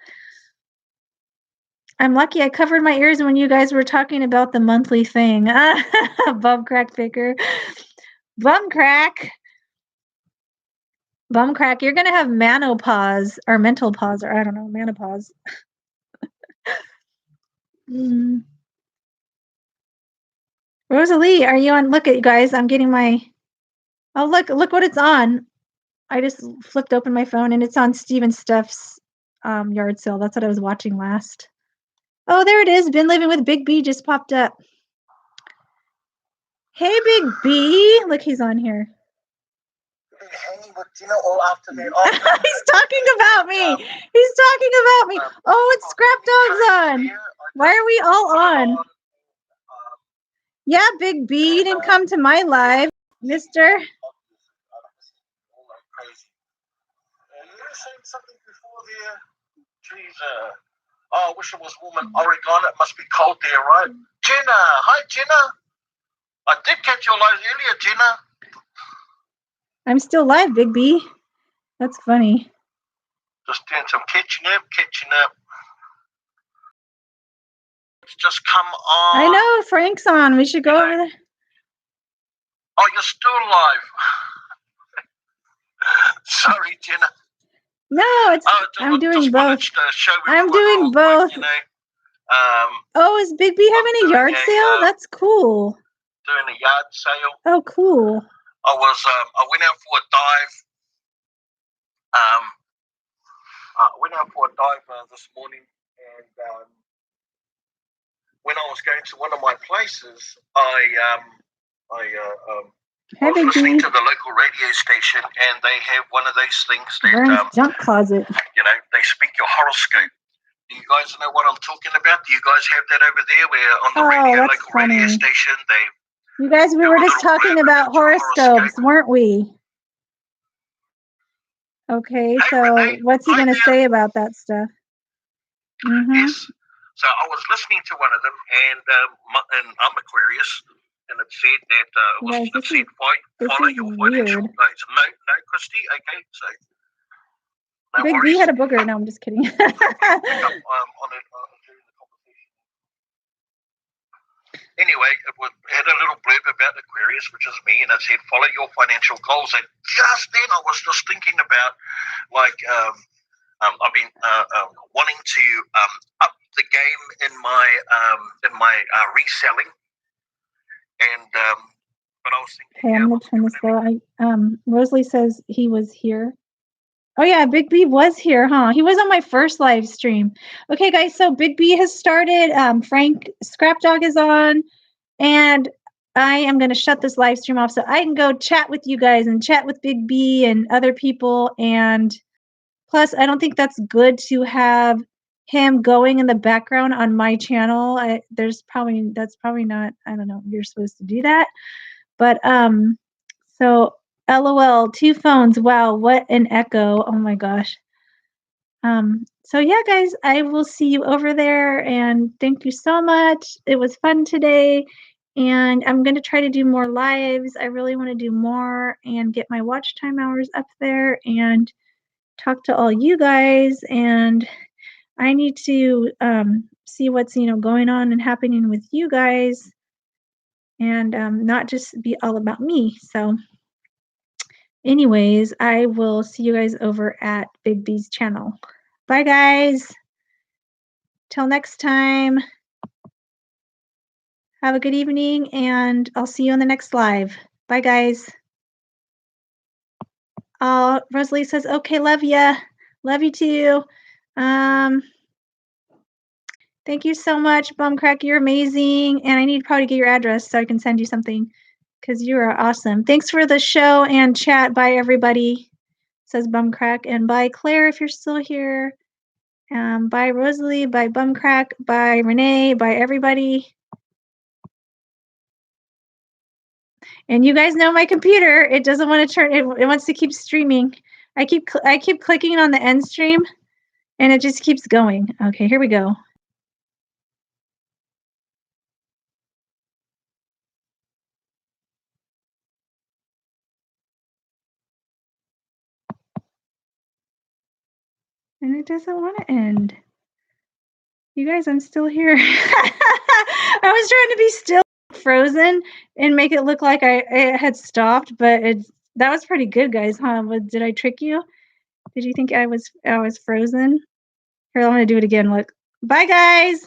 I'm lucky I covered my ears when you guys were talking about the monthly thing. Bum crack picker. Bum crack. Bum crack. You're going to have menopause or mental pause, or I don't know, menopause. Rosalie, are you on? Look at you guys. I'm getting my. Oh, look what it's on. I just flipped open my phone and it's on Steve and Steph's yard sale. That's what I was watching last. Oh, there it is. Been living with Big B just popped up. Hey, Big B. Look, he's on here. He's talking about me. He's talking about me. Oh, it's Scrap Dog's on. Why are we all on? Yeah, Big B, you didn't come to my live, mister. you saying something before there? Jeez, I wish it was warm in Oregon. It must be cold there, right? Jenna, hi Jenna. I did catch your live earlier, Jenna. I'm still live, Big B. That's funny. Just doing some catching up. It's just come on. I know, Frank's on. We should go over there. Oh, you're still live. Sorry, Jenna. No, I'm doing both. I'm doing both. Quick, you know. Oh, is Big B having a yard sale? That's cool. Doing a yard sale. Oh, cool. I went out for a dive. Went out for a dive this morning, and when I was going to one of my places, I was listening to the local radio station, and they have one of those things that junk closet. You know, they speak your horoscope. Do you guys know what I'm talking about? Do you guys have that over there? Where on the local radio station, you guys, we were just talking about horoscopes, weren't we? Okay, hey, so Renee, what's he going to say about that stuff? Yes. So I was listening to one of them, and I'm Aquarius, and it said that follow your financial. No, Christy. Okay, so. No Big B had a booger. No, I'm just kidding. Anyway, it had a little blurb about Aquarius, which is me, and it said, follow your financial goals. And just then I was just thinking about, like, I've been wanting to up the game in my reselling. And, but I was thinking... Okay, I'm going to turn this though. Rosalie says he was here. Oh yeah, Big B was here, huh? He was on my first live stream. Okay, guys, so Big B has started. Frank Scrap Dog is on, and I am going to shut this live stream off so I can go chat with you guys and chat with Big B and other people. And plus, I don't think that's good to have him going in the background on my channel. That's probably not. I don't know. You're supposed to do that, but so. LOL, 2 phones. Wow, what an echo. Oh my gosh. So yeah, guys, I will see you over there, and thank you so much. It was fun today, and I'm going to try to do more lives. I really want to do more and get my watch time hours up there and talk to all you guys. And I need to see what's going on and happening with you guys, and not just be all about me. So anyways, I will see you guys over at Big B's channel. Bye, guys. Till next time. Have a good evening, and I'll see you on the next live. Bye, guys. Rosalie says, okay, love ya. Love you too. Thank you so much, Bumcrack. You're amazing. And I need to probably get your address so I can send you something, because you are awesome. Thanks for the show and chat. Bye, everybody, says Bumcrack. And bye, Claire, if you're still here. Bye, Rosalie. Bye, Bumcrack. Bye, Renee. Bye, everybody. And you guys know my computer. It doesn't want to turn. It wants to keep streaming. I keep clicking on the end stream, and it just keeps going. Okay, here we go. And it doesn't want to end. You guys, I'm still here. I was trying to be still frozen and make it look like it had stopped, but that was pretty good, guys, huh? Did I trick you? Did you think I was frozen? Here, I'm gonna do it again. Look. Bye, guys.